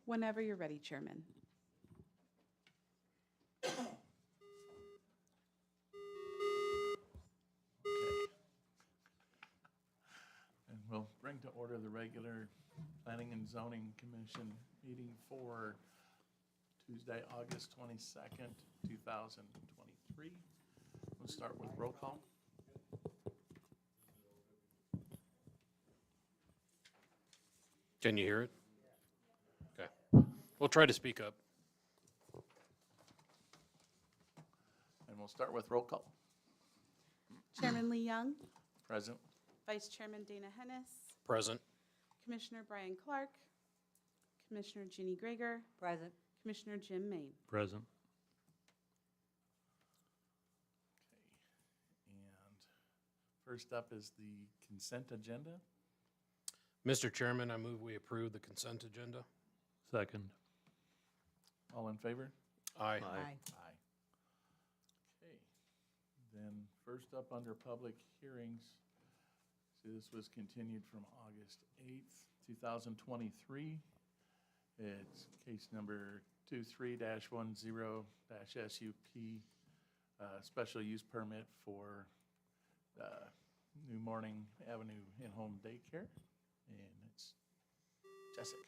Whenever you're ready, Chairman. And we'll bring to order the regular Planning and Zoning Commission meeting for Tuesday, August 22nd, 2023. We'll start with roll call. Can you hear it? Okay. We'll try to speak up. And we'll start with roll call. Chairman Lee Young, Present. Vice Chairman Dana Hennis, Present. Commissioner Brian Clark, Commissioner Ginny Greger, Present. Commissioner Jim Main. Present. Okay. And first up is the consent agenda. Mr. Chairman, I move we approve the consent agenda. Second. All in favor? Aye. Aye. Okay. Then first up under public hearings, so this was continued from August 8th, 2023. It's case number 23-10-SUP, special use permit for New Morning Avenue in-home daycare. And it's Jessica.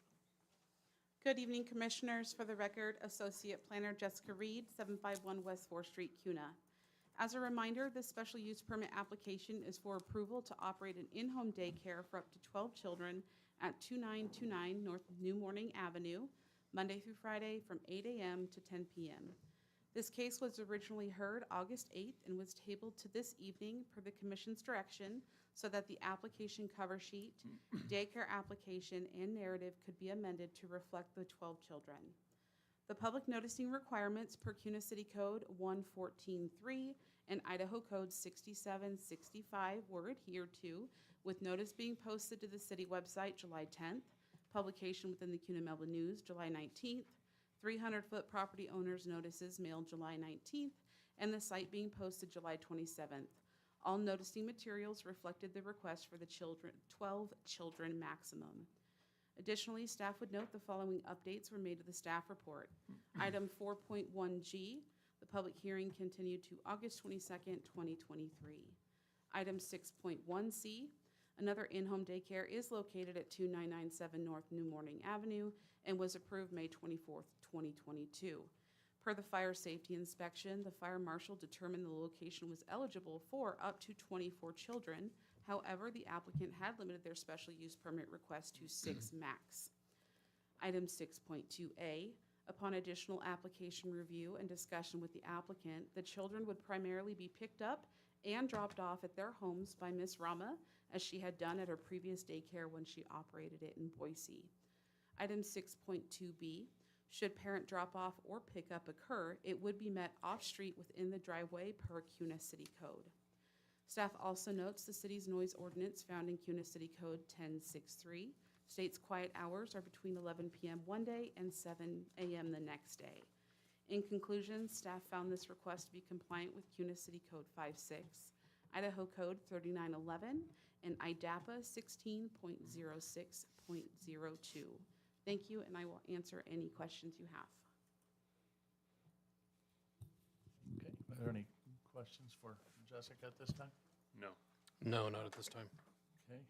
Good evening, Commissioners. For the record, Associate Planner Jessica Reed, 751 West 4th Street, CUNA. As a reminder, this special use permit application is for approval to operate an in-home daycare for up to 12 children at 2929 North New Morning Avenue, Monday through Friday from 8 a.m. to 10 p.m. This case was originally heard August 8th and was tabled to this evening per the Commission's direction so that the application cover sheet, daycare application, and narrative could be amended to reflect the 12 children. The public noticing requirements per CUNA City Code 114.3 and Idaho Code 6765 were adhered to, with notice being posted to the city website July 10th, publication within the CUNA Melvin News July 19th, 300-foot property owners notices mailed July 19th, and the site being posted July 27th. All noticing materials reflected the request for the 12 children maximum. Additionally, staff would note the following updates were made to the staff report. Item 4.1G, the public hearing continued to August 22nd, 2023. Item 6.1C, another in-home daycare is located at 2997 North New Morning Avenue and was approved May 24th, 2022. Per the fire safety inspection, the fire marshal determined the location was eligible for up to 24 children. However, the applicant had limited their special use permit request to 6 max. Item 6.2A, upon additional application review and discussion with the applicant, the children would primarily be picked up and dropped off at their homes by Ms. Rama, as she had done at her previous daycare when she operated it in Boise. Item 6.2B, should parent drop-off or pickup occur, it would be met off-street within the driveway per CUNA City Code. Staff also notes the city's noise ordinance found in CUNA City Code 1063 states quiet hours are between 11 p.m. one day and 7 a.m. the next day. In conclusion, staff found this request to be compliant with CUNA City Code 56, Idaho Code 3911, and IDAPA 16.06.02. Thank you, and I will answer any questions you have. Okay. Are there any questions for Jessica at this time? No. No, not at this time. Okay.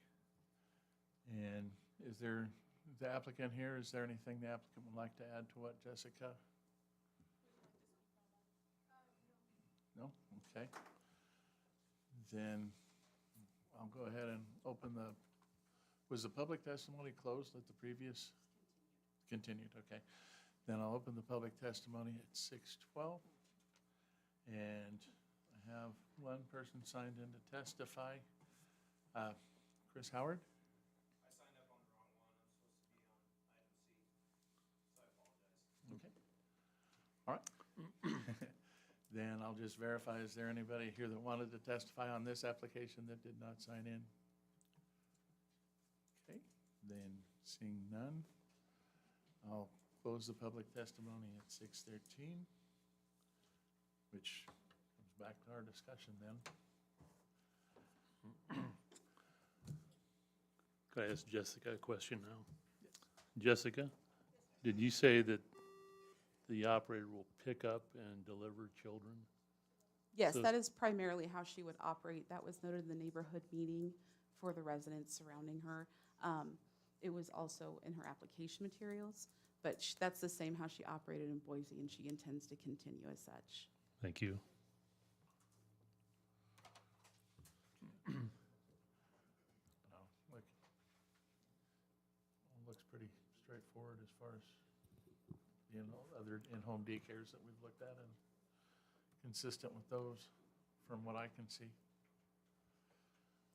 And is there, the applicant here, is there anything the applicant would like to add to what Jessica? No? Okay. Then I'll go ahead and open the, was the public testimony closed at the previous? Continued, okay. Then I'll open the public testimony at 6:12. And I have one person signed in to testify. Chris Howard? I signed up on the wrong one. I'm supposed to be on item C, so I apologize. Okay. All right. Then I'll just verify, is there anybody here that wanted to testify on this application that did not sign in? Okay, then seeing none, I'll close the public testimony at 6:13, which comes back to our discussion then. Could I ask Jessica a question now? Jessica, Did you say that the operator will pick up and deliver children? Yes, So- that is primarily how she would operate. That was noted in the neighborhood meeting for the residents surrounding her. It was also in her application materials, but that's the same how she operated in Boise, and she intends to continue as such. Thank you. No, look, looks pretty straightforward as far as, other in-home daycares that we've looked at and consistent with those from what I can see.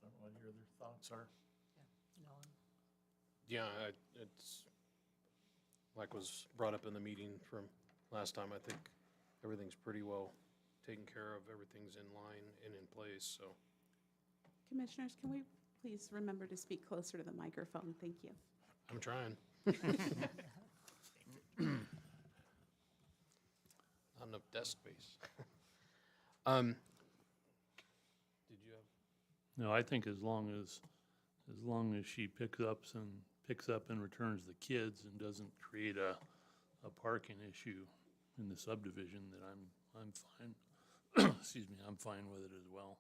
I don't know what your other thoughts are. Yeah, it's, like was brought up in the meeting from last time, I think everything's pretty well taken care of, everything's in line and in place, so. Commissioners, can we please remember to speak closer to the microphone? Thank you. I'm trying. Not enough desk space. Did you have? No, I think as long as she picks up and returns the kids and doesn't create a parking issue in the subdivision, that I'm fine. Excuse me, I'm fine with it as well.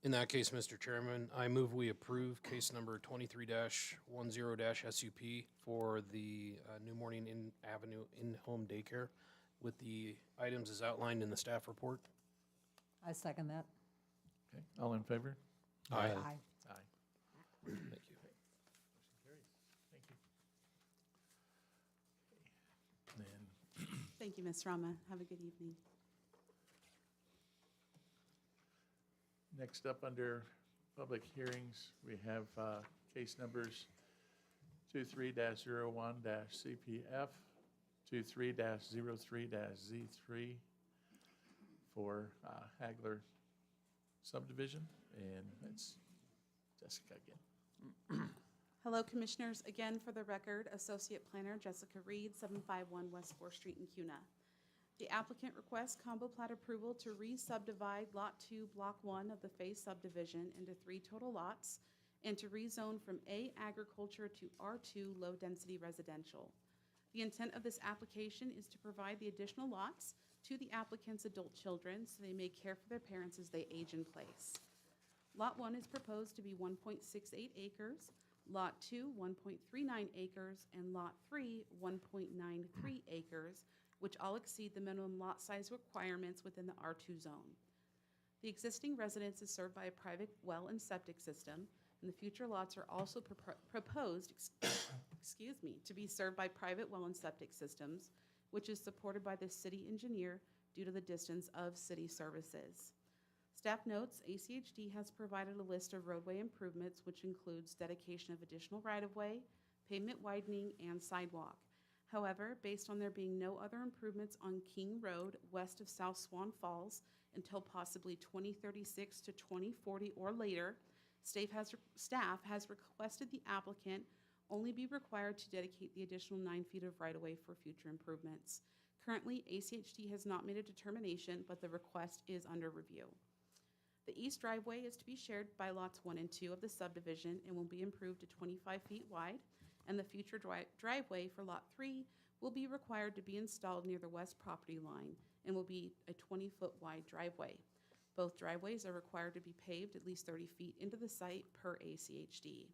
In that case, Mr. Chairman, I move we approve case number 23-10-SUP for the New Morning Avenue in-home daycare with the items as outlined in the staff report. I second that. Okay, all in favor? Aye. Aye. Aye. Thank you. Motion carries. Thank you. Then, Thank you, Ms. Rama. Have a good evening. next up under public hearings, we have case numbers 23-01-CPF, 23-03-Z3 for Hagler subdivision, and it's Jessica again. Hello, Commissioners. Again, for the record, Associate Planner Jessica Reed, 751 West 4th Street in Cuna. The applicant requests combo plat approval to re-subdivide Lot 2, Block 1 of the Phase subdivision into 3 total lots and to rezone from A agriculture to R2 low-density residential. The intent of this application is to provide the additional lots to the applicant's adult children so they may care for their parents as they age in place. Lot 1 is proposed to be 1.68 acres, Lot 2, 1.39 acres, and Lot 3, 1.93 acres, which all exceed the minimum lot size requirements within the R2 zone. The existing residence is served by a private well and septic system, and the future lots are also proposed to be served by private well and septic systems, which is supported by the city engineer due to the distance of city services. Staff notes ACHD has provided a list of roadway improvements, which includes dedication of additional right-of-way, pavement widening, and sidewalk. However, based on there being no other improvements on King Road west of South Swan Falls until possibly 2036 to 2040 or later, staff has requested the applicant only be required to dedicate the additional 9 feet of right-of-way for future improvements. Currently, ACHD has not made a determination, but the request is under review. The east driveway is to be shared by lots 1 and 2 of the subdivision and will be improved to 25 feet wide, and the future driveway for Lot 3 will be required to be installed near the west property line and will be a 20-foot wide driveway. Both driveways are required to be paved at least 30 feet into the site per ACHD.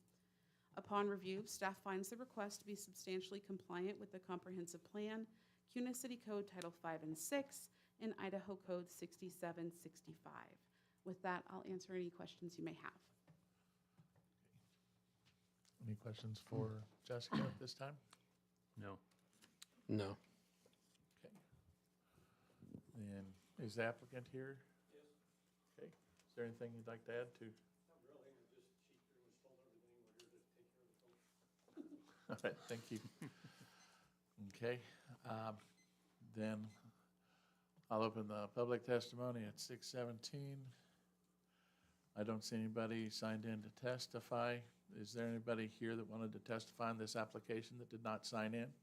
Upon review, staff finds the request to be substantially compliant with the comprehensive plan, CUNA City Code Title 5 and 6, and Idaho Code 6765. With that, I'll answer any questions you may have. Any questions for Jessica at this time? No. No. Okay. And is the applicant here? Yes. Okay. Is there anything you'd like to add to? Not really, she pretty much told everything, we're here to take care of the folks. All right, thank you. Okay, then I'll open the public testimony at 6:17. I don't see anybody signed in to testify. Is there anybody here that wanted to testify on this application that did not sign in?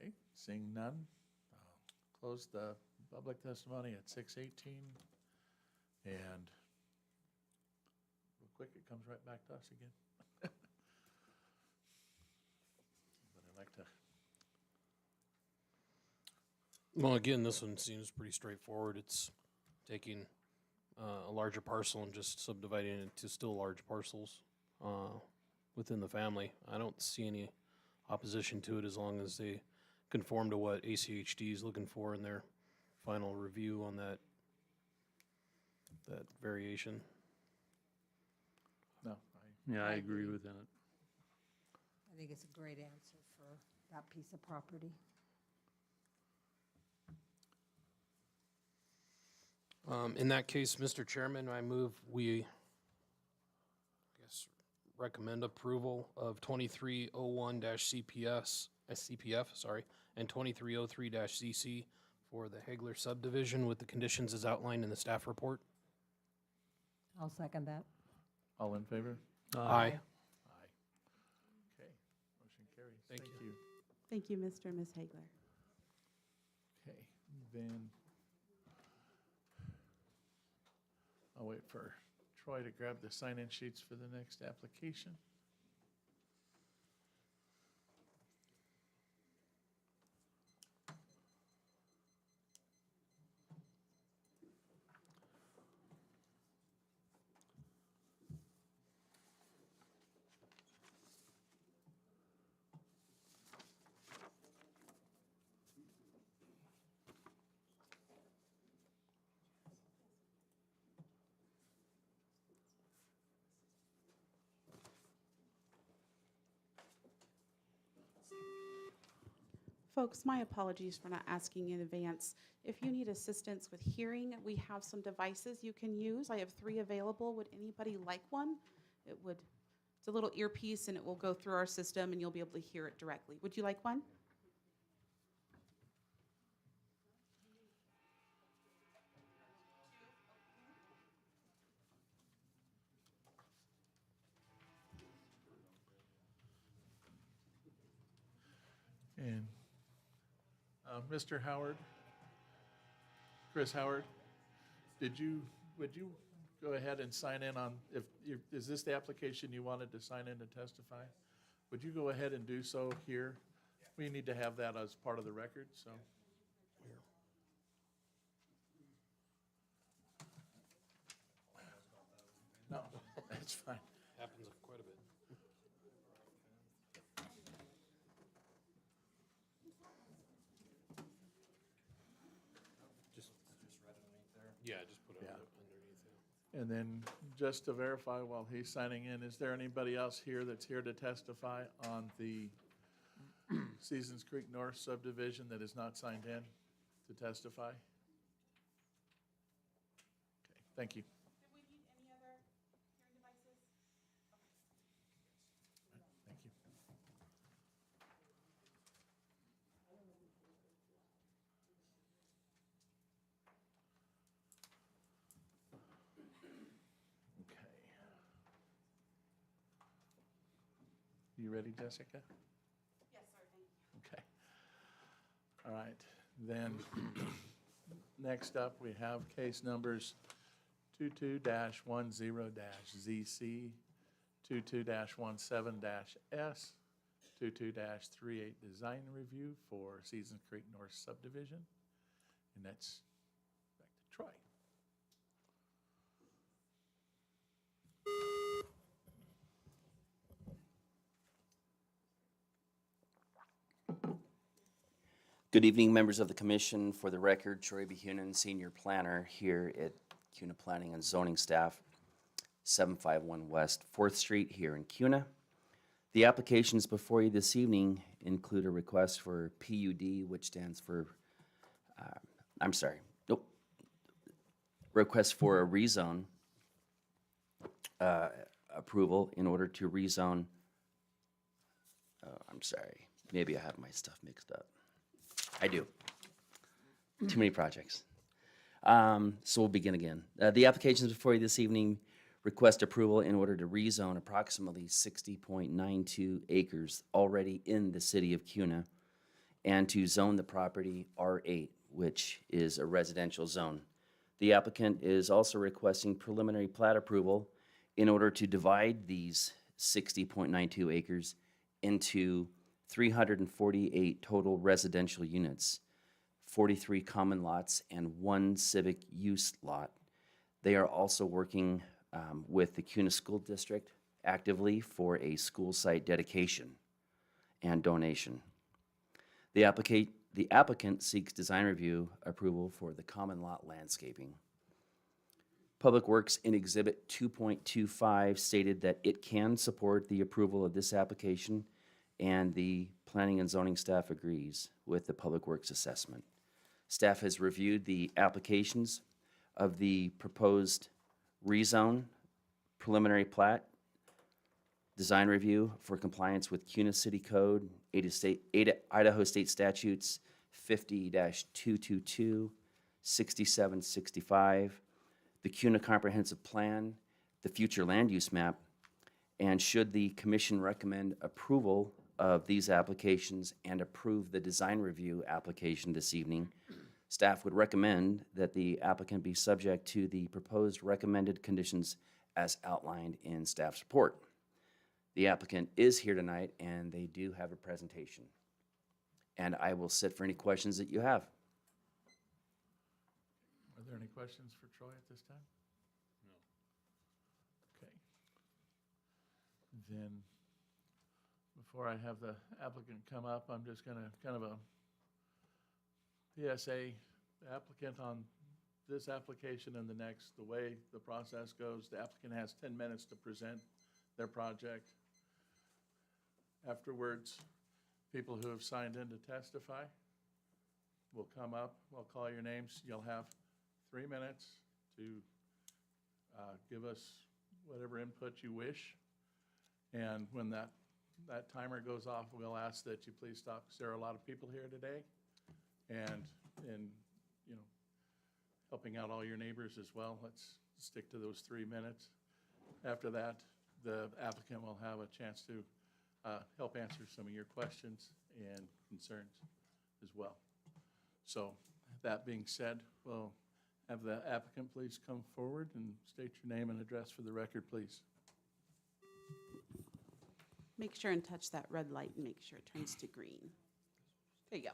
Okay, seeing none, I'll close the public testimony at 6:18. And real quick, it comes right back to us again. Well, again, this one seems pretty straightforward. It's taking a larger parcel and just subdividing it into still large parcels within the family. I don't see any opposition to it as long as they conform to what ACHD is looking for in their final review on that variation. No, Yeah, I I agree agree. with that. I think it's a great answer for that piece of property. In that case, Mr. Chairman, I move we, I guess, recommend approval of 2301-CPF, sorry, and 2303-ZC for the Hagler subdivision with the conditions as outlined in the staff report. I'll second that. all in favor? Aye. Aye. Okay, motion carries. Thank you. Thank you, Mr. and Ms. Hagler. Okay, then I'll wait for Troy to grab the sign-in sheets for the next application. Folks, my apologies for not asking in advance. If you need assistance with hearing, we have some devices you can use. I have 3 available. Would anybody like one? It's a little earpiece and it will go through our system and you'll be able to hear it directly. Would you like one? And Mr. Howard, Chris Howard, would you go ahead and sign in on, is this the application you wanted to sign in to testify? Would you go ahead and do so here? We need to have that as part of the record, so. No, that's fine. Happens quite a bit. Yeah, just put it Yeah. underneath there. And then, just to verify while he's signing in, is there anybody else here that's here to testify on the Seasons Creek North subdivision that is not signed in to testify? Okay, thank you. Did we need any other hearing devices? Thank you. Okay. You ready, Jessica? Yes, sir, thank you. Okay. All right, then, next up, we have case numbers 22-10-ZC, 22-17-S, 22-38 design review for Seasons Creek North subdivision. And that's back to Troy. Good evening, members of the commission. For the record, Troy B. Hunan, Senior Planner here at CUNA Planning and Zoning Staff, 751 West 4th Street here in CUNA. The applications before you this evening include a request for PUD, which stands for, request for a rezone approval in order to rezone, maybe I have my stuff mixed up. I do. Too many projects. So we'll begin again. The applications before you this evening request approval in order to rezone approximately 60.92 acres already in the city of CUNA and to zone the property R8, which is a residential zone. The applicant is also requesting preliminary plat approval in order to divide these 60.92 acres into 348 total residential units, 43 common lots, and 1 civic use lot. They are also working with the CUNA School District actively for a school site dedication and donation. The applicant seeks design review approval for the common lot landscaping. Public Works in Exhibit 2.25 stated that it can support the approval of this application, and the Planning and Zoning staff agrees with the Public Works assessment. Staff has reviewed the applications of the proposed rezone, preliminary plat, design review for compliance with CUNA City Code, Idaho State Statutes 50-222, 6765, the CUNA Comprehensive Plan, the future land use map, and should the commission recommend approval of these applications and approve the design review application this evening, staff would recommend that the applicant be subject to the proposed recommended conditions as outlined in staff's report. The applicant is here tonight, and they do have a presentation. And I will sit for any questions that you have. Are there any questions for Troy at this time? No. Okay. Then, before I have the applicant come up, I'm just gonna kind of a PSA applicant on this application and the next. The way the process goes, the applicant has 10 minutes to present their project. Afterwards, people who have signed in to testify will come up. We'll call your names. You'll have 3 minutes to give us whatever input you wish. And when that timer goes off, we'll ask that you please stop, because there are a lot of people here today. And you know, helping out all your neighbors as well. Let's stick to those 3 minutes. After that, the applicant will have a chance to help answer some of your questions and concerns as well. So that being said, we'll have the applicant please come forward and state your name and address for the record, please. Make sure and touch that red light and make sure it turns to green. There you go.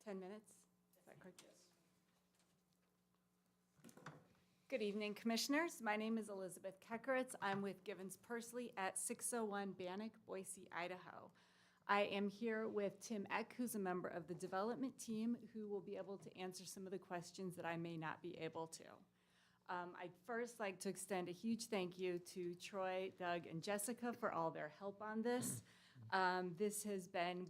10 minutes? Is that correct? Good evening, Commissioners. My name is Elizabeth Keckeritz. I'm with Givens Pursley at 601 Bannock, Boise, Idaho. I am here with Tim Eck, who's a member of the development team, who will be able to answer some of the questions that I may not be able to. I'd first like to extend a huge thank you to Troy, Doug, and Jessica for all their help on this. This has been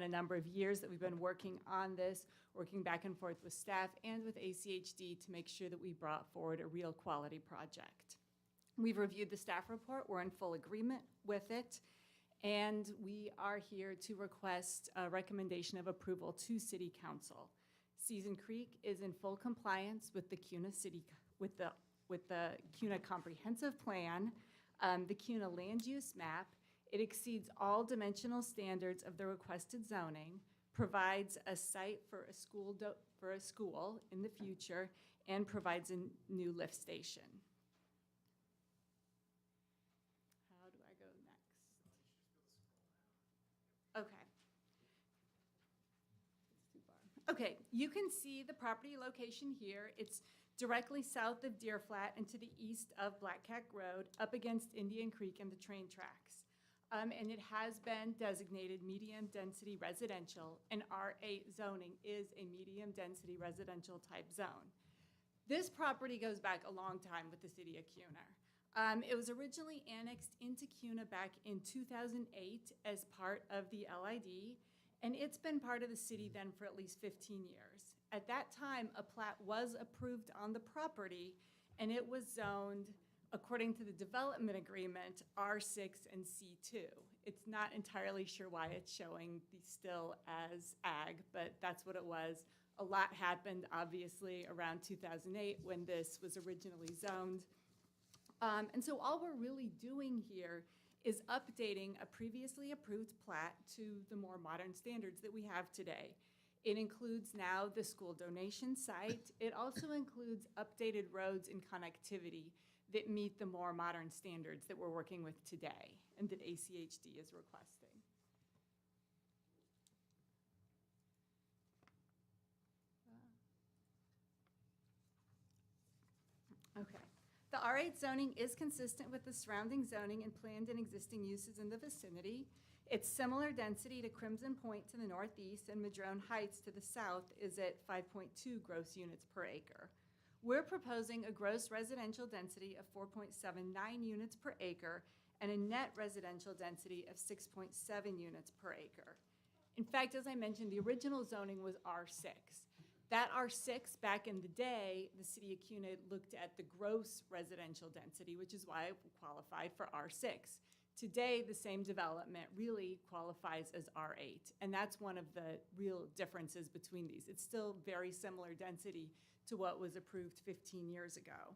a number of years that we've been working on this, working back and forth with staff and with ACHD to make sure that we brought forward a real quality project. We've reviewed the staff report. We're in full agreement with it. And we are here to request a recommendation of approval to City Council. Season Creek is in full compliance with the CUNA CUNA Comprehensive Plan, the CUNA Land Use Map. It exceeds all dimensional standards of the requested zoning, provides a site for a school in the future, and provides a new lift station. How do I go next? Okay. It's too far. Okay, you can see the property location here. It's directly south of Deer Flat and to the east of Black Cat Road, up against Indian Creek and the train tracks. And it has been designated medium-density residential, and RA zoning is a medium-density residential type zone. This property goes back a long time with the city of CUNA. It was originally annexed into CUNA back in 2008 as part of the LID, and it's been part of the city then for at least 15 years. At that time, a plat was approved on the property, and it was zoned, according to the development agreement, R6 and C2. It's not entirely sure why it's showing these still as ag, but that's what it was. A lot happened, obviously, around 2008 when this was originally zoned. And so all we're really doing here is updating a previously approved plat to the more modern standards that we have today. It includes now the school donation site. It also includes updated roads and connectivity, that meet the more modern standards that we're working with today and that ACHD is requesting. Okay. The R8 zoning is consistent with the surrounding zoning and planned and existing uses in the vicinity. It's similar density to Crimson Point to the northeast, and Madrone Heights to the south is at 5.2 gross units per acre. We're proposing a gross residential density of 4.79 units per acre and a net residential density of 6.7 units per acre. In fact, as I mentioned, the original zoning was R6. That R6, back in the day, the city of CUNA looked at the gross residential density, which is why it qualified for R6. Today, the same development really qualifies as R8, and that's one of the real differences between these. It's still very similar density to what was approved 15 years ago.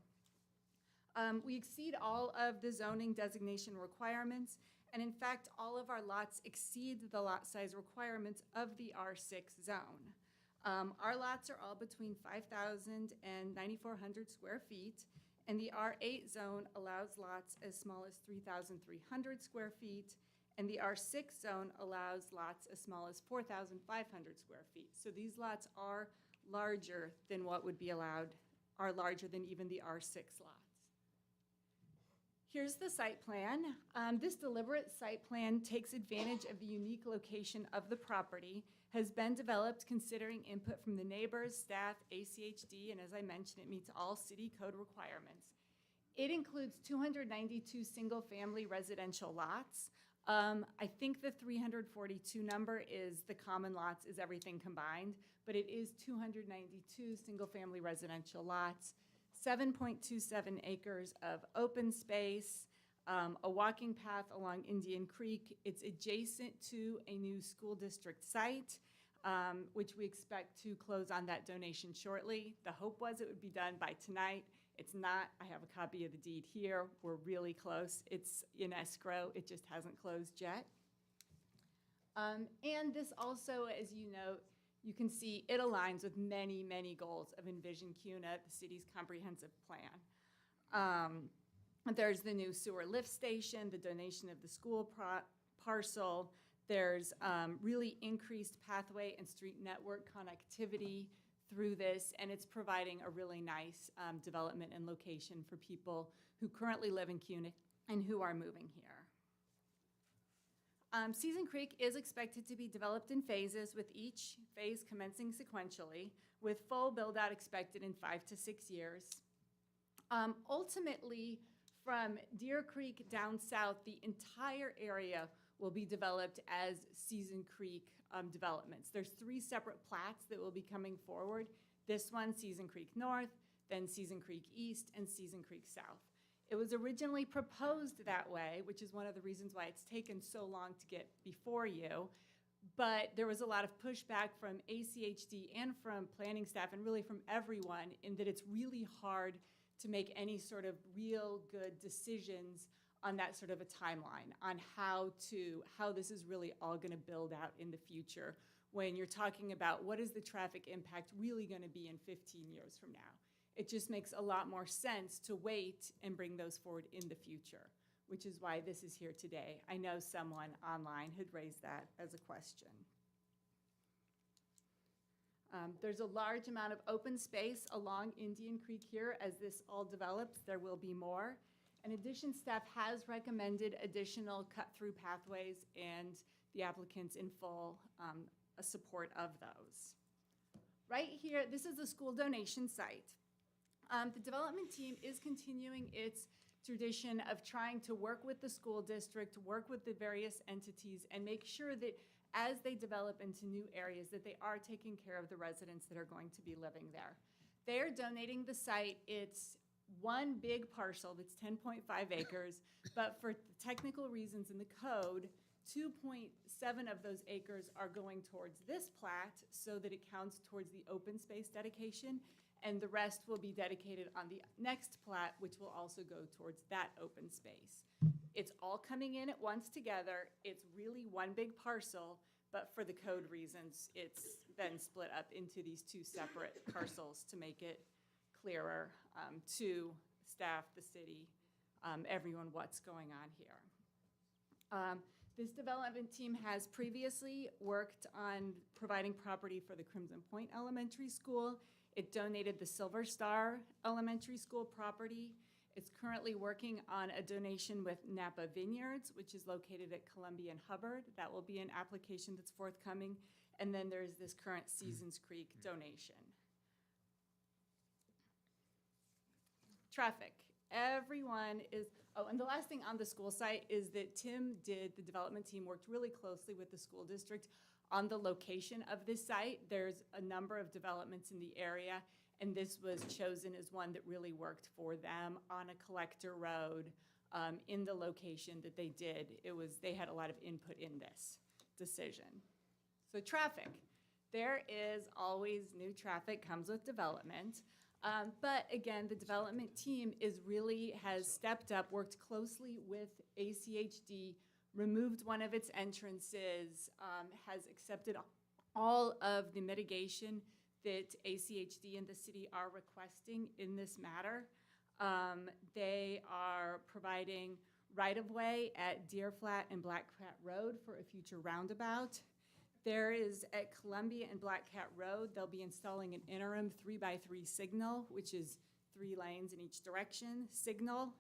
We exceed all of the zoning designation requirements, and in fact, all of our lots exceed the lot size requirements of the R6 zone. Our lots are all between 5,000 and 9,400 square feet, and the R8 zone allows lots as small as 3,300 square feet, and the R6 zone allows lots as small as 4,500 square feet. So these lots are larger than what would be allowed, are larger than even the R6 lots. Here's the site plan. This deliberate site plan takes advantage of the unique location of the property, has been developed considering input from the neighbors, staff, ACHD, and as I mentioned, it meets all city code requirements. It includes 292 single-family residential lots. I think the 342 number is the common lots, is everything combined, but it is 292 single-family residential lots, 7.27 acres of open space, a walking path along Indian Creek. It's adjacent to a new school district site, which we expect to close on that donation shortly. The hope was it would be done by tonight. It's not. I have a copy of the deed here. We're really close. It's in escrow. It just hasn't closed yet. And this also, as you know, you can see it aligns with many, many goals of Envision CUNA, the city's comprehensive plan. There's the new sewer lift station, the donation of the school parcel. There's really increased pathway and street network connectivity through this, and it's providing a really nice development and location for people who currently live in CUNA and who are moving here. Season Creek is expected to be developed in phases, with each phase commencing sequentially, with full build-out expected in 5 to 6 years. Ultimately, from Deer Creek down south, the entire area will be developed as Season Creek developments. There's 3 separate plats that will be coming forward. This one, Season Creek North, then Season Creek East, and Season Creek South. It was originally proposed that way, which is one of the reasons why it's taken so long to get before you. But there was a lot of pushback from ACHD and from planning staff and really from everyone in that it's really hard to make any sort of real good decisions on that sort of a timeline, on how this is really all gonna build out in the future when you're talking about what is the traffic impact really gonna be in 15 years from now. It just makes a lot more sense to wait and bring those forward in the future, which is why this is here today. I know someone online had raised that as a question. There's a large amount of open space along Indian Creek here. As this all develops, there will be more. In addition, staff has recommended additional cut-through pathways, and the applicant's in full support of those. Right here, this is the school donation site. The development team is continuing its tradition of trying to work with the school district, work with the various entities, and make sure that as they develop into new areas, that they are taking care of the residents that are going to be living there. They're donating the site. It's one big parcel that's 10.5 acres, but for technical reasons in the code, 2.7 of those acres are going towards this plat so that it counts towards the open space dedication, and the rest will be dedicated on the next plat, which will also go towards that open space. It's all coming in at once together. It's really one big parcel, but for the code reasons, it's been split up into these 2 separate parcels to make it clearer to staff, the city, everyone what's going on here. This development team has previously worked on providing property for the Crimson Point Elementary School. It donated the Silver Star Elementary School property. It's currently working on a donation with Napa Vineyards, which is located at Columbia and Hubbard. That will be an application that's forthcoming. And then there's this current Seasons Creek donation. Traffic. Everyone is, oh, and the last thing on the school site is that the development team worked really closely with the school district on the location of this site. There's a number of developments in the area, and this was chosen as one that really worked for them on a collector road in the location that they did. They had a lot of input in this decision. So traffic. There is always new traffic comes with development. But again, the development team has stepped up, worked closely with ACHD, removed one of its entrances, has accepted all of the mitigation that ACHD and the city are requesting in this matter. They are providing right-of-way at Deer Flat and Black Cat Road for a future roundabout. There is, at Columbia and Black Cat Road, they'll be installing an interim 3x3 signal, which is 3 lanes in each direction signal.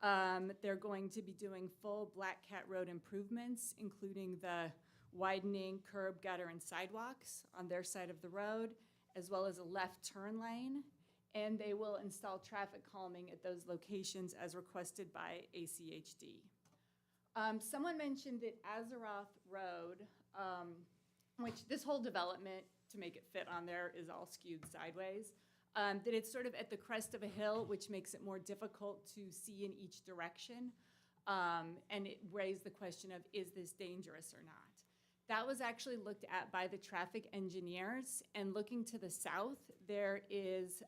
They're going to be doing full Black Cat Road improvements, including the widening curb, gutter, and sidewalks on their side of the road, as well as a left turn lane. And they will install traffic calming at those locations as requested by ACHD. Someone mentioned that Azeroth Road, which this whole development, to make it fit on there, is all skewed sideways. That it's sort of at the crest of a hill, which makes it more difficult to see in each direction. And it raised the question of, is this dangerous or not? That was actually looked at by the traffic engineers. And looking to the south, there is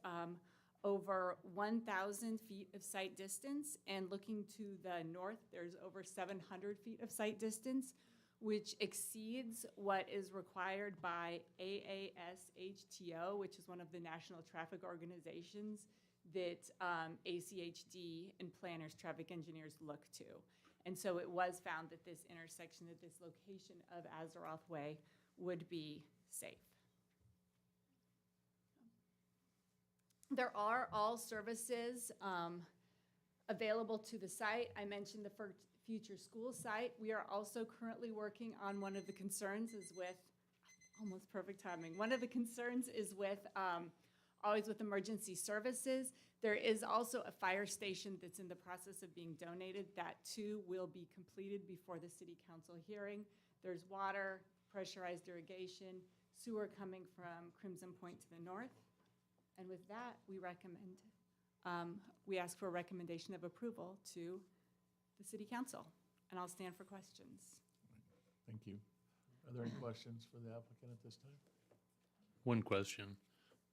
over 1,000 feet of sight distance. And looking to the north, there's over 700 feet of sight distance, which exceeds what is required by AASHTO, which is one of the national traffic organizations that ACHD and planners, traffic engineers look to. And so it was found that this intersection, that this location of Azeroth Way would be safe. There are all services available to the site. I mentioned the future school site. We are also currently working on one of the concerns is with, almost perfect timing, one of the concerns is with, always with emergency services. There is also a fire station that's in the process of being donated. That too will be completed before the city council hearing. There's water, pressurized irrigation, sewer coming from Crimson Point to the north. And with that, we ask for a recommendation of approval to the city council. And I'll stand for questions. Thank you. Are there any questions for the applicant at this time? One question.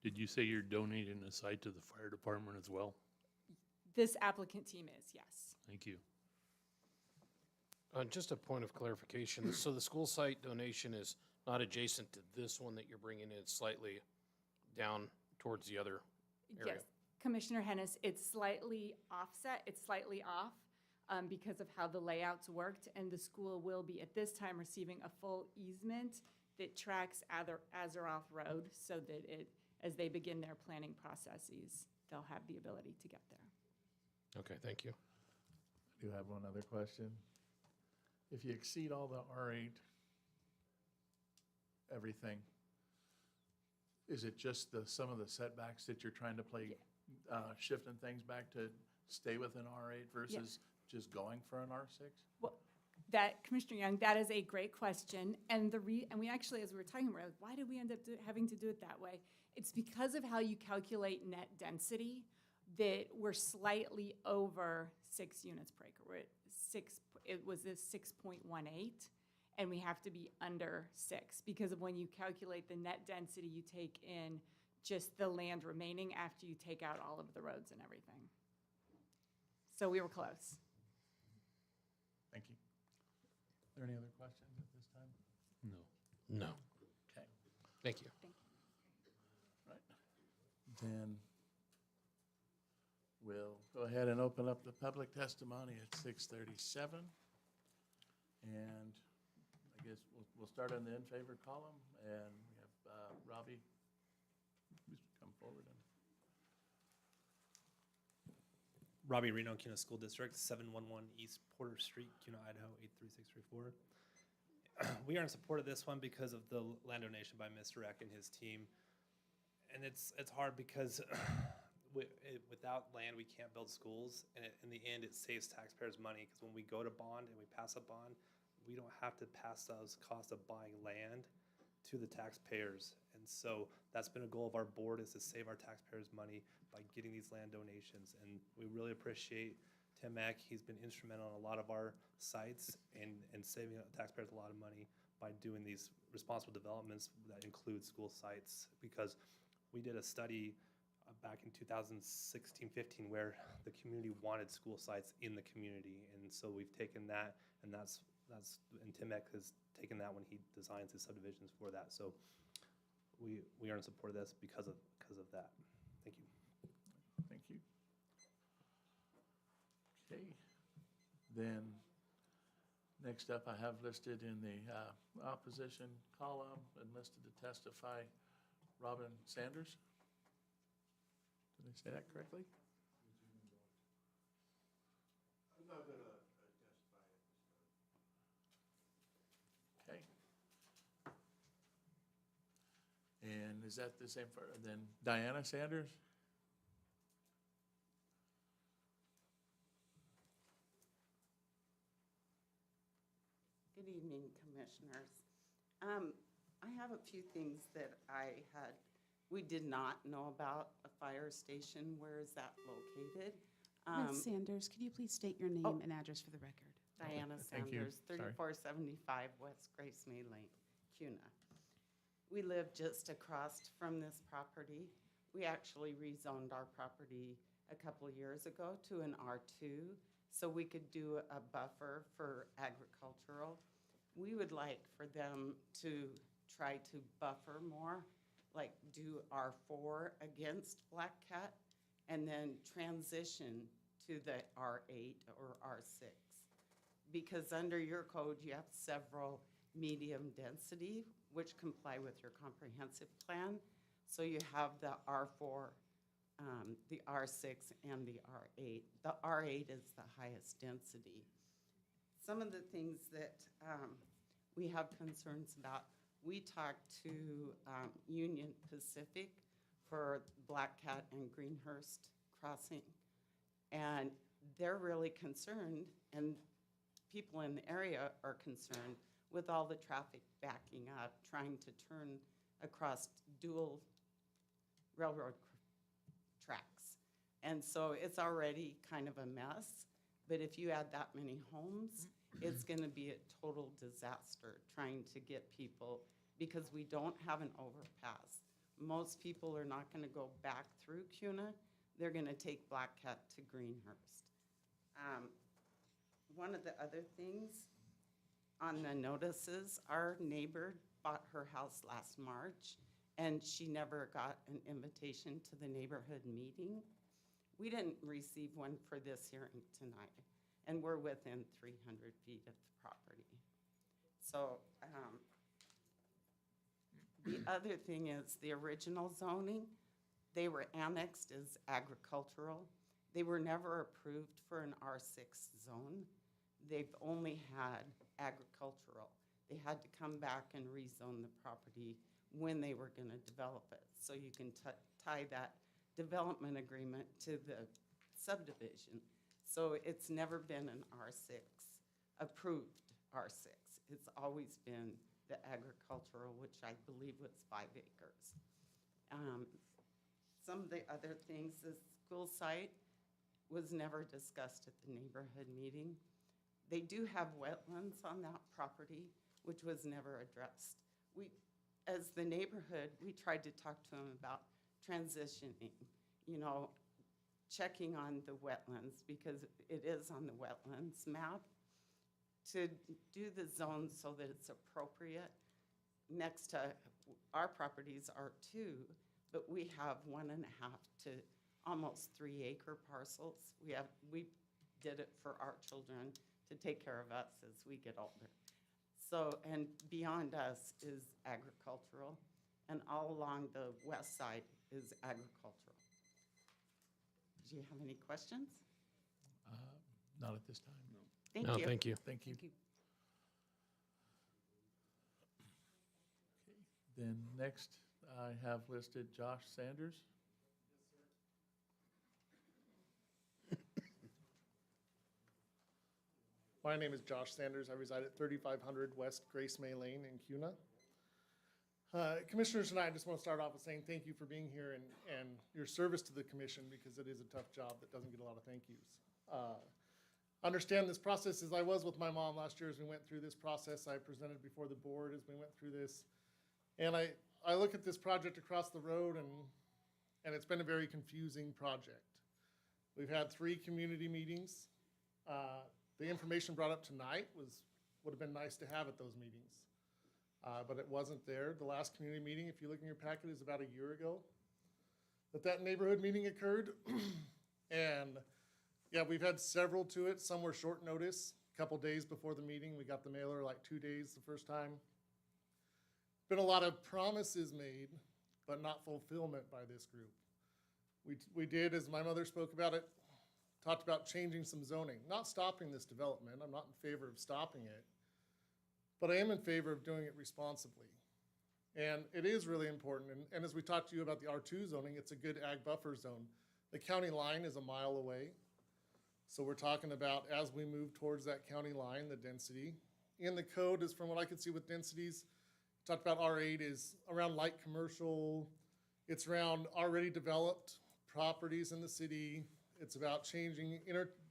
Did you say you're donating a site to the fire department as well? This applicant team is, yes. Thank you. Just a point of clarification. So the school site donation is not adjacent to this one that you're bringing in, it's slightly down towards the other area? Yes, Commissioner Hennis, it's slightly offset, it's slightly off because of how the layouts worked, and the school will be, at this time, receiving a full easement that tracks Azeroth Road so that as they begin their planning processes, they'll have the ability to get there. Okay, thank you. I do have one other question. If you exceed all the R8, everything, is it just some of the setbacks that you're trying to play, shifting things back to stay within R8 versus just going for an R6? Well, Commissioner Young, that is a great question. And we actually, as we were talking about, why did we end up having to do it that way? It's because of how you calculate net density that we're slightly over 6 units per acre. We're at it was this 6.18, and we have to be under 6 because of when you calculate the net density, you take in just the land remaining after you take out all of the roads and everything. So we were close. Thank you. Are there any other questions at this time? No. No. Okay. Thank you. Right. Then we'll go ahead and open up the public testimony at 6:37. And I guess we'll start on the in favor column, and we have Robbie, who's come forward. Robbie Reno, CUNA School District, 711 East Porter Street, CUNA, Idaho, 83634. We are in support of this one because of the land donation by Mr. Eck and his team. And it's hard because without land, we can't build schools. And in the end, it saves taxpayers money because when we go to bond and we pass a bond, we don't have to pass those costs of buying land to the taxpayers. And so that's been a goal of our board, is to save our taxpayers money by getting these land donations. And we really appreciate Tim Eck. He's been instrumental in a lot of our sites and saving taxpayers a lot of money by doing these responsible developments that include school sites. Because we did a study back in 2016-15 where the community wanted school sites in the community. And so we've taken that, and and Tim Eck has taken that when he designs his subdivisions for that. So we are in support of this because of that. Thank you. Thank you. Okay, then, next up, I have listed in the opposition column and listed to testify, Robin Sanders. Did I say that correctly? I'm not gonna testify at this time. Okay. And is that the same for, then Diana Sanders? Good evening, Commissioners. I have a few things that we did not know about a fire station. Where is that located? Ms. Sanders, could you please state your name and address for the record? Diana Thank you. Sanders, 3475 West Grace May Lane, CUNA. We live just across from this property. We actually rezoned our property a couple of years ago to an R2, so we could do a buffer for agricultural. We would like for them to try to buffer more, like do R4 against Black Cat, and then transition to the R8 or R6. Because under your code, you have several medium density, which comply with your comprehensive plan. So you have the R4, the R6, and the R8. The R8 is the highest density. Some of the things that we have concerns about, we talked to Union Pacific for Black Cat and Greenhurst Crossing, and they're really concerned, and people in the area are concerned with all the traffic backing up, trying to turn across dual railroad tracks. And so it's already kind of a mess, but if you add that many homes, it's gonna be a total disaster trying to get people, because we don't have an overpass. Most people are not gonna go back through CUNA, they're gonna take Black Cat to Greenhurst. One of the other things on the notices, our neighbor bought her house last March, and she never got an invitation to the neighborhood meeting. We didn't receive one for this hearing tonight, and we're within 300 feet of the property. So the other thing is the original zoning, they were annexed as agricultural. They were never approved for an R6 zone. They've only had agricultural. They had to come back and rezone the property when they were gonna develop it. So you can tie that development agreement to the subdivision. So it's never been an R6, approved R6. It's always been the agricultural, which I believe was 5 acres. Some of the other things, the school site was never discussed at the neighborhood meeting. They do have wetlands on that property, which was never addressed. As the neighborhood, we tried to talk to them about transitioning, checking on the wetlands, because it is on the wetlands map, to do the zone so that it's appropriate. Next to our properties are 2, but we have 1.5 to almost 3-acre parcels. We did it for our children to take care of us as we get older. So, and beyond us is agricultural, and all along the west side is agricultural. Do you have any questions? Not at this time. Thank No, you. thank you. Thank you. Thank you. Then next, I have listed Josh Sanders. My name is Josh Sanders. I reside at 3500 West Grace May Lane in Cuna. Commissioners, tonight, I just want to start off with saying thank you for being here and your service to the commission, because it is a tough job that doesn't get a lot of thank yous. Understand this process as I was with my mom last year as we went through this process. I presented before the board as we went through this. And I look at this project across the road, and it's been a very confusing project. We've had 3 community meetings. The information brought up tonight would have been nice to have at those meetings. But it wasn't there. The last community meeting, if you look in your packet, is about a year ago that neighborhood meeting occurred. And yeah, we've had several to it. Some were short notice, a couple days before the meeting. We got the mailer like 2 days the first time. Been a lot of promises made, but not fulfillment by this group. We did, as my mother spoke about it, talked about changing some zoning, not stopping this development. I'm not in favor of stopping it, but I am in favor of doing it responsibly. And it is really important, and as we talked to you about the R2 zoning, it's a good ag buffer zone. The county line is a mile away. So we're talking about, as we move towards that county line, the density. In the code is, from what I could see with densities, talked about R8 is around light commercial. It's around already developed properties in the city. It's about changing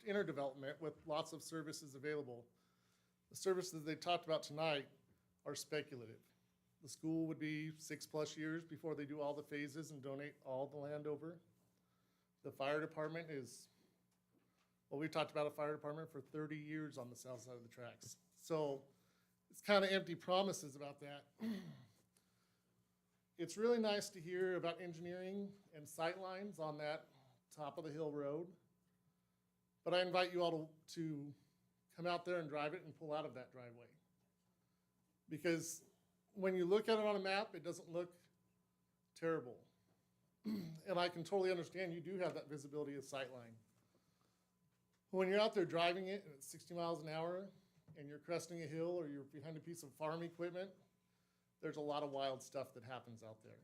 interdevelopment with lots of services available. The services they talked about tonight are speculative. The school would be 6+ years before they do all the phases and donate all the land over. The fire department is, well, we talked about a fire department for 30 years on the south side of the tracks. So it's kind of empty promises about that. It's really nice to hear about engineering and sight lines on that top of the hill road. But I invite you all to come out there and drive it and pull out of that driveway. Because when you look at it on a map, it doesn't look terrible. And I can totally understand you do have that visibility of sight line. When you're out there driving it and it's 60 miles an hour and you're cresting a hill or you're behind a piece of farm equipment, there's a lot of wild stuff that happens out there.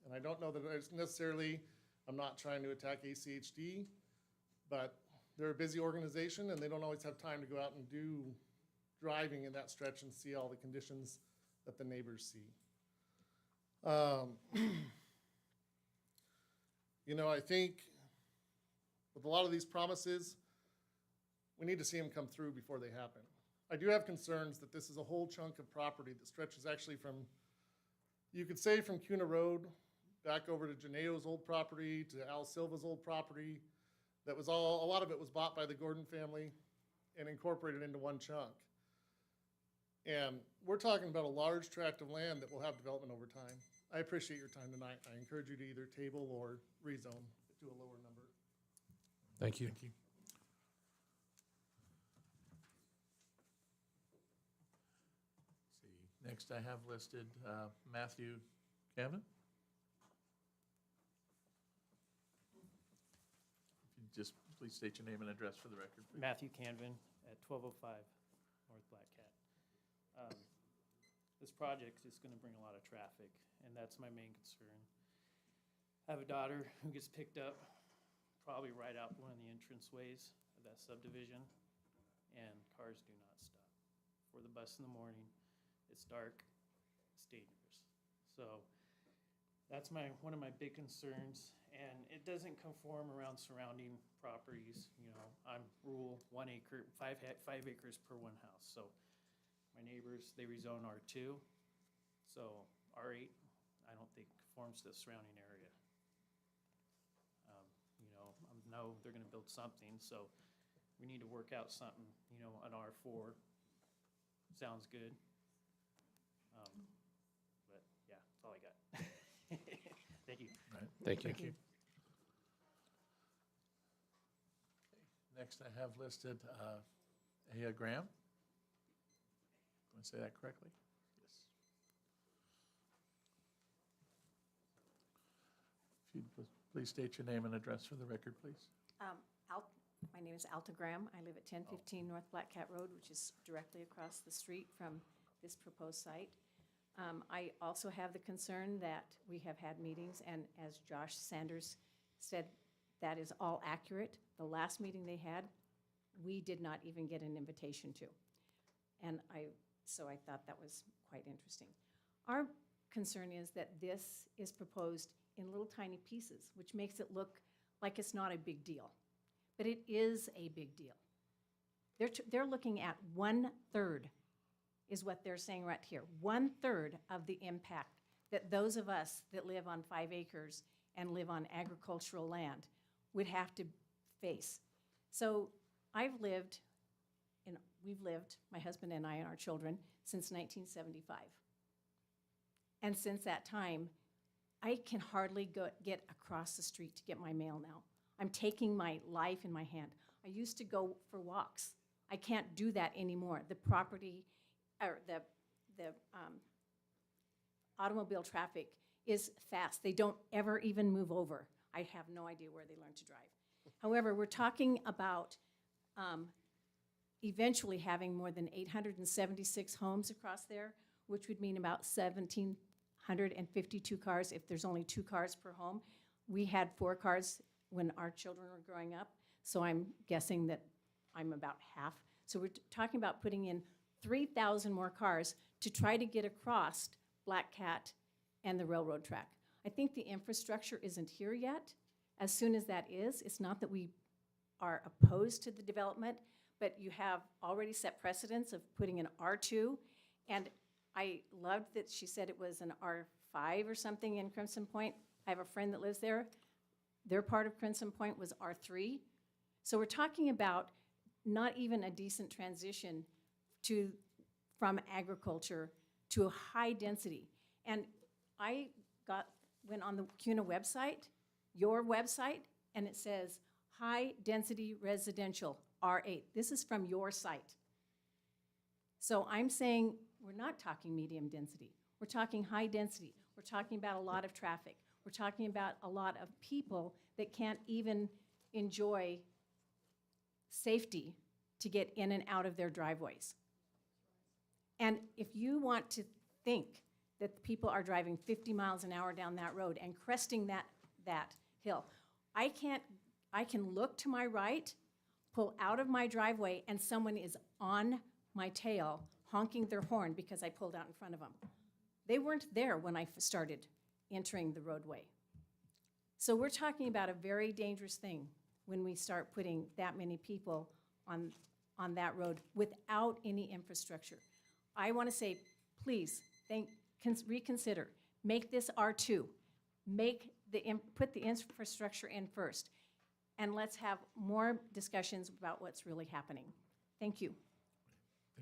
And I don't know that it's necessarily, I'm not trying to attack ACHD, but they're a busy organization and they don't always have time to go out and do driving in that stretch and see all the conditions that the neighbors see. You know, I think with a lot of these promises, we need to see them come through before they happen. I do have concerns that this is a whole chunk of property that stretches actually from, you could say from Cuna Road back over to Janeo's old property, to Al Silva's old property. That was all, a lot of it was bought by the Gordon family and incorporated into one chunk. And we're talking about a large tract of land that will have development over time. I appreciate your time tonight. I encourage you to either table or rezone to a lower number. Thank you. Thank you. See, next I have listed Matthew Cavan. If you just please state your name and address for the record, please. Matthew Canvin at 1205 North Black Cat. This project is going to bring a lot of traffic, and that's my main concern. I have a daughter who gets picked up probably right out one of the entranceways of that subdivision, and cars do not stop. For the bus in the morning, it's dark, it's dangerous. So that's one of my big concerns, and it doesn't conform around surrounding properties. You know, I'm rural, 1 acre, 5 acres per one house. So my neighbors, they rezone R2. So R8, I don't think conforms to the surrounding area. You know, I know they're gonna build something, so we need to work out something, you know, an R4. Sounds good. But yeah, that's all I got. Thank you. All right. Thank you. Thank you. Next, I have listed Aya Graham. Did I say that correctly? Yes. If you'd please state your name and address for the record, please. My name is Alta Graham. I live at 1015 North Black Cat Road, which is directly across the street from this proposed site. I also have the concern that we have had meetings, and as Josh Sanders said, that is all accurate. The last meeting they had, we did not even get an invitation to. And so I thought that was quite interesting. Our concern is that this is proposed in little tiny pieces, which makes it look like it's not a big deal. But it is a big deal. They're looking at 1/3 is what they're saying right here. 1/3 of the impact that those of us that live on 5 acres and live on agricultural land would have to face. So we've lived, my husband and I and our children, since 1975. And since that time, I can hardly get across the street to get my mail now. I'm taking my life in my hand. I used to go for walks. I can't do that anymore. The property, or the automobile traffic is fast. They don't ever even move over. I have no idea where they learned to drive. However, we're talking about eventually having more than 876 homes across there, which would mean about 1,752 cars if there's only 2 cars per home. We had 4 cars when our children were growing up, so I'm guessing that I'm about half. So we're talking about putting in 3,000 more cars to try to get across Black Cat and the railroad track. I think the infrastructure isn't here yet. As soon as that is, it's not that we are opposed to the development, but you have already set precedents of putting an R2, and I loved that she said it was an R5 or something in Crimson Point. I have a friend that lives there. Their part of Crimson Point was R3. So we're talking about not even a decent transition from agriculture to a high density. And I went on the CUNA website, your website, and it says high density residential, R8. This is from your site. So I'm saying we're not talking medium density. We're talking high density. We're talking about a lot of traffic. We're talking about a lot of people that can't even enjoy safety to get in and out of their driveways. And if you want to think that people are driving 50 miles an hour down that road and cresting that hill, I can look to my right, pull out of my driveway, and someone is on my tail honking their horn because I pulled out in front of them. They weren't there when I started entering the roadway. So we're talking about a very dangerous thing when we start putting that many people on that road without any infrastructure. I want to say, please, reconsider. Make this R2. Put the infrastructure in first. And let's have more discussions about what's really happening. Thank you.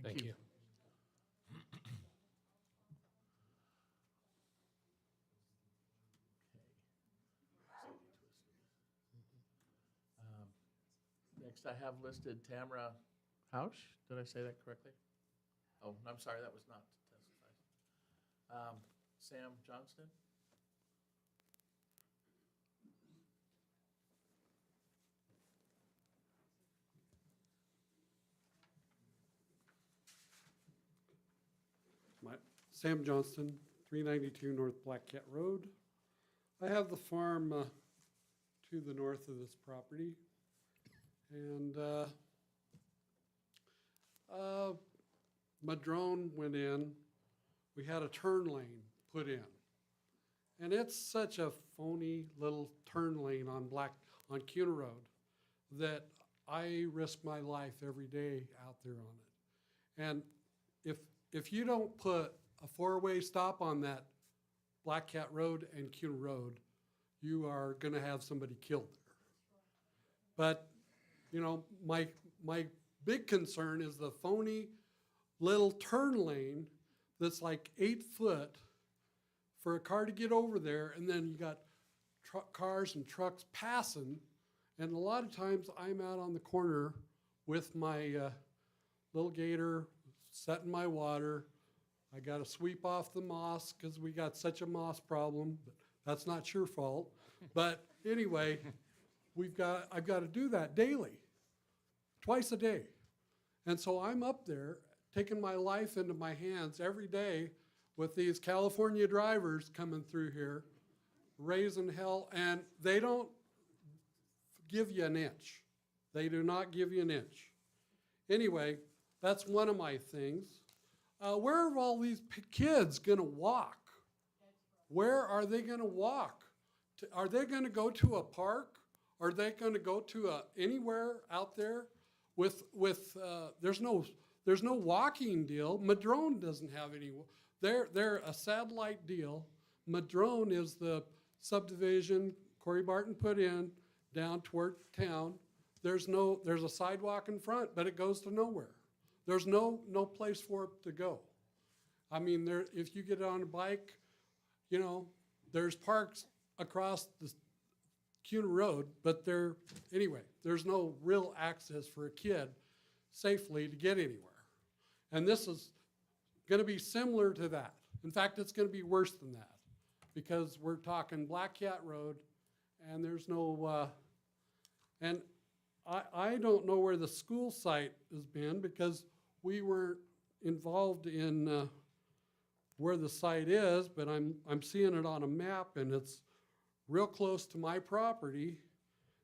Thank you. Next, I have listed Tamara Hausch. Did I say that correctly? Oh, I'm sorry, that was not testified. Sam Johnston? Sam Johnston, 392 North Black Cat Road. I have the farm to the north of this property. And my drone went in. We had a turn lane put in. And it's such a phony little turn lane on CUNA Road that I risk my life every day out there on it. And if you don't put a 4-way stop on that Black Cat Road and CUNA Road, you are gonna have somebody killed there. But, you know, my big concern is the phony little turn lane that's like 8 foot for a car to get over there, and then you got cars and trucks passing, And a lot of times I'm out on the corner with my little gator, setting my water. I got to sweep off the moss because we got such a moss problem. But that's not your fault. But anyway, I've got to do that daily, twice a day. And so I'm up there taking my life into my hands every day with these California drivers coming through here, raising hell, and they don't give you an inch. They do not give you an inch. Anyway, that's one of my things. Where are all these kids going to walk? Where are they going to walk? Are they going to go to a park? Are they going to go to anywhere out there? There's no walking deal. Madrone doesn't have any. They're a satellite deal. Madrone is the subdivision Corey Barton put in down toward town. There's a sidewalk in front, but it goes to nowhere. There's no place for it to go. I mean, if you get on a bike, you know, there's parks across the Cuna Road, but there's no real access for a kid safely to get anywhere. And this is going to be similar to that. In fact, it's going to be worse than that because we're talking Black Cat Road and there's no, and I don't know where the school site has been because we weren't involved in where the site is, but I'm seeing it on a map and it's real close to my property,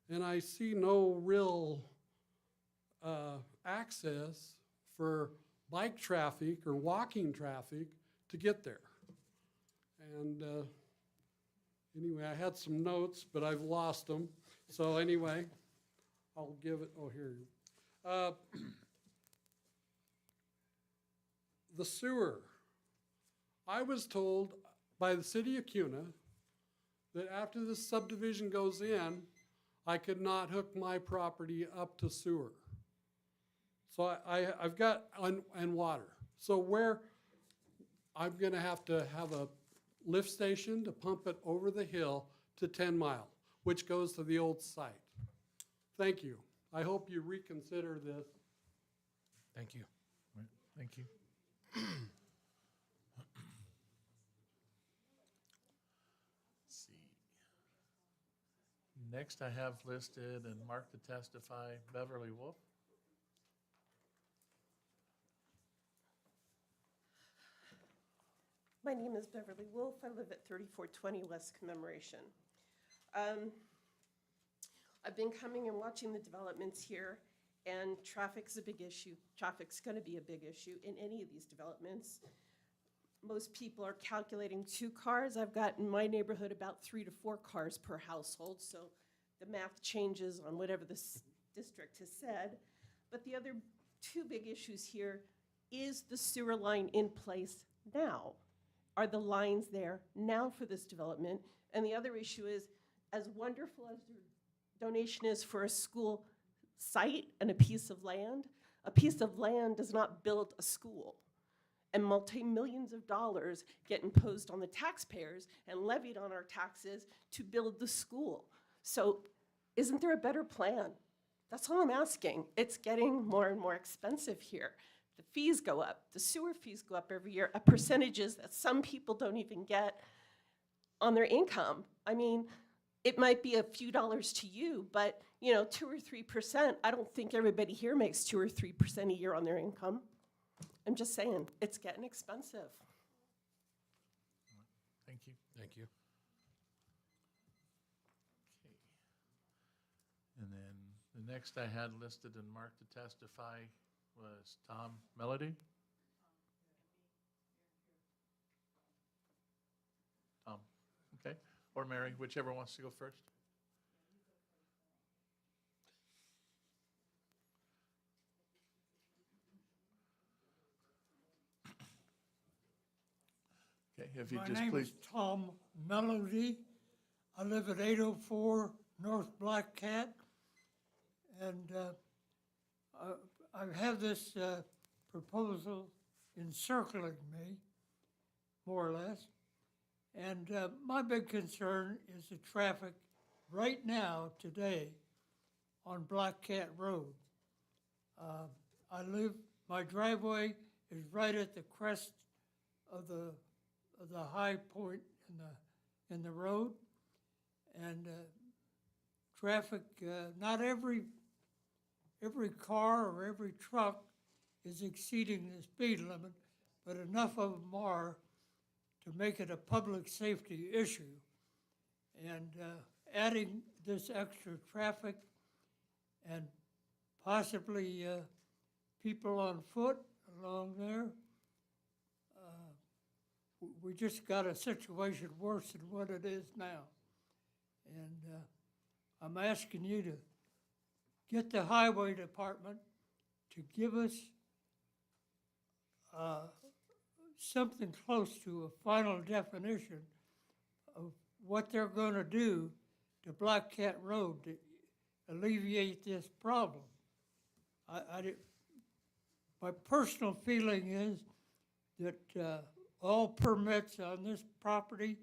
and I see no real access for bike traffic or walking traffic to get there. And anyway, I had some notes, but I've lost them. So anyway, I'll give it, here. The sewer. I was told by the city of Cuna that after this subdivision goes in, I could not hook my property up to sewer. So I've got, and water. So I'm gonna have to have a lift station to pump it over the hill to 10 Mile, which goes to the old site. Thank you. I hope you reconsider this. Thank you. Right, thank you. Let's see. Next, I have listed and marked to testify Beverly Wolf. My name is Beverly Wolf. I live at 3420 West Commemoration. I've been coming and watching the developments here, and traffic's a big issue. Traffic's going to be a big issue in any of these developments. Most people are calculating 2 cars. I've got in my neighborhood about 3 to 4 cars per household, so the math changes on whatever this district has said. But the other 2 big issues here is the sewer line in place now. Are the lines there now for this development? And the other issue is, as wonderful as your donation is for a school site and a piece of land does not build a school. And multi-millions of dollars get imposed on the taxpayers and levied on our taxes to build the school. So isn't there a better plan? That's all I'm asking. It's getting more and more expensive here. The fees go up, the sewer fees go up every year at percentages that some people don't even get on their income. I mean, it might be a few dollars to you, but 2 or 3%, I don't think everybody here makes 2 or 3% a year on their income. I'm just saying, it's getting expensive. Thank you. Thank you. Okay. And then the next I had listed and marked to testify was Tom Melody. Tom, okay. Or Mary, whichever wants to go first. Okay, if you My just name please. is Tom Melody. I live at 804 North Black Cat. And I have this proposal encircling me, more or less. And my big concern is the traffic right now, today, on Black Cat Road. My driveway is right at the crest of the high point in the road. And traffic, not every car or every truck is exceeding the speed limit, but enough of them are to make it a public safety issue. And adding this extra traffic and possibly people on foot along there, we just got a situation worse than what it is now. And I'm asking you to get the highway department to give us something close to a final definition of what they're going to do to Black Cat Road to alleviate this problem. My personal feeling is that all permits on this property,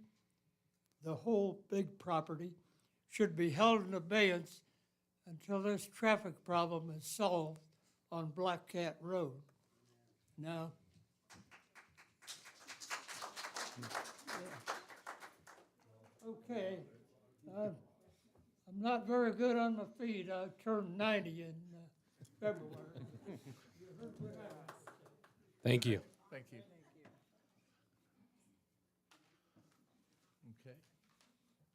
the whole big property, should be held in abeyance until this traffic problem is solved on Black Cat Road. Now, okay, I'm not very good on my feet. I turned 90 in February. Thank you. Thank you. Okay.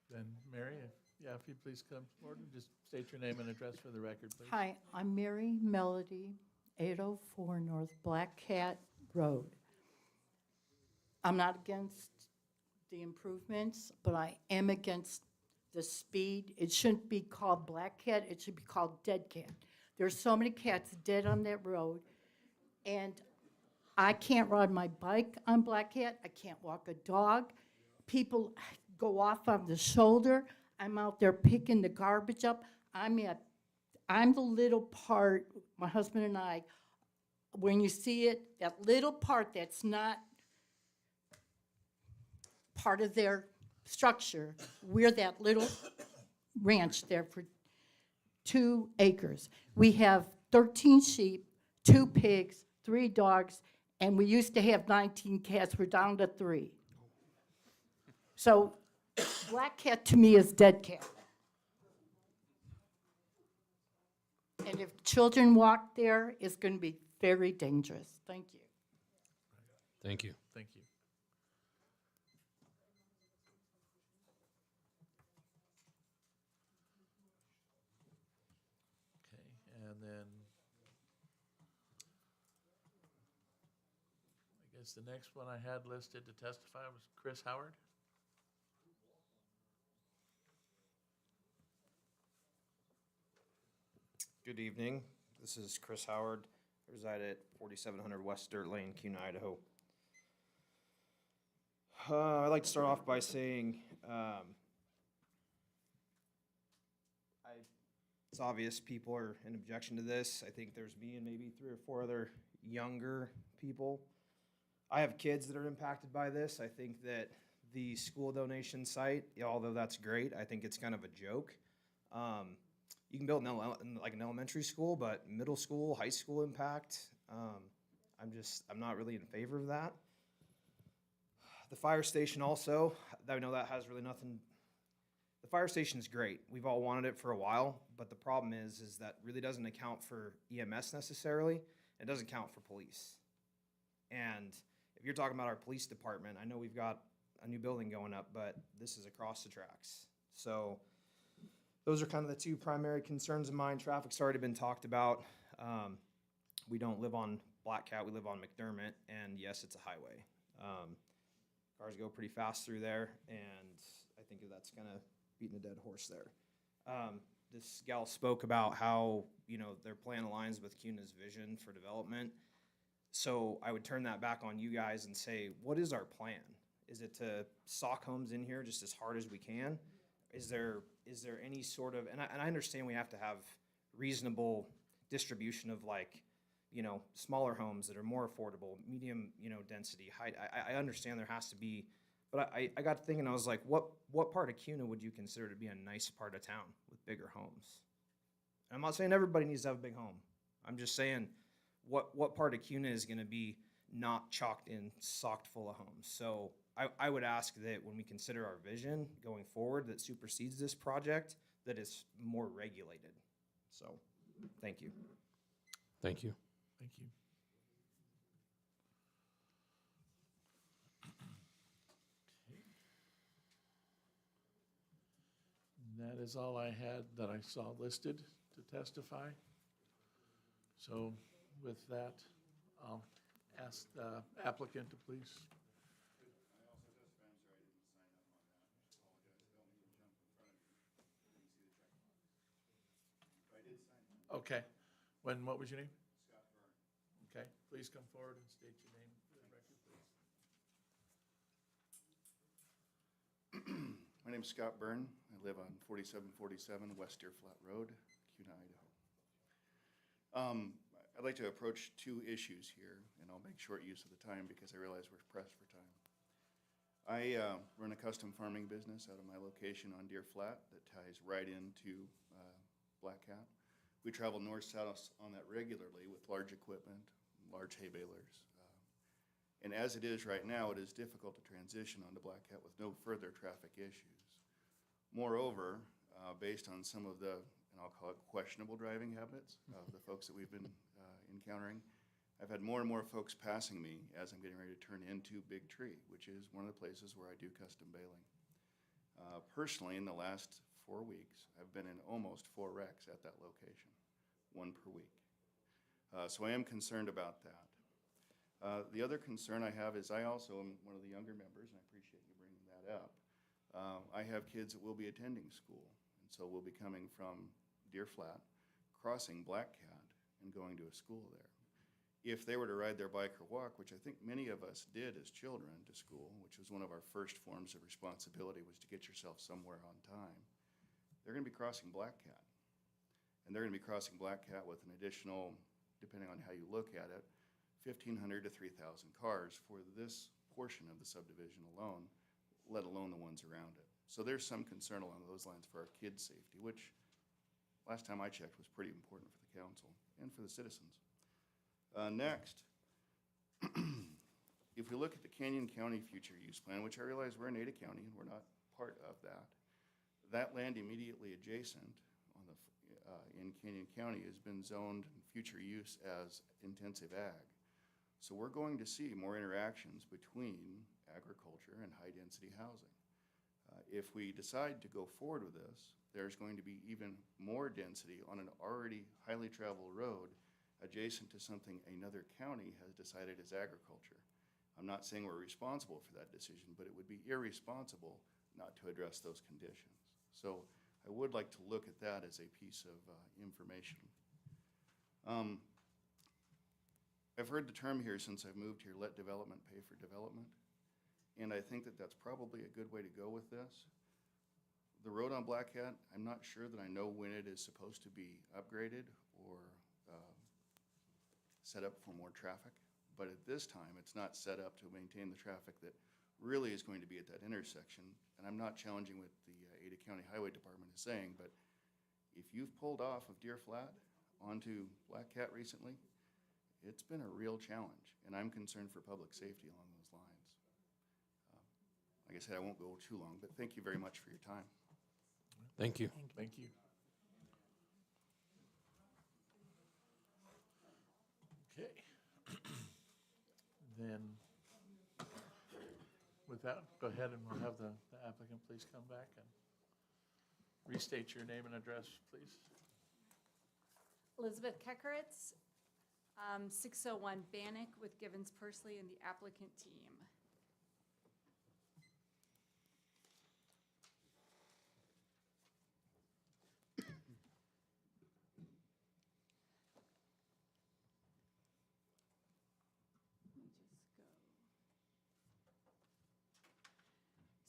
Then, Mary, if you please come forward and just state your name and address for the record, please. Hi, I'm Mary Melody, 804 North Black Cat Road. I'm not against the improvements, but I am against the speed. It shouldn't be called Black Cat, it should be called Dead Cat. There's so many cats dead on that road, and I can't ride my bike on Black Cat, I can't walk a dog. People go off on the shoulder. I'm out there picking the garbage up. I'm the little part, my husband and I, when you see it, that little part that's not part of their structure, we're that little ranch there for 2 acres. We have 13 sheep, 2 pigs, 3 dogs, and we used to have 19 cats. We're down to 3. So Black Cat to me is dead cat. And if children walk there, it's going to be very dangerous. Thank you. Thank you. Thank you. Okay, and then I guess the next one I had listed to testify was Chris Howard. Good evening. This is Chris Howard. I reside at 4700 West Dirt Lane, Kuna, Idaho. I'd like to start off by saying it's obvious people are in objection to this. I think there's me and maybe 3 or 4 other younger people. I have kids that are impacted by this. I think that the school donation site, although that's great, I think it's kind of a joke. You can build like an elementary school, but middle school, high school impact, I'm not really in favor of that. The fire station also, I know that has really nothing. The fire station is great. We've all wanted it for a while, but the problem is that really doesn't account for EMS necessarily. It doesn't count for police. And if you're talking about our police department, I know we've got a new building going up, but this is across the tracks. So those are kind of the 2 primary concerns of mine. Traffic's already been talked about. We don't live on Black Cat, we live on McDermott, and yes, it's a highway. Cars go pretty fast through there, and I think that's kind of beating a dead horse there. This gal spoke about how, their plan aligns with CUNA's vision for development. So I would turn that back on you guys and say, what is our plan? Is it to sock homes in here just as hard as we can? Is there any sort of, and I understand we have to have reasonable distribution of smaller homes that are more affordable, medium, density, height. I understand there has to be, but I got thinking, I was like, what part of CUNA would you consider to be a nice part of town with bigger homes? I'm not saying everybody needs to have a big home. I'm just saying what part of CUNA is going to be not chalked in, socked full of homes. So I would ask that when we consider our vision going forward that supersedes this project, that is more regulated. So, thank you. Thank you. Thank you. And that is all I had that I saw listed to testify. So with that, I'll ask the applicant to please. Okay. What was your name? Scott Byrne. Okay, please come forward and state your name for the record, please. My name's Scott Byrne. I live on 4747 West Deer Flat Road, Kuna, Idaho. I'd like to approach two issues here, and I'll make short use of the time because I realize we're pressed for time. I run a custom farming business out of my location on Deer Flat that ties right into Black Cat. We travel north-south on that regularly with large equipment, large hay balers. And as it is right now, it is difficult to transition onto Black Cat with no further traffic issues. Moreover, based on some of the, and I'll call it questionable driving habits of the folks that we've been encountering, I've had more and more folks passing me as I'm getting ready to turn into Big Tree, which is one of the places where I do custom baling. Personally, in the last 4 weeks, I've been in almost 4 wrecks at that location, 1 per week. So I am concerned about that. The other concern I have is I also am one of the younger members, and I appreciate you bringing that up. I have kids that will be attending school, and so will be coming from Deer Flat, crossing Black Cat, and going to a school there. If they were to ride their bike or walk, which I think many of us did as children to school, which was one of our first forms of responsibility, was to get yourself somewhere on time, they're going to be crossing Black Cat. And they're going to be crossing Black Cat with an additional, depending on how you look at it, 1,500 to 3,000 cars for this portion of the subdivision alone, let alone the ones around it. So there's some concern along those lines for our kids' safety, which last time I checked was pretty important for the council and for the citizens. Next, if we look at the Canyon County Future Use Plan, which I realize we're in Ada County and we're not part of that, that land immediately adjacent on the, in Canyon County has been zoned future use as intensive ag. So we're going to see more interactions between agriculture and high-density housing. If we decide to go forward with this, there's going to be even more density on an already highly traveled road adjacent to something another county has decided is agriculture. I'm not saying we're responsible for that decision, but it would be irresponsible not to address those conditions. So I would like to look at that as a piece of information. I've heard the term here since I've moved here, let development pay for development. And I think that that's probably a good way to go with this. The road on Black Cat, I'm not sure that I know when it is supposed to be upgraded or set up for more traffic. But at this time, it's not set up to maintain the traffic that really is going to be at that intersection. And I'm not challenging what the Ada County Highway Department is saying, but if you've pulled off of Deer Flat onto Black Cat recently, it's been a real challenge, and I'm concerned for public safety along those lines. Like I said, I won't go too long, but thank you very much for your time. Thank you. Thank you. Okay. Then, with that, go ahead and we'll have the applicant please come back and restate your name and address, please. Elizabeth Keckeritz, 601 Bannock with Givens Pursley and the applicant team.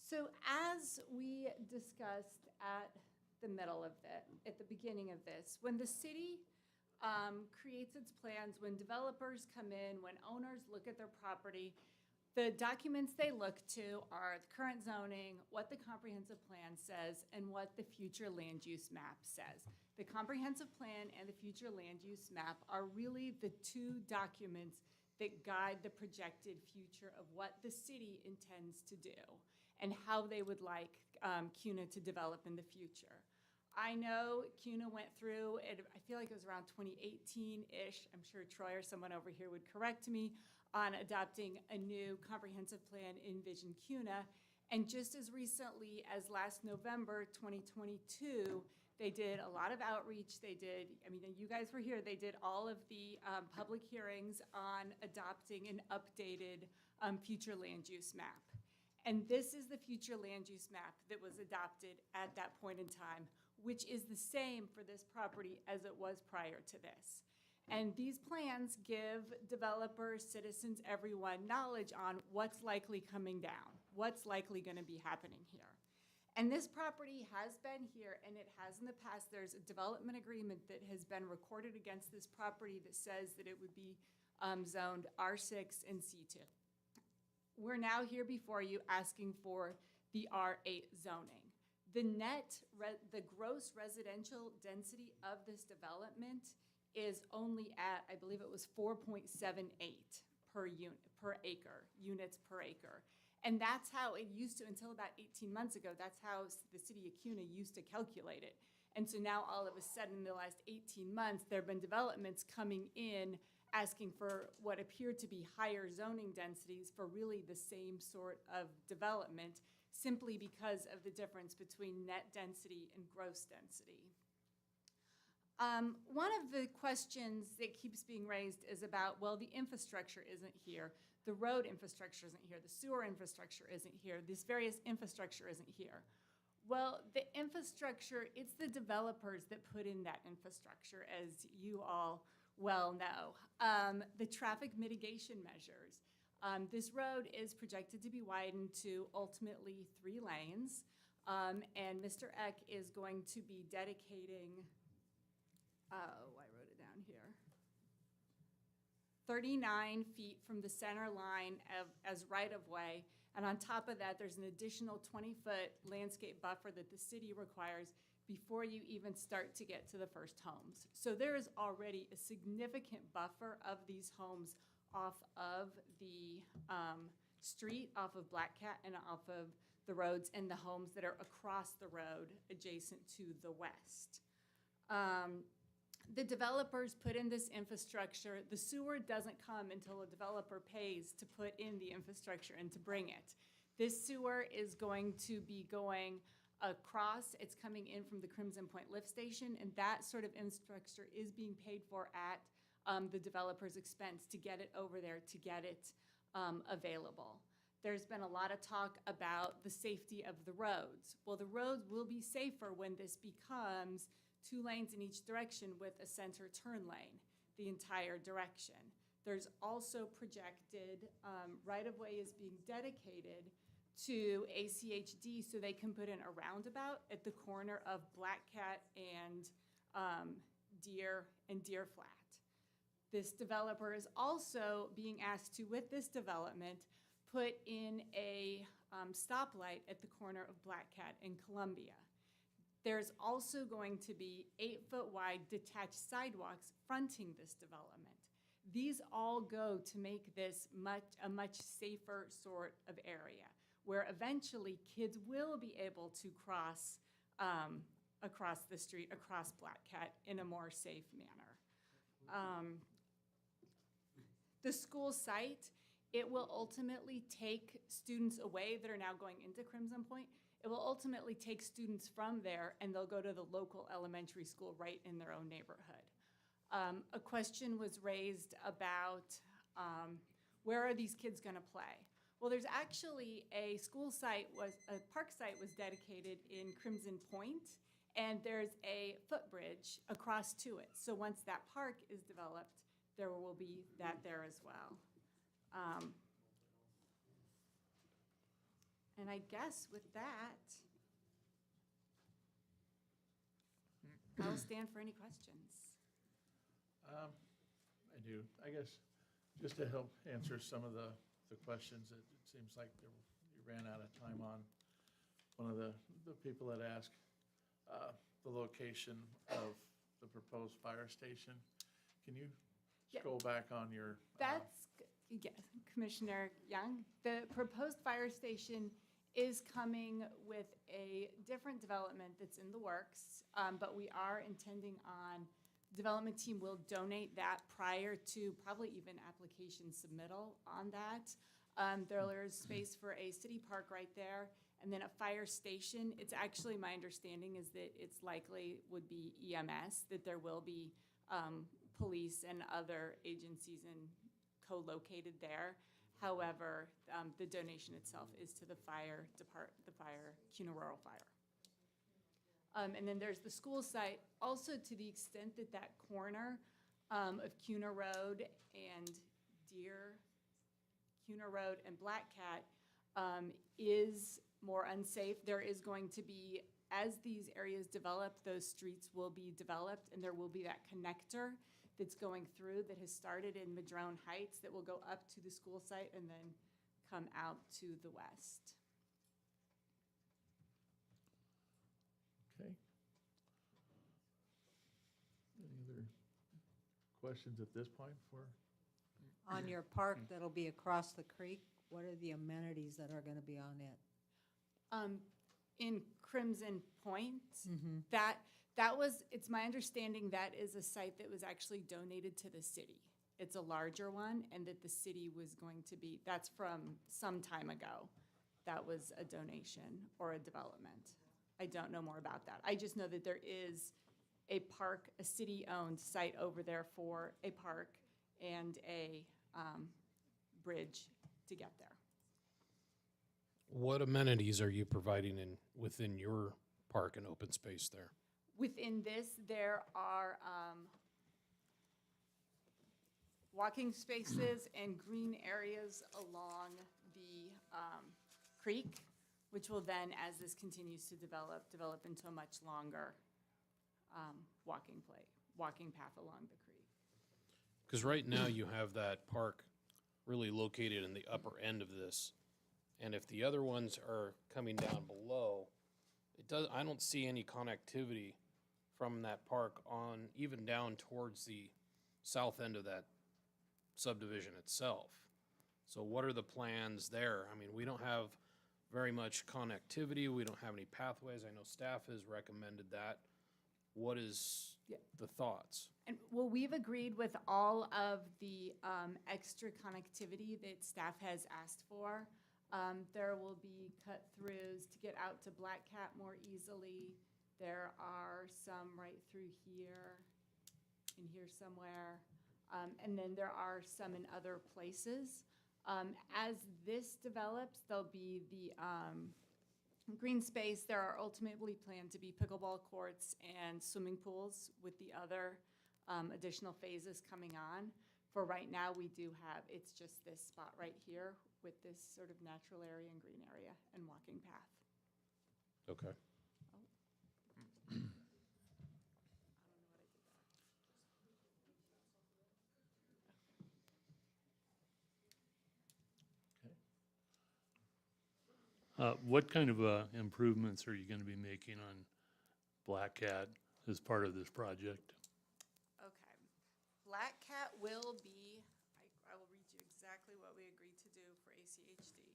So as we discussed at the middle of at the beginning of this, when the city creates its plans, when developers come in, when owners look at their property, the documents they look to are the current zoning, what the comprehensive plan says, and what the future land use map says. The comprehensive plan and the future land use map are really the two documents that guide the projected future of what the city intends to do and how they would like CUNA to develop in the future. I know CUNA went through, I feel like it was around 2018-ish, I'm sure Troy or someone over here would correct me, on adopting a new comprehensive plan in Vision CUNA. And just as recently as last November 2022, they did a lot of outreach. They did, I mean, you guys were here, they did all of the public hearings on adopting an updated future land use map. And this is the future land use map that was adopted at that point in time, which is the same for this property as it was prior to this. And these plans give developers, citizens, everyone knowledge on what's likely coming down, what's likely going to be happening here. And this property has been here, and it has in the past. There's a development agreement that has been recorded against this property that says that it would be zoned R6 and C2. We're now here before you asking for the R8 zoning. The gross residential density of this development is only at, I believe it was 4.78 per unit, per acre, units per acre. And that's how it used to, until about 18 months ago, that's how the city of CUNA used to calculate it. And so now all of a sudden, in the last 18 months, there have been developments coming in asking for what appeared to be higher zoning densities for really the same sort of development, simply because of the difference between net density and gross density. One of the questions that keeps being raised is about, well, the infrastructure isn't here, the road infrastructure isn't here, the sewer infrastructure isn't here, this various infrastructure isn't here. Well, the infrastructure, it's the developers that put in that infrastructure, as you all well know. The traffic mitigation measures. This road is projected to be widened to ultimately 3 lanes, and Mr. Eck is going to be dedicating, I wrote it down here, 39 feet from the center line as right-of-way, and on top of that, there's an additional 20-foot landscape buffer that the city requires before you even start to get to the first homes. So there is already a significant buffer of these homes off of the street, off of Black Cat, and off of the roads, and the homes that are across the road adjacent to the west. The developers put in this infrastructure. The sewer doesn't come until a developer pays to put in the infrastructure and to bring it. This sewer is going to be going across. It's coming in from the Crimson Point lift station, and that sort of infrastructure is being paid for at the developer's expense to get it over there, to get it available. There's been a lot of talk about the safety of the roads. Well, the roads will be safer when this becomes 2 lanes in each direction with a center turn lane the entire direction. There's also projected right-of-way is being dedicated to ACHD so they can put in a roundabout at the corner of Black Cat and Deer Flat. This developer is also being asked to, with this development, put in a stoplight at the corner of Black Cat and Columbia. There's also going to be 8-foot wide detached sidewalks fronting this development. These all go to make this a much safer sort of area, where eventually kids will be able to cross across the street, across Black Cat in a more safe manner. The school site, it will ultimately take students away that are now going into Crimson Point. It will ultimately take students from there, and they'll go to the local elementary school right in their own neighborhood. A question was raised about where are these kids going to play? Well, there's actually a park site was dedicated in Crimson Point, and there's a footbridge across to it. So once that park is developed, there will be that there as well. And I guess with that, I'll stand for any questions. I do. I guess just to help answer some of the questions, it seems like you ran out of time on one of the people that asked. the location of the proposed fire station. Can you Yeah. scroll back on your? Yes, Commissioner Young. The proposed fire station is coming with a different development that's in the works, but we are intending on, development team will donate that prior to probably even application submittal on that. There is space for a city park right there, and then a fire station. It's actually, my understanding is that it's likely would be EMS, that there will be police and other agencies co-located there. However, the donation itself is to the fire CUNA Rural Fire. And then there's the school site, also to the extent that that corner of CUNA Road and CUNA Road and Black Cat is more unsafe. There is going to be, as these areas develop, those streets will be developed, and there will be that connector that's going through that has started in Madrone Heights that will go up to the school site and then come out to the west. Okay. Any other questions at this point for? On your park that'll be across the creek, what are the amenities that are gonna be on it? In Crimson Point, it's my understanding that is a site that was actually donated to the city. It's a larger one, and that the city was going to be, that's from some time ago. That was a donation or a development. I don't know more about that. I just know that there is a park, a city-owned site over there for a park and a bridge to get there. What amenities are you providing within your park and open space there? Within this, there are walking spaces and green areas along the creek, which will then, as this continues to develop into a much longer walking path along the creek. Because right now you have that park really located in the upper end of this. And if the other ones are coming down below, I don't see any connectivity from that park on, even down towards the south end of that subdivision itself. So what are the plans there? I mean, we don't have very much connectivity. We don't have any pathways. I know staff has recommended that. What is the thoughts? And well, we've agreed with all of the extra connectivity that staff has asked for. There will be cut-throughs to get out to Black Cat more easily. There are some right through here, in here somewhere. And then there are some in other places. As this develops, there'll be the green space. There are ultimately planned to be pickleball courts and swimming pools with the other additional phases coming on. For right now, we do have, it's just this spot right here with this sort of natural area and green area and walking path. Okay. What kind of improvements are you going to be making on Black Cat as part of this project? Okay. Black Cat will be, I will read you exactly what we agreed to do for ACHD.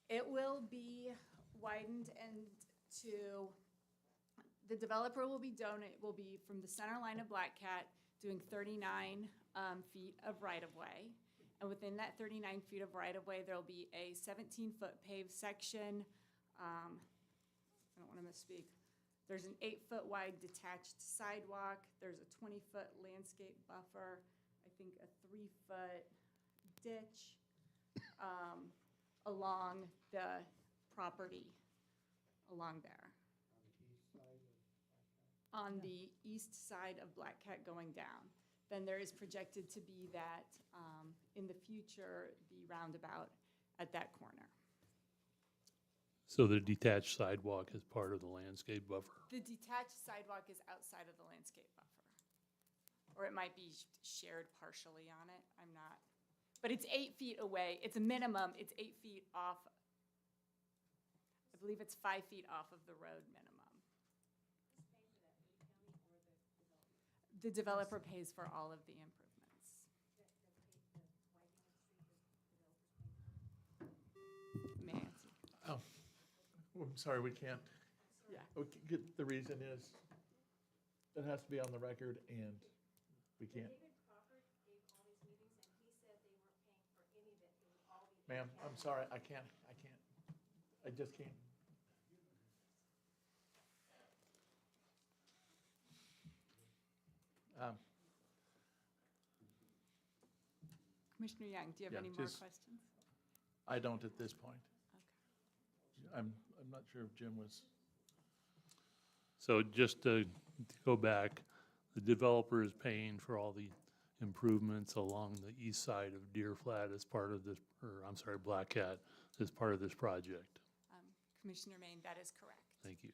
It will be widened and the developer will be from the center line of Black Cat doing 39 feet of right-of-way. And within that 39 feet of right-of-way, there'll be a 17-foot paved section. I don't want to misspeak. There's an 8-foot wide detached sidewalk. There's a 20-foot landscape buffer. I think a 3-foot ditch along the property along there. On the east side of Black Cat going down. Then there is projected to be that, in the future, the roundabout at that corner. So the detached sidewalk is part of the landscape buffer? The detached sidewalk is outside of the landscape buffer. Or it might be shared partially on it, I'm not. But it's 8 feet away, it's a minimum, it's 8 feet off. I believe it's 5 feet off of the road minimum. The developer pays for all of the improvements. May I answer? Oh, I'm sorry, we can't. Yeah. The reason is, it has to be on the record, and we can't. Ma'am, I'm sorry, I can't, I just can't. Commissioner Young, do you have Yeah, any more just- questions? I don't at this point. Okay. I'm not sure if Jim was, So just to go back, the developer is paying for all the improvements along the east side of Deer Flat as part of this, or I'm sorry, Black Cat, as part of this project. Commissioner Maine, that is correct. Thank you.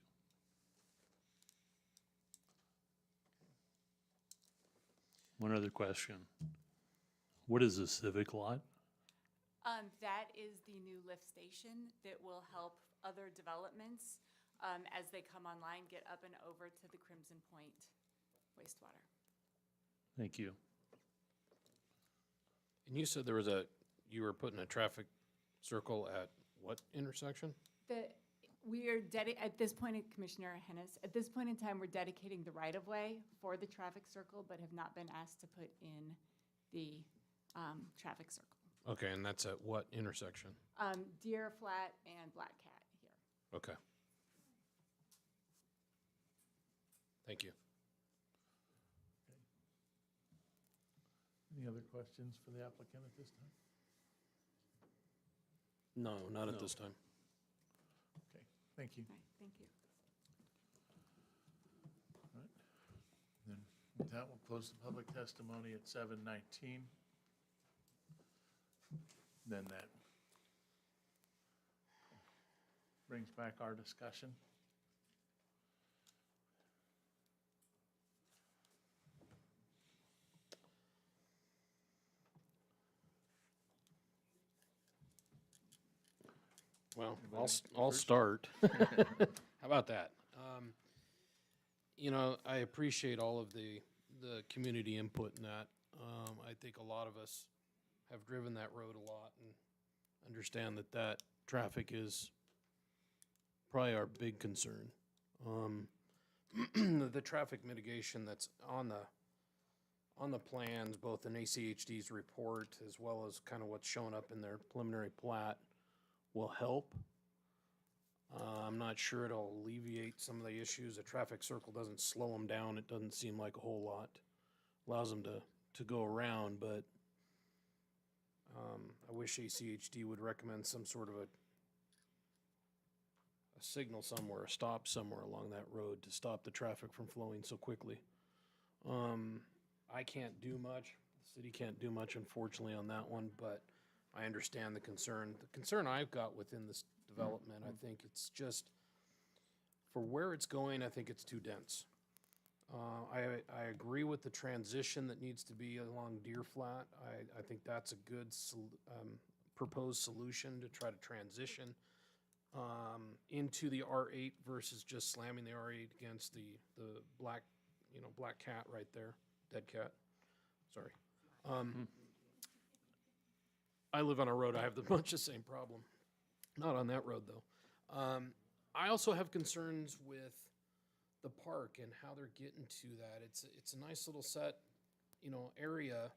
One other question. What is a civic lot? That is the new lift station that will help other developments, as they come online, get up and over to the Crimson Point wastewater. Thank you. And you said you were putting a traffic circle at what intersection? At this point, Commissioner Hennis, at this point in time, we're dedicating the right-of-way for the traffic circle, but have not been asked to put in the traffic circle. Okay, and that's at what intersection? Deer Flat and Black Cat here. Okay. Thank you. any other questions for the applicant at this time? No, not at No. this time. Okay, thank you. All right, thank you. All right. Then with that, we'll close the public testimony at 7:19. Then that brings back our discussion. Well, Anybody I'll first? start. How about that? You know, I appreciate all of the community input in that. I think a lot of us have driven that road a lot and understand that traffic is probably our big concern. The traffic mitigation that's on the plans, both in ACHD's report as well as kind of what's shown up in their preliminary plat, will help. I'm not sure it'll alleviate some of the issues. A traffic circle doesn't slow them down. It doesn't seem like a whole lot. Allows them to go around, but I wish ACHD would recommend some sort of a signal somewhere, a stop somewhere along that road to stop the traffic from flowing so quickly. I can't do much. The city can't do much, unfortunately, on that one, but I understand the concern. The concern I've got within this development, I think it's just, for where it's going, I think it's too dense. I agree with the transition that needs to be along Deer Flat. I think that's a good proposed solution to try to transition into the R8 versus just slamming the R8 against the black cat right there, dead cat, sorry. I live on a road, I have much the same problem. Not on that road, though. I also have concerns with the park and how they're getting to that. It's a nice little set, area,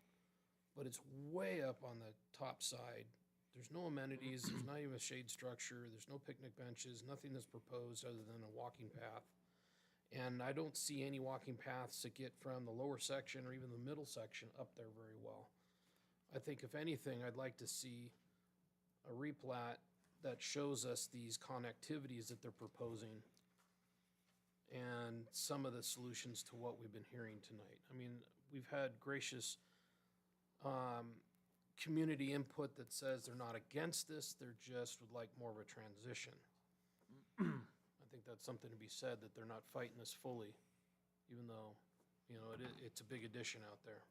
but it's way up on the top side. There's no amenities, there's not even a shade structure, there's no picnic benches, nothing that's proposed other than a walking path. And I don't see any walking paths that get from the lower section or even the middle section up there very well. I think if anything, I'd like to see a replat that shows us these connectivities that they're proposing and some of the solutions to what we've been hearing tonight. I mean, we've had gracious community input that says they're not against this, they're just would like more of a transition. I think that's something to be said, that they're not fighting this fully, even though, it's a big addition out there.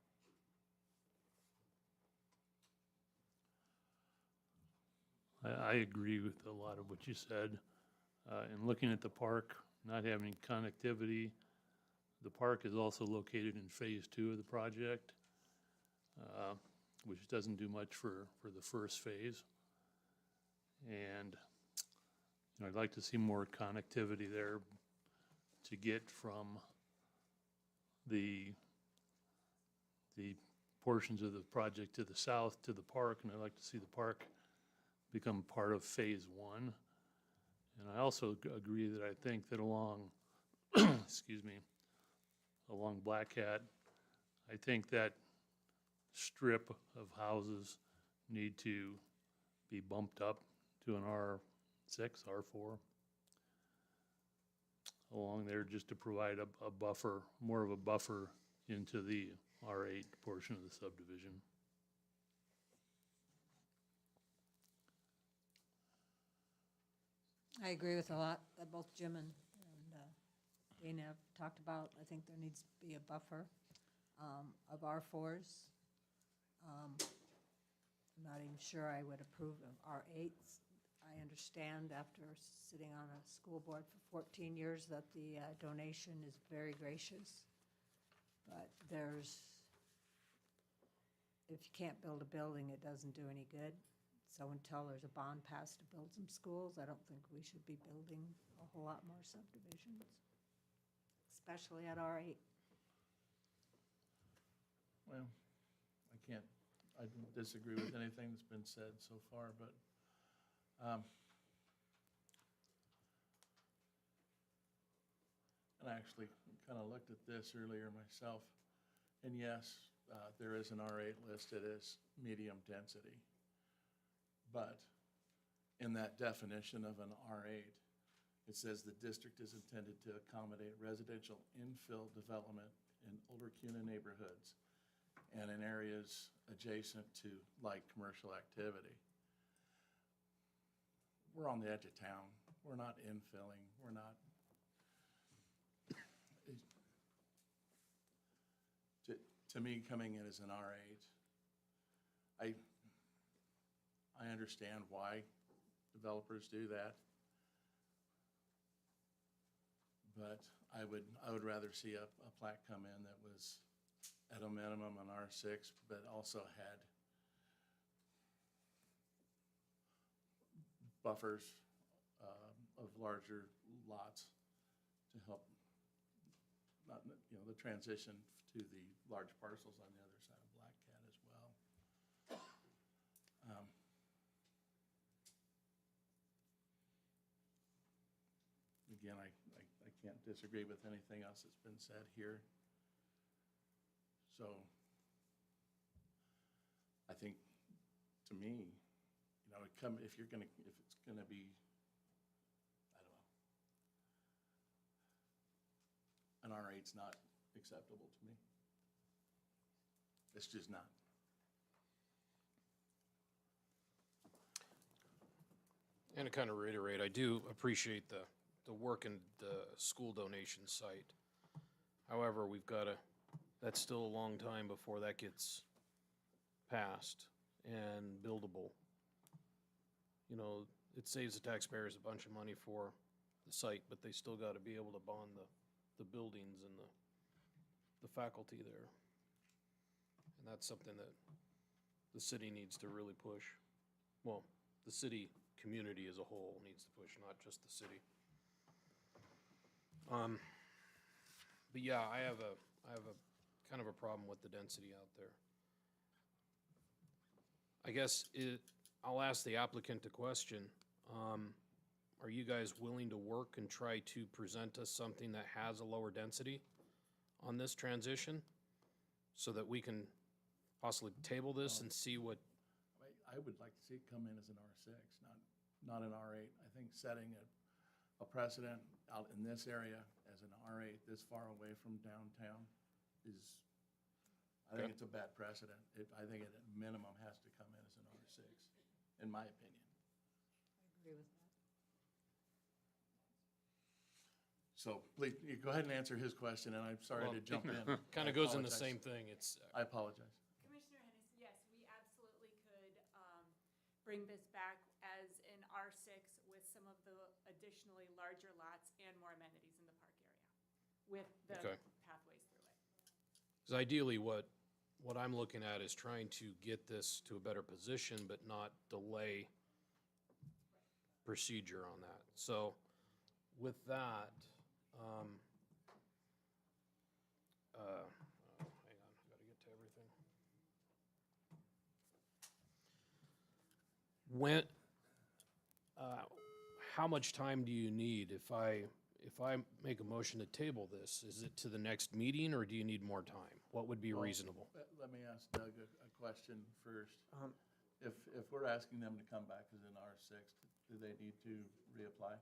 I agree with a lot of what you said. In looking at the park, not having connectivity, The park is also located in Phase 2 of the project, which doesn't do much for the first phase. And I'd like to see more connectivity there to get from the portions of the project to the south to the park, and I'd like to see the park become part of Phase 1. And I also agree that I think that along, excuse me, along Black Cat, I think that strip of houses need to be bumped up to an R6, R4 along there, just to provide a buffer, more of a buffer into the R8 portion of the subdivision. I agree with a lot that both Jim and Dana have talked about. I think there needs to be a buffer of R4s. I'm not even sure I would approve of R8s. I understand after sitting on a school board for 14 years that the donation is very gracious. But if you can't build a building, it doesn't do any good. So until there's a bond passed to build some schools, I don't think we should be building a whole lot more subdivisions, especially at R8. Well, I don't disagree with anything that's been said so far, but and I actually kind of looked at this earlier myself, and yes, there is an R8 listed as medium density. But in that definition of an R8, it says the district is intended to accommodate residential infill development in older CUNA neighborhoods and in areas adjacent to light commercial activity. We're on the edge of town. We're not infilling. We're not. To me, coming in as an R8, I understand why developers do that, but I would rather see a plat come in that was at a minimum an R6, but also had buffers of larger lots to help the transition to the large parcels on the other side of Black Cat as well. Again, I can't disagree with anything else that's been said here. So I think, to me, if it's gonna be, I don't know, an R8's not acceptable to me. It's just not. And to kind of reiterate, I do appreciate the work in the school donation site. However, that's still a long time before that gets passed and buildable. It saves the taxpayers a bunch of money for the site, but they still got to be able to bond the buildings and the faculty there. And that's something that the city needs to really push. Well, the city community as a whole needs to push, not just the city. But yeah, I have a kind of a problem with the density out there. I guess I'll ask the applicant a question. Are you guys willing to work and try to present us something that has a lower density on this transition so that we can possibly table this and see what? I would like to see it come in as an R6, not an R8. I think setting a precedent out in this area as an R8 this far away from downtown I think it's a bad precedent. I think it at minimum has to come in as an R6, in my opinion. I agree with that. So please, you go ahead and answer his question, and I'm sorry to jump in. Kind of goes in the same thing. I apologize. Commissioner Hennis, yes, we absolutely could bring this back as an R6 with some of the additionally larger lots and more amenities in the park area with the Okay. path Because ideally, what I'm looking at is trying to get this to a better position, but not delay procedure on that. So with that, hang on, I gotta get to everything. When, how much time do you need if I make a motion to table this? Is it to the next meeting, or do you need more time? What would be Well, reasonable? Let me ask Doug a question first. If we're asking them to come back as an R6, do they need to reapply?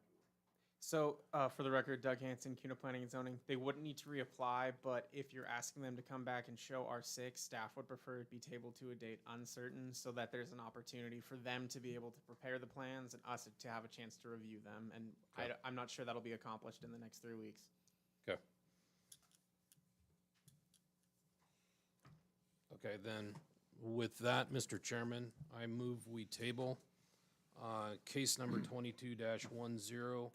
So, for the record, Doug Hanson, CUNA Planning and Zoning, they wouldn't need to reapply, but if you're asking them to come back and show R6, staff would prefer it be tabled to a date uncertain so that there's an opportunity for them to be able to prepare the plans and us to have a chance to review them. And Okay. I'm not sure that'll be accomplished in the next 3 weeks. Okay. Okay, then, with that, Mr. Chairman, I move we table case number 22-10-ZC,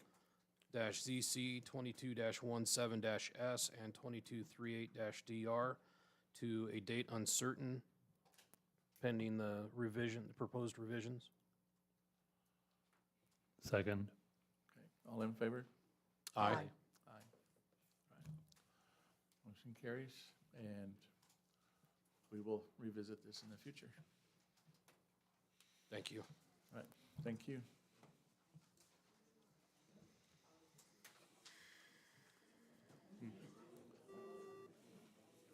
22-17-S, and 2238-DR to a date uncertain pending the proposed revisions. Second. Okay, all in favor? Aye. Aye. Right. Motion carries, and we will revisit this in the future. Thank you. Right, thank you.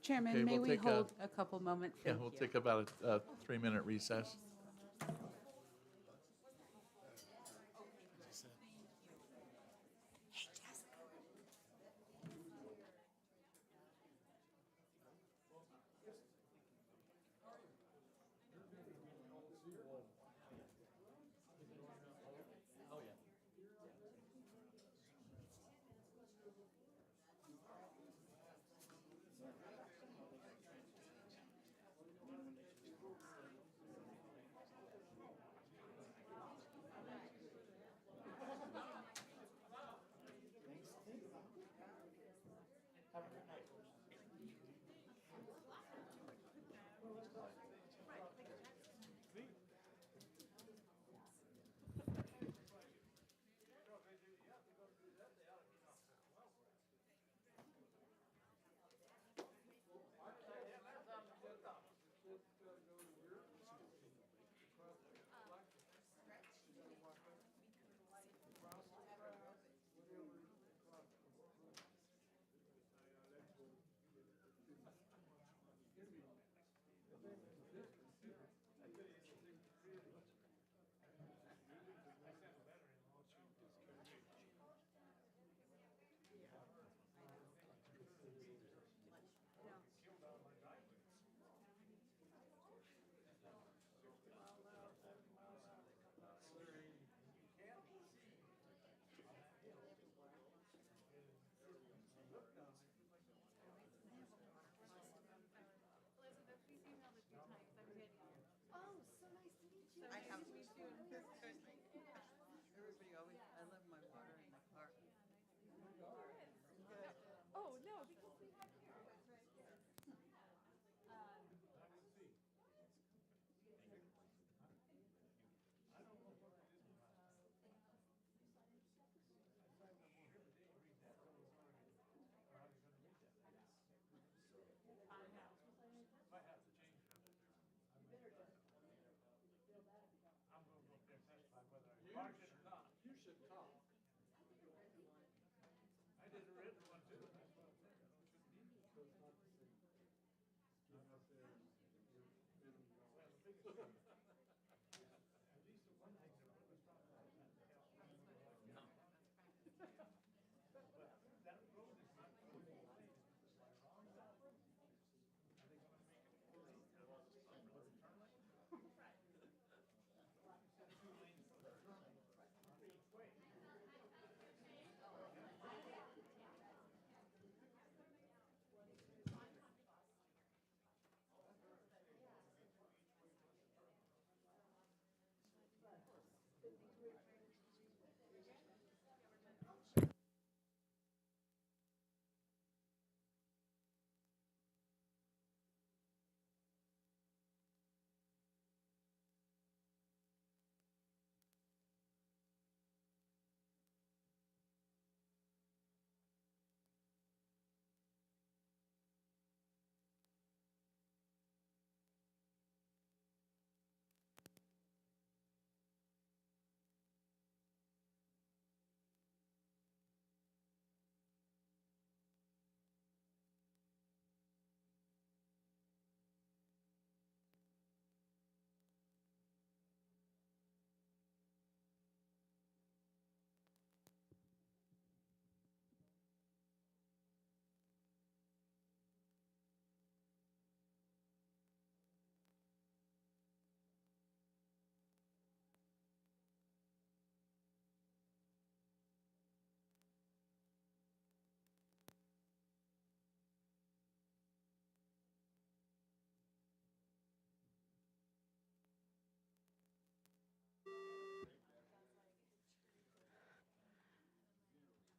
Chairman, Okay, may we'll we take a- hold a couple moments? Yeah, Thank we'll you. take about a 3-minute recess.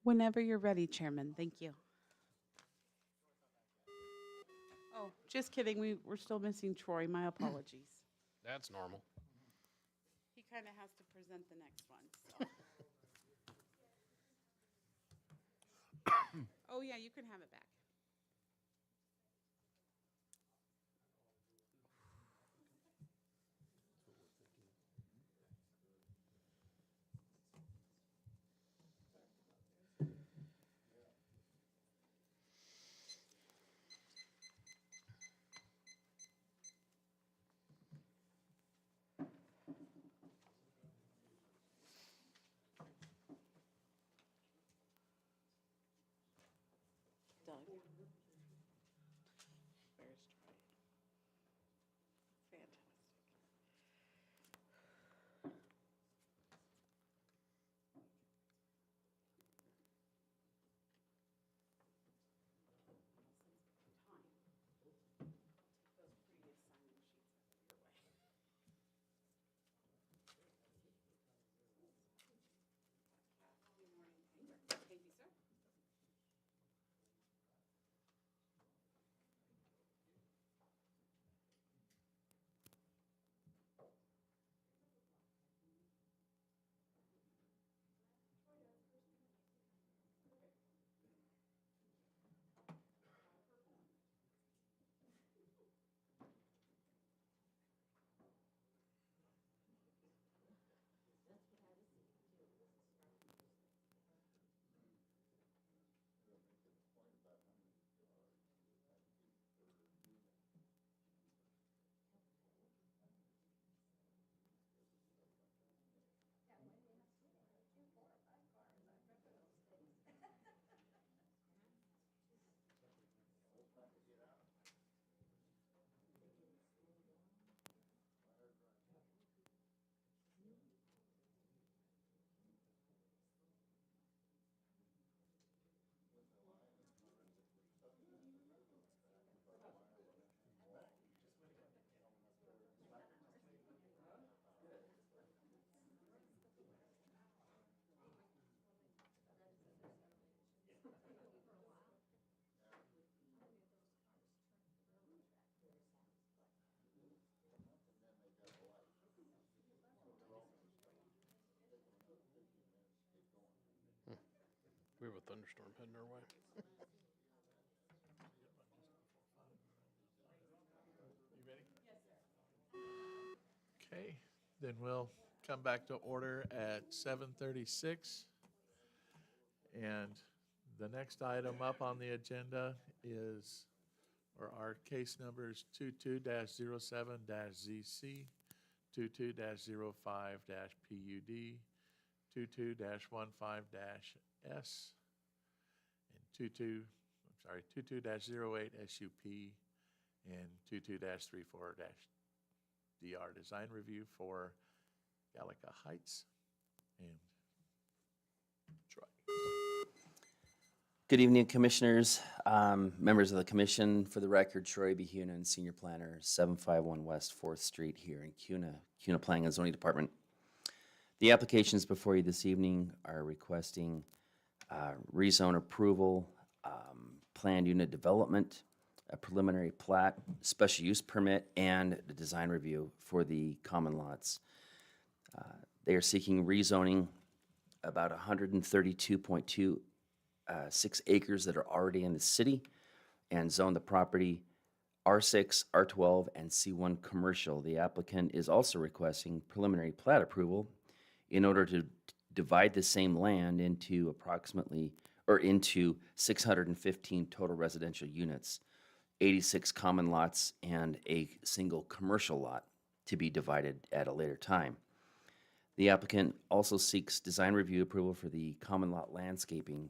Whenever you're ready, Chairman. Thank you. Oh, just kidding. We're still missing Troy. My apologies. That's normal. He kind of has to present the next one, so. Oh, yeah, you can have it back. Doug. Where's Troy? Fantastic. Thank you, sir. We have a thunderstorm heading our way. You ready? Okay, then we'll come back to order at 7:36. And the next item up on the agenda is, or our case numbers 22-07-ZC, 22-05-PUD, 22-15-S, and 22-08-SUP, and 22-34-DR. Design review for Gallica Heights. And Troy. Good evening, Commissioners, members of the Commission. For the record, Troy B. Hunan, Senior Planner, 751 West 4th Street here in CUNA Planning and Zoning Department. The applications before you this evening are requesting rezone approval, planned unit development, a preliminary plat, special use permit, and the design review for the common lots. They are seeking rezoning about 132.26 acres that are already in the city and zone the property R6, R12, and C1 commercial. The applicant is also requesting preliminary plat approval in order to divide the same land into into 615 total residential units, 86 common lots, and a single commercial lot to be divided at a later time. The applicant also seeks design review approval for the common lot landscaping.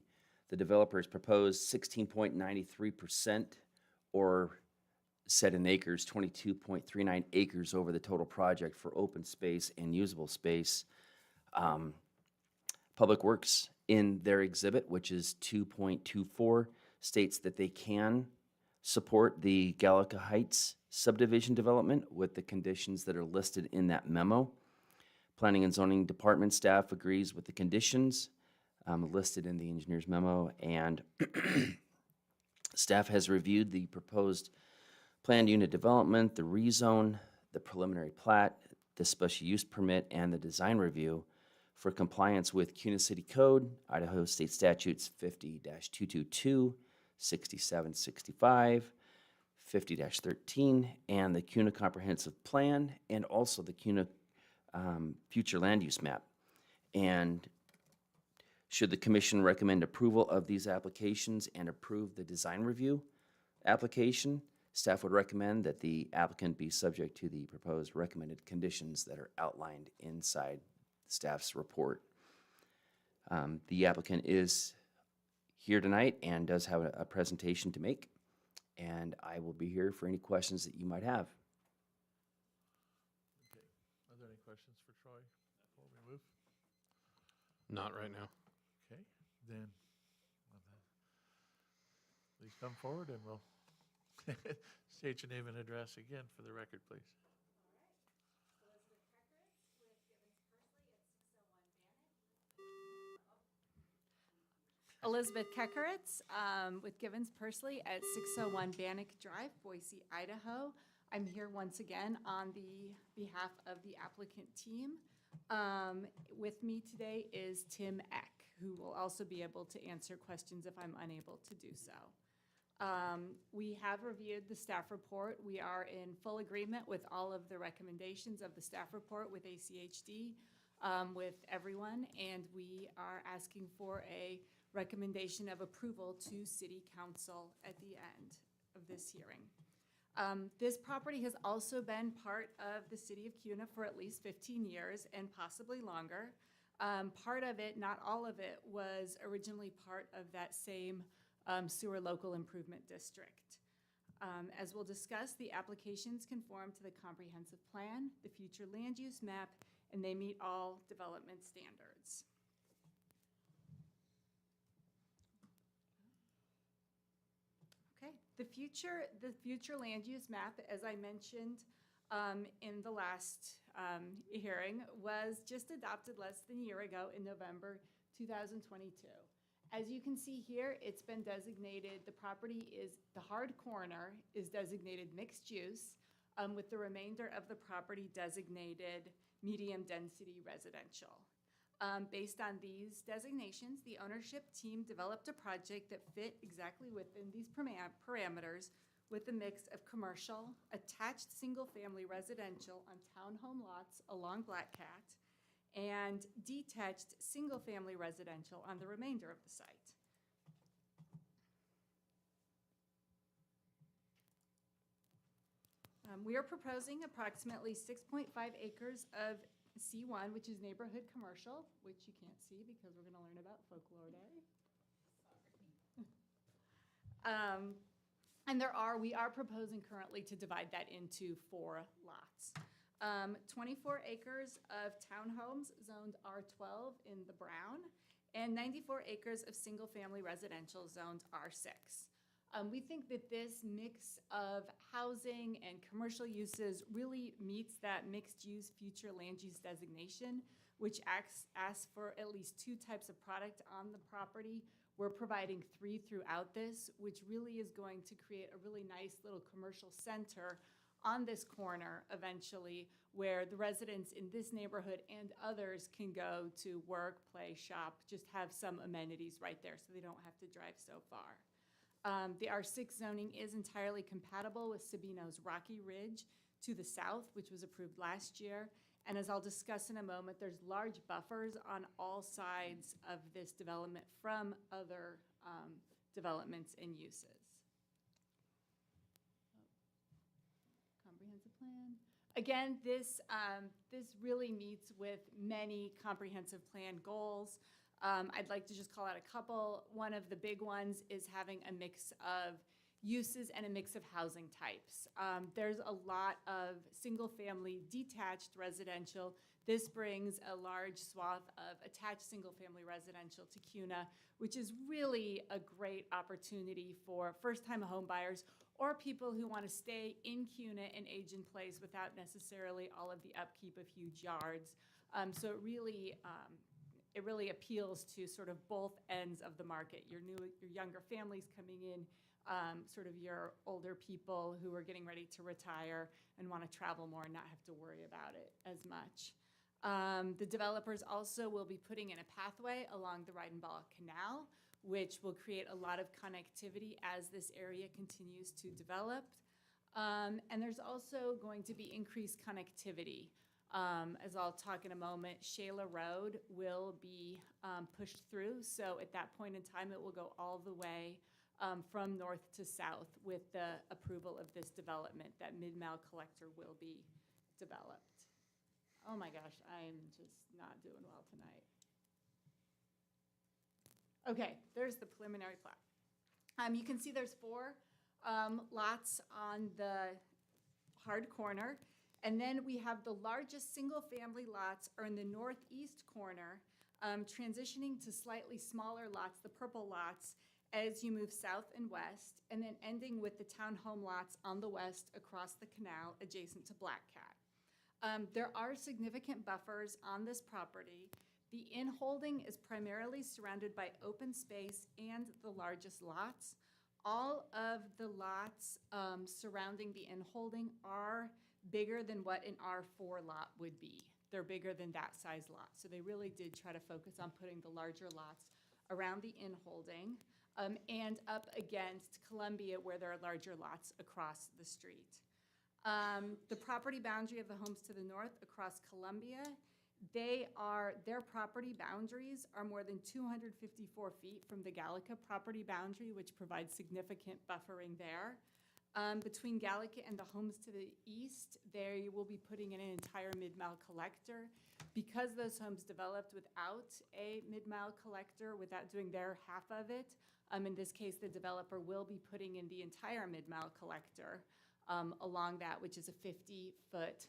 The developers proposed 16.93%, or set in acres, 22.39 acres over the total project for open space and usable space. Public Works, in their exhibit, which is 2.24, states that they can support the Gallica Heights subdivision development with the conditions that are listed in that memo. Planning and Zoning Department staff agrees with the conditions. listed in the engineer's memo, and staff has reviewed the proposed planned unit development, the rezone, the preliminary plat, the special use permit, and the design review for compliance with CUNA City Code, Idaho State Statutes 50-222, 6765, 50-13, and the CUNA Comprehensive Plan, and also the CUNA Future Land Use Map. And should the commission recommend approval of these applications and approve the design review application, staff would recommend that the applicant be subject to the proposed recommended conditions that are outlined inside staff's report. The applicant is here tonight and does have a presentation to make, and I will be here for any questions that you might have. Okay. Are there any questions for Troy before we move? Not right now. Okay, then, please come forward and we'll state your name and address again for the record, please. Elizabeth Keckeritz with Givens Pursley at 601 Bannock Drive, Boise, Idaho. I'm here once again on the behalf of the applicant team. With me today is Tim Eck, who will also be able to answer questions if I'm unable to do so. We have reviewed the staff report. We are in full agreement with all of the recommendations of the staff report with ACHD, with everyone, and we are asking for a recommendation of approval to City Council at the end of this hearing. This property has also been part of the City of Kuna for at least 15 years and possibly longer. Part of it, not all of it, was originally part of that same sewer local improvement district. As we'll discuss, the applications conform to the comprehensive plan, the future land use map, and they meet all development standards. Okay, the future land use map, as I mentioned in the last hearing, was just adopted less than a year ago in November 2022. As you can see here, it's been designated, the property is, the hard corner is designated mixed use, with the remainder of the property designated medium density residential. Based on these designations, the ownership team developed a project that fit exactly within these parameters with a mix of commercial, attached single-family residential on townhome lots along Black Cat, and detached single-family residential on the remainder of the site. We are proposing approximately 6.5 acres of C1, which is neighborhood commercial, which you can't see because we're going to learn about folklore day. And we are proposing currently to divide that into 4 lots. 24 acres of townhomes zoned R12 in the brown, and 94 acres of single-family residential zoned R6. We think that this mix of housing and commercial uses really meets that mixed-use future land use designation, which asks for at least 2 types of product on the property. We're providing 3 throughout this, which really is going to create a really nice little commercial center on this corner eventually, where the residents in this neighborhood and others can go to work, play, shop, just have some amenities right there so they don't have to drive so far. The R6 zoning is entirely compatible with Sabino's Rocky Ridge to the south, which was approved last year. And as I'll discuss in a moment, there's large buffers on all sides of this development from other developments and uses. Comprehensive plan. Again, this really meets with many comprehensive plan goals. I'd like to just call out a couple. One of the big ones is having a mix of uses and a mix of housing types. There's a lot of single-family detached residential. This brings a large swath of attached single-family residential to CUNA, which is really a great opportunity for first-time home buyers or people who want to stay in CUNA and age in place without necessarily all of the upkeep of huge yards. So it really it really appeals to sort of both ends of the market. Your younger families coming in, sort of your older people who are getting ready to retire and want to travel more and not have to worry about it as much. The developers also will be putting in a pathway along the Reidenbach Canal, which will create a lot of connectivity as this area continues to develop. And there's also going to be increased connectivity. As I'll talk in a moment, Shayla Road will be pushed through. So at that point in time, it will go all the way from north to south with the approval of this development. That mid-mile collector will be developed. Oh my gosh, I'm just not doing well tonight. Okay, there's the preliminary plat. You can see there's 4 lots on the hard corner. And then we have the largest single-family lots are in the northeast corner, transitioning to slightly smaller lots, the purple lots, as you move south and west, and then ending with the townhome lots on the west across the canal adjacent to Black Cat. There are significant buffers on this property. The in-holding is primarily surrounded by open space and the largest lots. All of the lots surrounding the in-holding are bigger than what an R4 lot would be. They're bigger than that size lot. So they really did try to focus on putting the larger lots around the in-holding and up against Columbia where there are larger lots across the street. The property boundary of the homes to the north across Columbia, their property boundaries are more than 254 feet from the Gallica property boundary, which provides significant buffering there. Between Gallica and the homes to the east, there you will be putting in an entire mid-mile collector. Because those homes developed without a mid-mile collector, without doing their half of it, in this case, the developer will be putting in the entire mid-mile collector along that, which is a 50-foot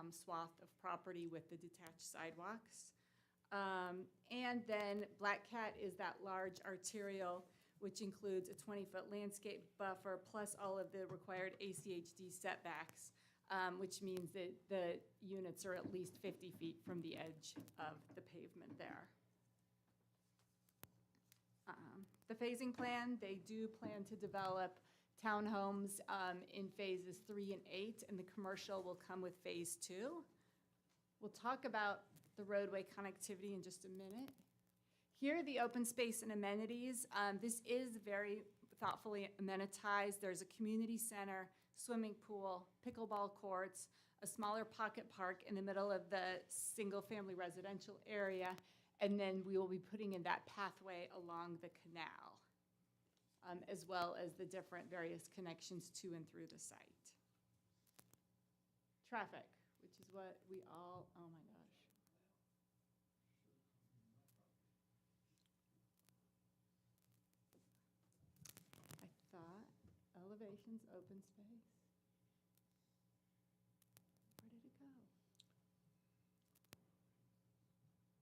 swath of property with the detached sidewalks. And then Black Cat is that large arterial, which includes a 20-foot landscape buffer plus all of the required ACHD setbacks, which means that the units are at least 50 feet from the edge of the pavement there. The phasing plan, they do plan to develop townhomes in phases 3 and 8, and the commercial will come with phase 2. We'll talk about the roadway connectivity in just a minute. Here are the open space and amenities. This is very thoughtfully amenitized. There's a community center, swimming pool, pickleball courts, a smaller pocket park in the middle of the single-family residential area, and then we will be putting in that pathway along the canal, as well as the different various connections to and through the site. Traffic, which is what we all, oh my gosh. I thought elevations, open space. Where did it go?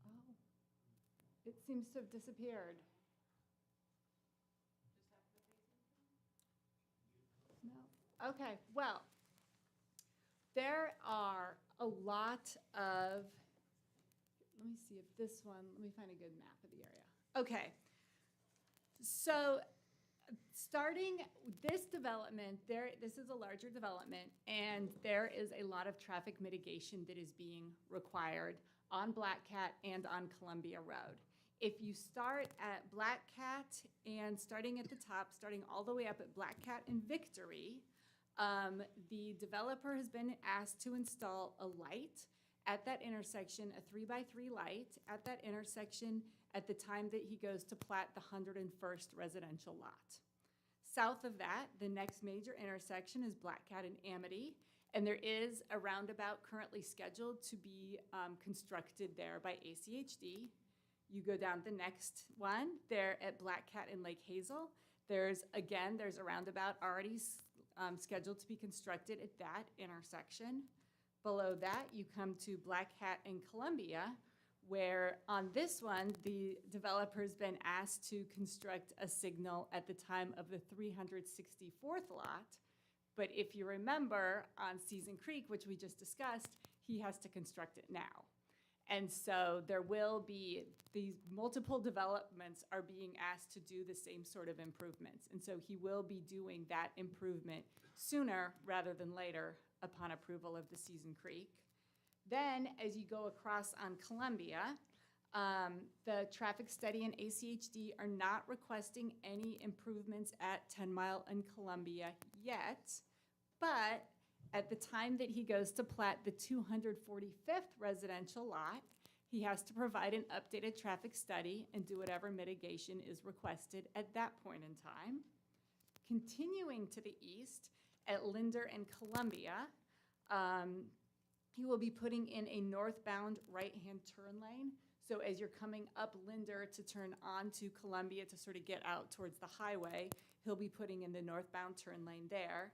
Oh, it seems to have disappeared. No. Okay, well, there are a lot of, let me see if this one, let me find a good map of the area. Okay, so starting this development, this is a larger development, and there is a lot of traffic mitigation that is being required on Black Cat and on Columbia Road. If you start at Black Cat and starting at the top, starting all the way up at Black Cat and Victory, the developer has been asked to install a light at that intersection, a 3x3 light at that intersection at the time that he goes to plat the 101st residential lot. South of that, the next major intersection is Black Cat and Amity, and there is a roundabout currently scheduled to be constructed there by ACHD. You go down the next one, there at Black Cat and Lake Hazel. There's a roundabout already scheduled to be constructed at that intersection. Below that, you come to Black Hat and Columbia, where on this one, the developer's been asked to construct a signal at the time of the 364th lot. But if you remember, on Season Creek, which we just discussed, he has to construct it now. And so there will be, these multiple developments are being asked to do the same sort of improvements. And so he will be doing that improvement sooner rather than later upon approval of the Season Creek. Then, as you go across on Columbia, the traffic study and ACHD are not requesting any improvements at 10 Mile and Columbia yet, but at the time that he goes to plat the 245th residential lot, he has to provide an updated traffic study and do whatever mitigation is requested at that point in time. Continuing to the east, at Linder and Columbia, he will be putting in a northbound right-hand turn lane. So as you're coming up Linder to turn onto Columbia to sort of get out towards the highway, he'll be putting in the northbound turn lane there.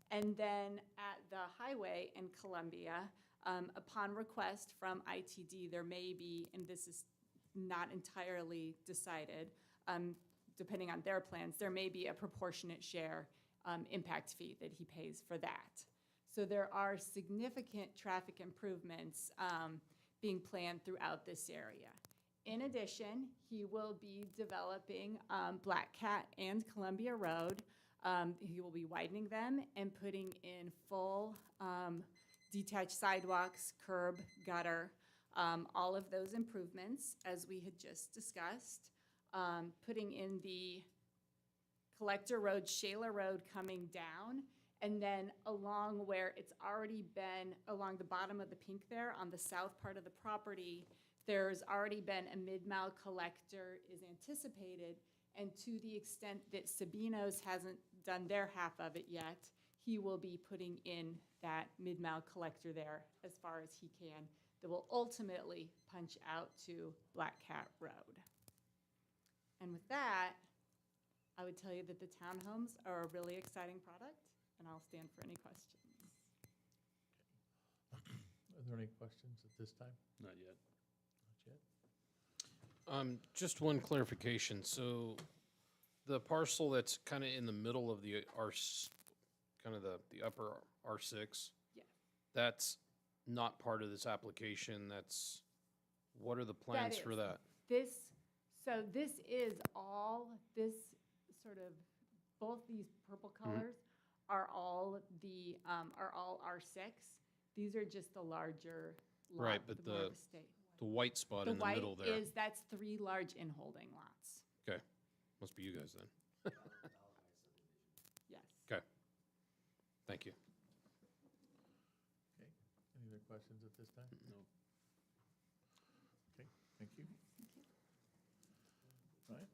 And then at the highway in Columbia, upon request from ITD, there may be, and this is not entirely decided, depending on their plans, there may be a proportionate share impact fee that he pays for that. So there are significant traffic improvements being planned throughout this area. In addition, he will be developing Black Cat and Columbia Road. He will be widening them and putting in full detached sidewalks, curb, gutter, all of those improvements, as we had just discussed. Putting in the Collector Road, Shayla Road coming down, and then along where it's already been, along the bottom of the pink there, on the south part of the property, there's already been a mid-mile collector is anticipated, and to the extent that Sabino's hasn't done their half of it yet, he will be putting in that mid-mile collector there as far as he can, that will ultimately punch out to Black Cat Road. And with that, I would tell you that the townhomes are a really exciting product, and I'll stand for any questions. Are there any questions at this time? Not yet. Not yet. Just one clarification. So the parcel that's kind of in the middle of the kind of the upper R6, Yeah. that's not part of this application. That's, what are the plans for that? This is all, this sort of, both these purple colors are all the, are all R6. These are just the larger lot, Right, but more of a state. the white spot in the middle there. The white is, that's 3 large in-holding lots. Okay, must be you guys then. Yes. Okay, thank you. Okay, any other questions at this time? No. Okay, thank you. All right.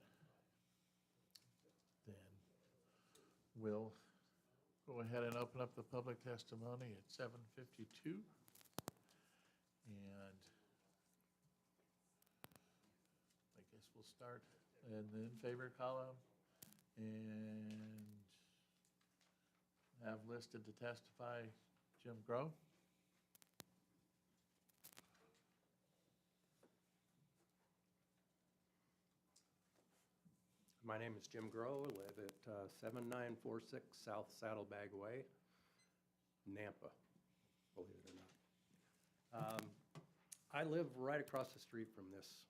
Then we'll go ahead and open up the public testimony at 7:52. And I guess we'll start in the in favor column and have listed to testify Jim Grow. My name is Jim Grow. I live at 7946 South Saddlebag Way, Nampa, believe it or not. I live right across the street from this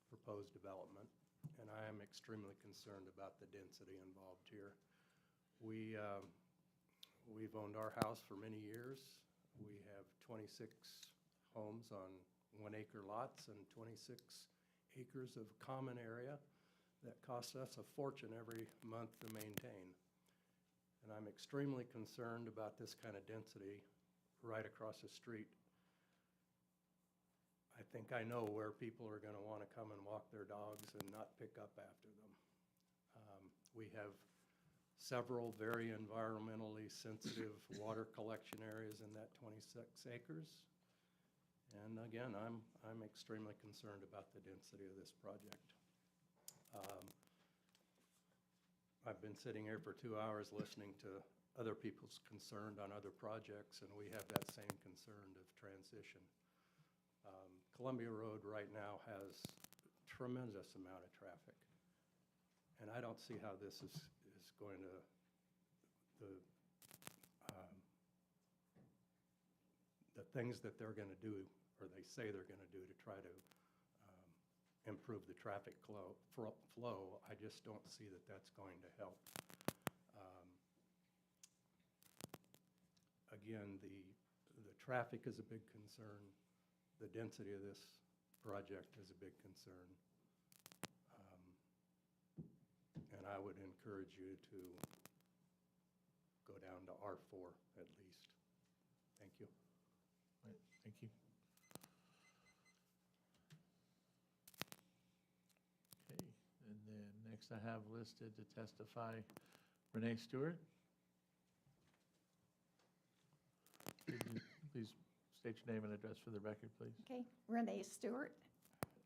proposed development, and I am extremely concerned about the density involved here. We've owned our house for many years. We have 26 homes on 1-acre lots and 26 acres of common area that costs us a fortune every month to maintain. And I'm extremely concerned about this kind of density right across the street. I think I know where people are going to want to come and walk their dogs and not pick up after them. We have several very environmentally sensitive water collection areas in that 26 acres. And again, I'm extremely concerned about the density of this project. I've been sitting here for 2 hours listening to other people's concern on other projects, and we have that same concern of transition. Columbia Road right now has tremendous amount of traffic, and I don't see how this is going to, the things that they're going to do or they say they're going to do to try to improve the traffic flow. I just don't see that that's going to help. Again, the traffic is a big concern. The density of this project is a big concern. And I would encourage you to go down to R4 at least. Thank you. Right, thank you. Okay, and then next I have listed to testify Renee Stewart. Could you please state your name and address for the record, please? Okay, Renee Stewart,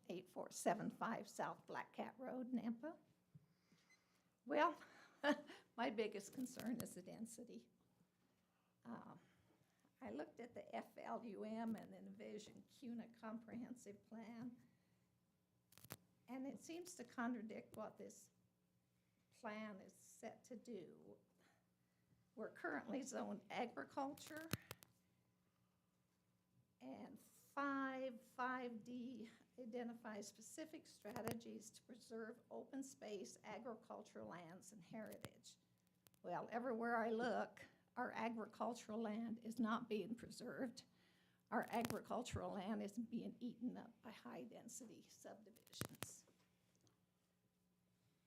8475 South Black Cat Road, Nampa. Well, my biggest concern is the density. I looked at the FLUM and Envision CUNA comprehensive plan, and it seems to contradict what this plan is set to do. We're currently zoned agriculture, and 5D identifies specific strategies to preserve open space, agricultural lands, and heritage. Well, everywhere I look, our agricultural land is not being preserved. Our agricultural land is being eaten up by high-density subdivisions.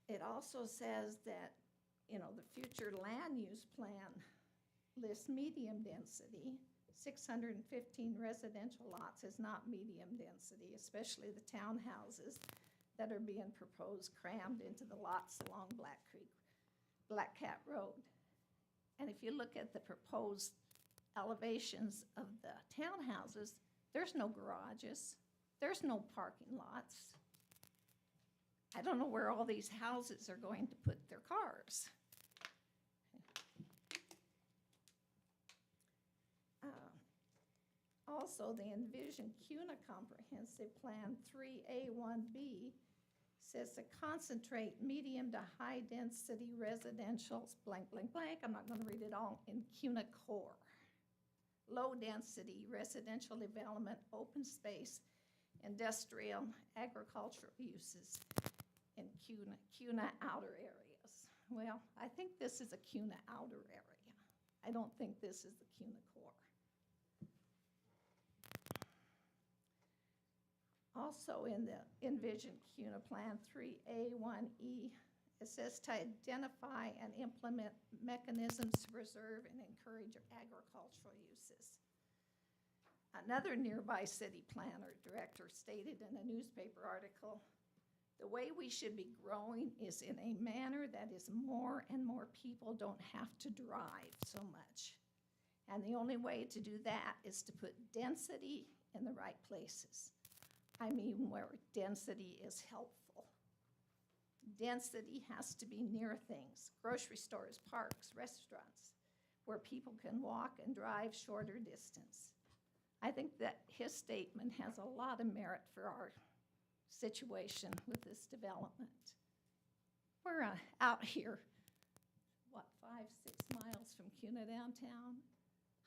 It also says that, you know, the future land use plan lists medium density. 615 residential lots is not medium density, especially the townhouses that are being proposed crammed into the lots along Black Cat Road. And if you look at the proposed elevations of the townhouses, there's no garages, there's no parking lots. I don't know where all these houses are going to put their cars. Also, the Envision CUNA Comprehensive Plan 3A1B says to concentrate medium to high density residentials, blank, blank, blank, I'm not going to read it all, in CUNA core. Low density residential development, open space, industrial, agricultural uses in CUNA outer areas. Well, I think this is a CUNA outer area. I don't think this is the CUNA core. Also in the Envision CUNA Plan 3A1E, it says to identify and implement mechanisms to preserve and encourage agricultural uses. Another nearby city planner director stated in a newspaper article, the way we should be growing is in a manner that is more and more people don't have to drive so much. And the only way to do that is to put density in the right places. I mean, where density is helpful. Density has to be near things, grocery stores, parks, restaurants, where people can walk and drive shorter distance. I think that his statement has a lot of merit for our situation with this development. We're out here, what, 5-6 miles from CUNA downtown?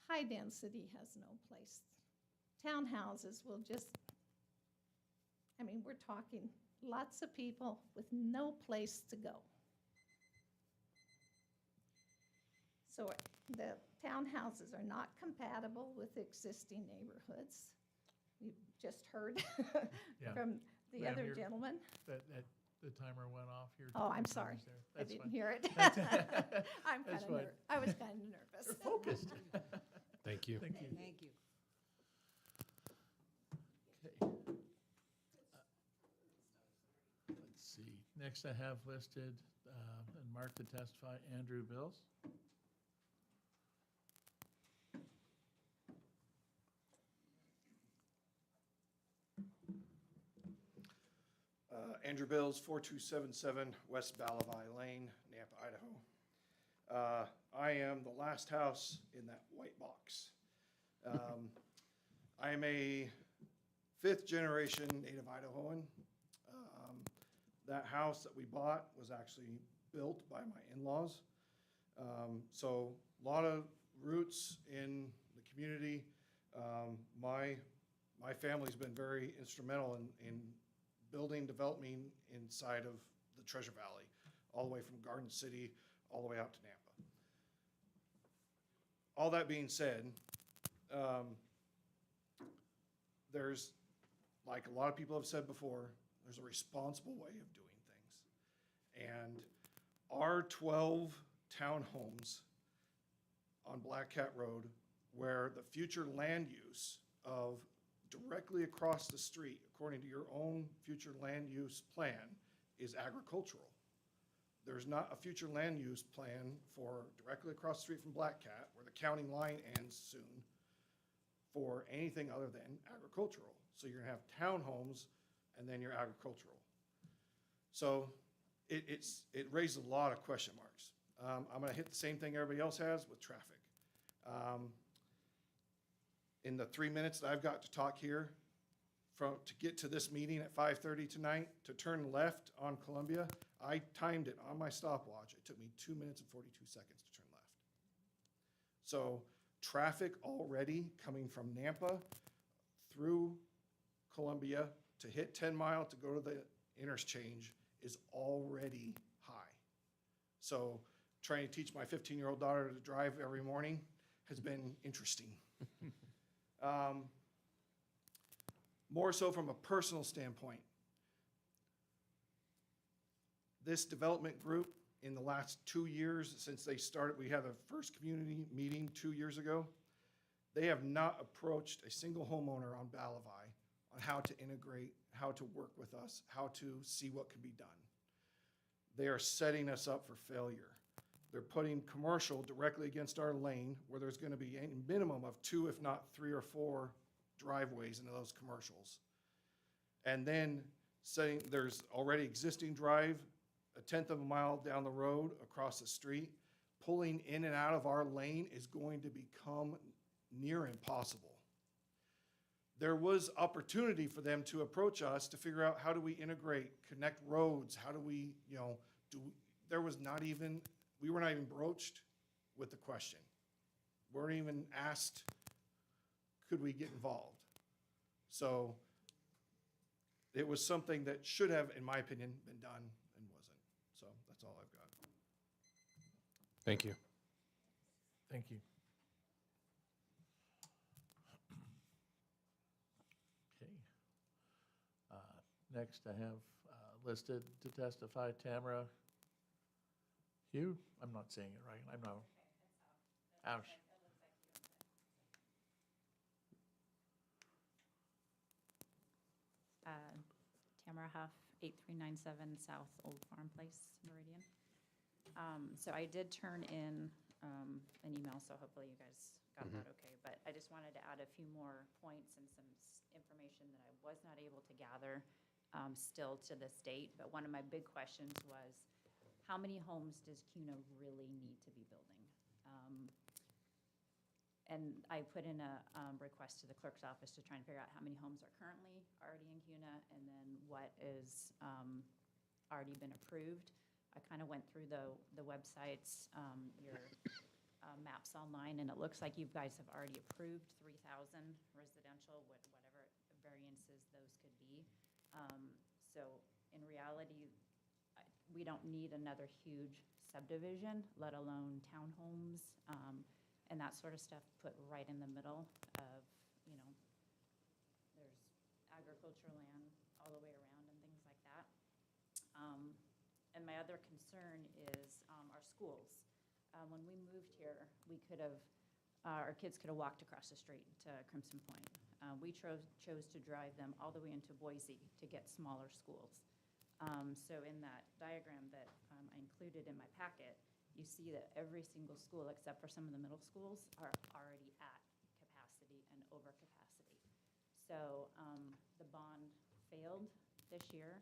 High density has no place. Townhouses will just, I mean, we're talking lots of people with no place to go. So the townhouses are not compatible with existing neighborhoods. We just heard Yeah. from the Ma'am, other gentleman. The timer went off. Oh, I'm your sorry. timer's there. I That's didn't fine. hear it. That's- I'm that's kind of fine. I was kind of nervous. You're focused. Thank you. Thank you. Thank you. Okay. Let's see. Next I have listed and marked to testify Andrew Bills. Andrew Bills, 4277 West Balavai Lane, Nampa, Idaho. I am the last house in that white box. I am a fifth-generation native Idahoan. That house that we bought was actually built by my in-laws. So a lot of roots in the community. My my family's been very instrumental in building, developing inside of the Treasure Valley, all the way from Garden City, all the way out to Nampa. All that being said, there's, like a lot of people have said before, there's a responsible way of doing things. And our 12 townhomes on Black Cat Road, where the future land use of directly across the street, according to your own future land use plan, is agricultural. There's not a future land use plan for directly across the street from Black Cat, where the county line ends soon, for anything other than agricultural. So you're gonna have townhomes and then your agricultural. So it raises a lot of question marks. I'm gonna hit the same thing everybody else has with traffic. In the 3 minutes that I've got to talk here, to get to this meeting at 5:30 tonight, to turn left on Columbia, I timed it on my stopwatch. It took me 2 minutes and 42 seconds to turn left. So traffic already coming from Nampa through Columbia to hit 10 Mile to go to the interchange is already high. So trying to teach my 15-year-old daughter to drive every morning has been interesting. More so from a personal standpoint, this development group in the last 2 years since they started, we had a first community meeting 2 years ago. They have not approached a single homeowner on Balavai on how to integrate, how to work with us, how to see what can be done. They are setting us up for failure. They're putting commercial directly against our lane where there's gonna be a minimum of 2, if not 3 or 4 driveways into those commercials. And then saying there's already existing drive, a 1/10 of a mile down the road across the street. Pulling in and out of our lane is going to become near impossible. There was opportunity for them to approach us to figure out how do we integrate, connect roads, how do we, there was not even, we were not even broached with the question. We weren't even asked, could we get involved? So it was something that should have, in my opinion, been done and wasn't. So that's all I've got. Thank you. Thank you. Okay. Next, I have listed to testify Tamara Hugh. I'm not saying it right. I know. Ouch. Tamara Huff, 8397 South Old Farm Place, Meridian. So I did turn in an email, so hopefully you guys got that okay. But I just wanted to add a few more points and some information that I was not able to gather still to this date. But one of my big questions was, how many homes does CUNA really need to be building? And I put in a request to the clerk's office to try and figure out how many homes are currently already in CUNA and then what is already been approved. I kind of went through the websites, your maps online, and it looks like you guys have already approved 3,000 residential, whatever variances those could be. So in reality, we don't need another huge subdivision, let alone townhomes. And that sort of stuff put right in the middle of, there's agricultural land all the way around and things like that. And my other concern is our schools. When we moved here, we could have, our kids could have walked across the street to Crimson Point. We chose to drive them all the way into Boise to get smaller schools. So in that diagram that I included in my packet, you see that every single school, except for some of the middle schools, are already at capacity and over capacity. So the bond failed this year.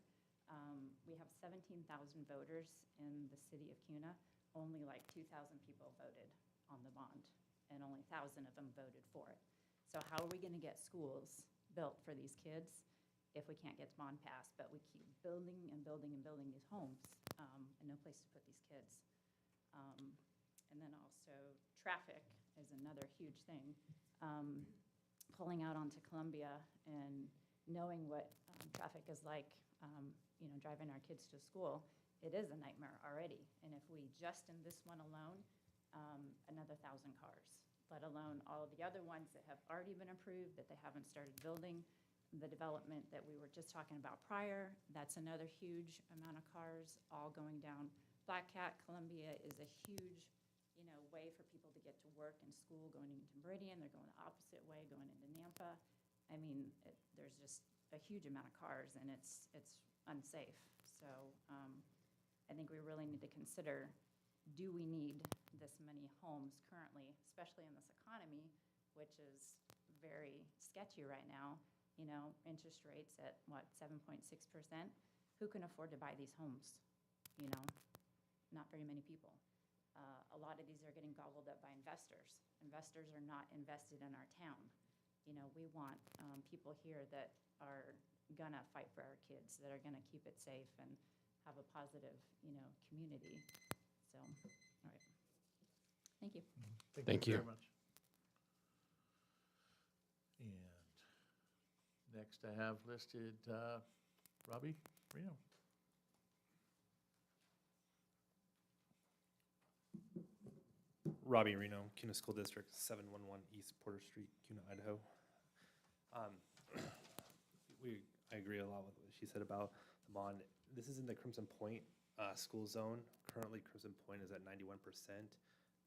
We have 17,000 voters in the city of CUNA. Only like 2,000 people voted on the bond, and only 1,000 of them voted for it. So how are we going to get schools built for these kids if we can't get the bond passed, but we keep building and building and building these homes and no place to put these kids? And then also traffic is another huge thing. pulling out onto Columbia and knowing what traffic is like, driving our kids to school, it is a nightmare already. And if we just in this one alone, another 1,000 cars, let alone all the other ones that have already been approved that they haven't started building. The development that we were just talking about prior, that's another huge amount of cars all going down. Black Cat, Columbia is a huge, way for people to get to work and school, going into Meridian. They're going the opposite way, going into Nampa. I mean, there's just a huge amount of cars, and it's unsafe. So I think we really need to consider, do we need this many homes currently, especially in this economy, which is very sketchy right now? Interest rates at, 7.6%? Who can afford to buy these homes? Not very many people. A lot of these are getting gobbled up by investors. Investors are not invested in our town. We want people here that are gonna fight for our kids, that are gonna keep it safe and have a positive, community. So, all right. Thank you. Thank you. very much. And next I have listed Robbie Reno. Robbie Reno, CUNA School District, 711 East Porter Street, CUNA, Idaho. I agree a lot with what she said about the bond. This is in the Crimson Point school zone. Currently, Crimson Point is at 91%.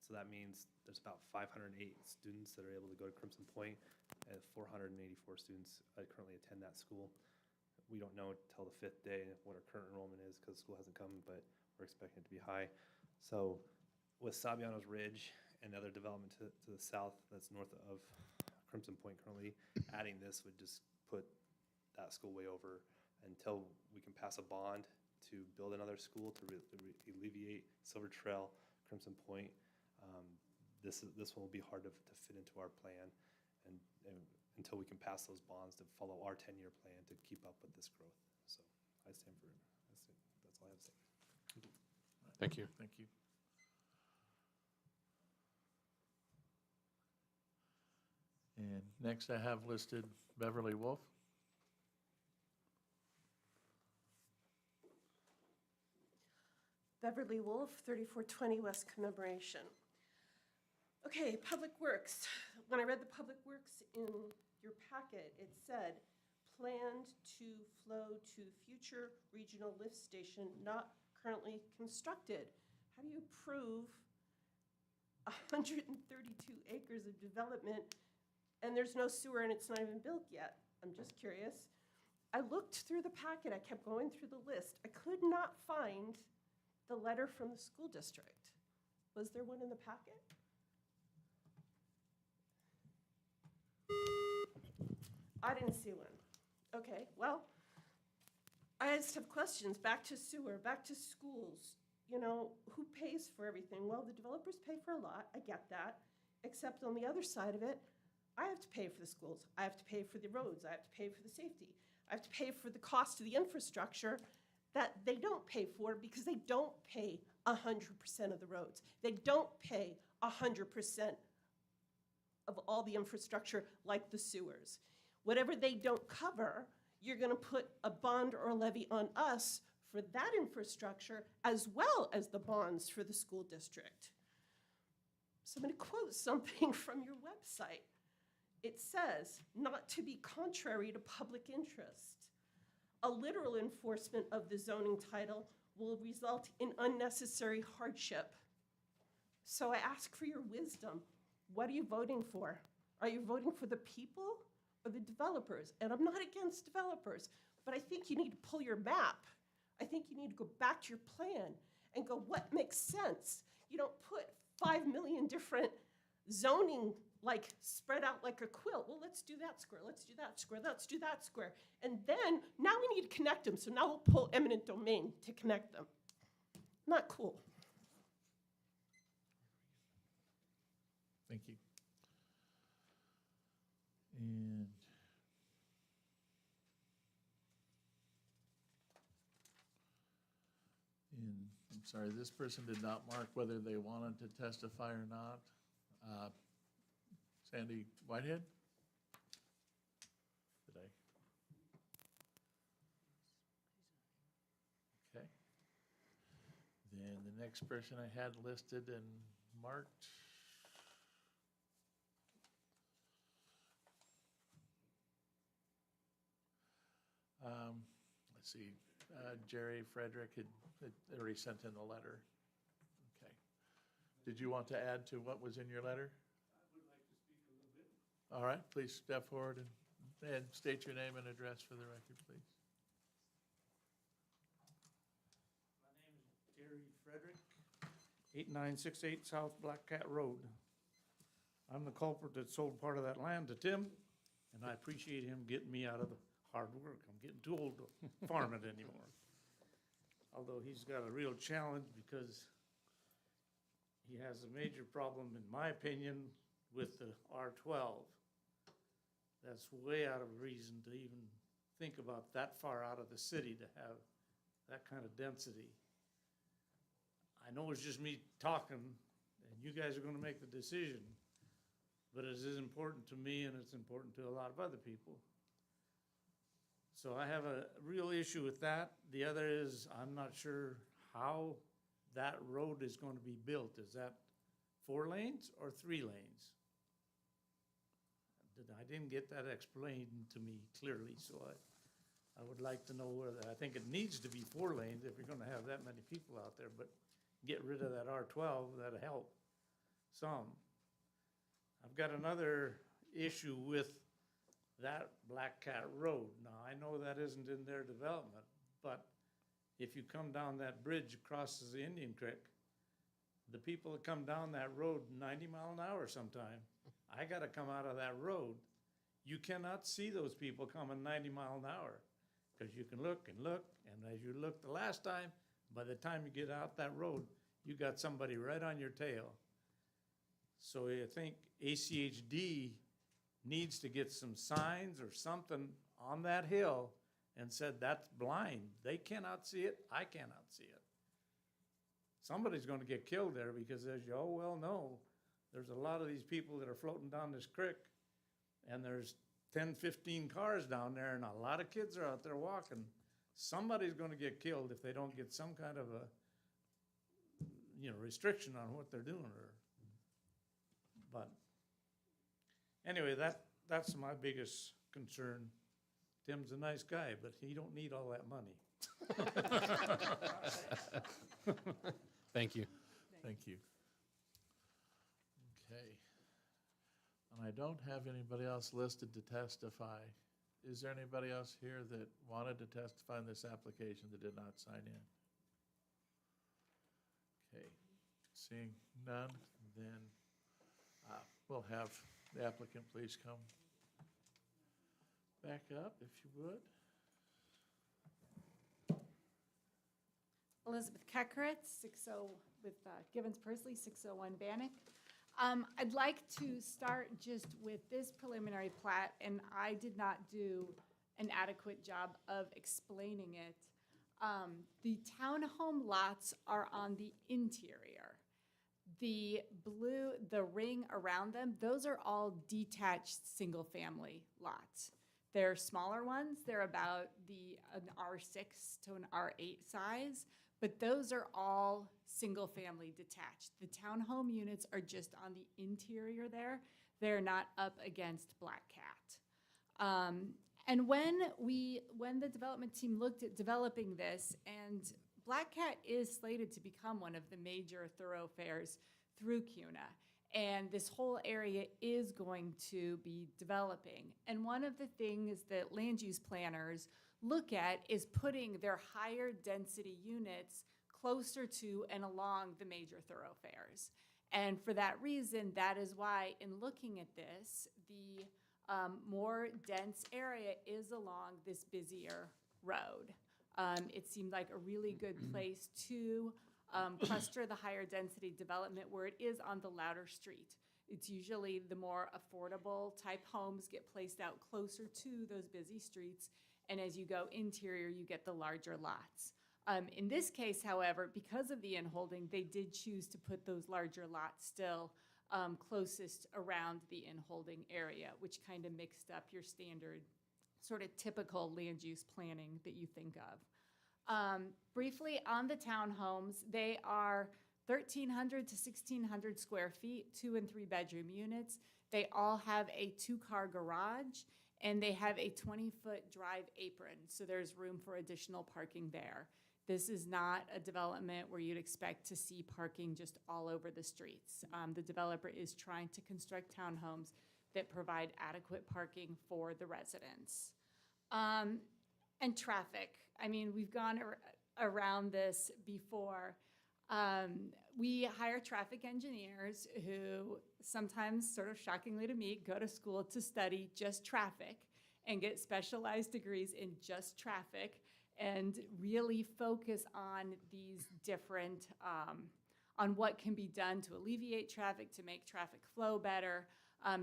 So that means there's about 508 students that are able to go to Crimson Point, and 484 students currently attend that school. We don't know till the 5th day what our current enrollment is because school hasn't come, but we're expecting it to be high. So with Sabiano's Ridge and other development to the south that's north of Crimson Point currently, adding this would just put that school way over until we can pass a bond to build another school to alleviate Silver Trail, Crimson Point. This one will be hard to fit into our plan, and until we can pass those bonds to follow our 10-year plan to keep up with this growth. So I stand for it. That's all I have to say. Thank you. Thank you. And next I have listed Beverly Wolf. Beverly Wolf, 3420 West Commemoration. Okay, Public Works. When I read the Public Works in your packet, it said, planned to flow to future regional lift station not currently constructed. How do you prove 132 acres of development and there's no sewer and it's not even built yet? I'm just curious. I looked through the packet, I kept going through the list. I could not find the letter from the school district. Was there one in the packet? I didn't see one. Okay, well, I just have questions. Back to sewer, back to schools. Who pays for everything? Well, the developers pay for a lot, I get that. Except on the other side of it, I have to pay for the schools. I have to pay for the roads. I have to pay for the safety. I have to pay for the cost of the infrastructure that they don't pay for because they don't pay 100% of the roads. They don't pay 100% of all the infrastructure like the sewers. Whatever they don't cover, you're going to put a bond or a levy on us for that infrastructure as well as the bonds for the school district. So I'm going to quote something from your website. It says, not to be contrary to public interest, a literal enforcement of the zoning title will result in unnecessary hardship. So I ask for your wisdom. What are you voting for? Are you voting for the people or the developers? And I'm not against developers, but I think you need to pull your map. I think you need to go back to your plan and go, what makes sense? You don't put 5 million different zoning spread out like a quilt. Well, let's do that square, let's do that square, let's do that square. And then, now we need to connect them, so now we'll pull eminent domain to connect them. Not cool. Thank you. And I'm sorry, this person did not mark whether they wanted to testify or not. Sandy Whitehead? Then the next person I had listed and marked. Let's see, Jerry Frederick had already sent in a letter. Okay. Did you want to add to what was in your letter? I would like to speak a little bit. All right, please step forward and state your name and address for the record, please. My name is Jerry Frederick, 8968 South Black Cat Road. I'm the culprit that sold part of that land to Tim, and I appreciate him getting me out of the hard work. I'm getting too old to farm it anymore. Although he's got a real challenge because he has a major problem, in my opinion, with the R12. That's way out of reason to even think about that far out of the city to have that kind of density. I know it's just me talking, and you guys are gonna make the decision, but it is important to me and it's important to a lot of other people. So I have a real issue with that. The other is, I'm not sure how that road is gonna be built. Is that 4 lanes or 3 lanes? I didn't get that explained to me clearly, so I would like to know whether, I think it needs to be 4 lanes if you're gonna have that many people out there, but get rid of that R12, that'll help some. I've got another issue with that Black Cat Road. Now, I know that isn't in their development, but if you come down that bridge crosses the Indian Creek, the people that come down that road 90 mile an hour sometime, I gotta come out of that road. You cannot see those people coming 90 mile an hour, because you can look and look, and as you looked the last time, by the time you get out that road, you got somebody right on your tail. So I think ACHD needs to get some signs or something on that hill and said, that's blind. They cannot see it, I cannot see it. Somebody's gonna get killed there because as you all well know, there's a lot of these people that are floating down this creek and there's 10, 15 cars down there and a lot of kids are out there walking. Somebody's gonna get killed if they don't get some kind of a, restriction on what they're doing but anyway, that's my biggest concern. Tim's a nice guy, but he don't need all that money. Thank you. Thank you. Okay. And I don't have anybody else listed to testify. Is there anybody else here that wanted to testify in this application that did not sign in? Okay. Seeing none, then we'll have the applicant please come back up, if you would. Elizabeth Kekritz, 60, with Gibbons Pursley, 601 Bannock. I'd like to start just with this preliminary plat, and I did not do an adequate job of explaining it. The townhome lots are on the interior. The ring around them, those are all detached single-family lots. They're smaller ones. They're about an R6 to an R8 size, but those are all single-family detached. The townhome units are just on the interior there. They're not up against Black Cat. And when the development team looked at developing this, and Black Cat is slated to become one of the major thoroughfares through CUNA, and this whole area is going to be developing. And one of the things that land use planners look at is putting their higher density units closer to and along the major thoroughfares. And for that reason, that is why in looking at this, the more dense area is along this busier road. It seemed like a really good place to cluster the higher density development where it is on the louder street. It's usually the more affordable type homes get placed out closer to those busy streets, and as you go interior, you get the larger lots. In this case, however, because of the in-holding, they did choose to put those larger lots still closest around the in-holding area, which kind of mixed up your standard sort of typical land use planning that you think of. Briefly, on the townhomes, they are 1,300 to 1,600 square feet, 2 and 3 bedroom units. They all have a 2-car garage, and they have a 20-foot drive apron, so there's room for additional parking there. This is not a development where you'd expect to see parking just all over the streets. The developer is trying to construct townhomes that provide adequate parking for the residents. And traffic. I mean, we've gone around this before. We hire traffic engineers who sometimes, sort of shockingly to me, go to school to study just traffic and get specialized degrees in just traffic and really focus on these different, on what can be done to alleviate traffic, to make traffic flow better,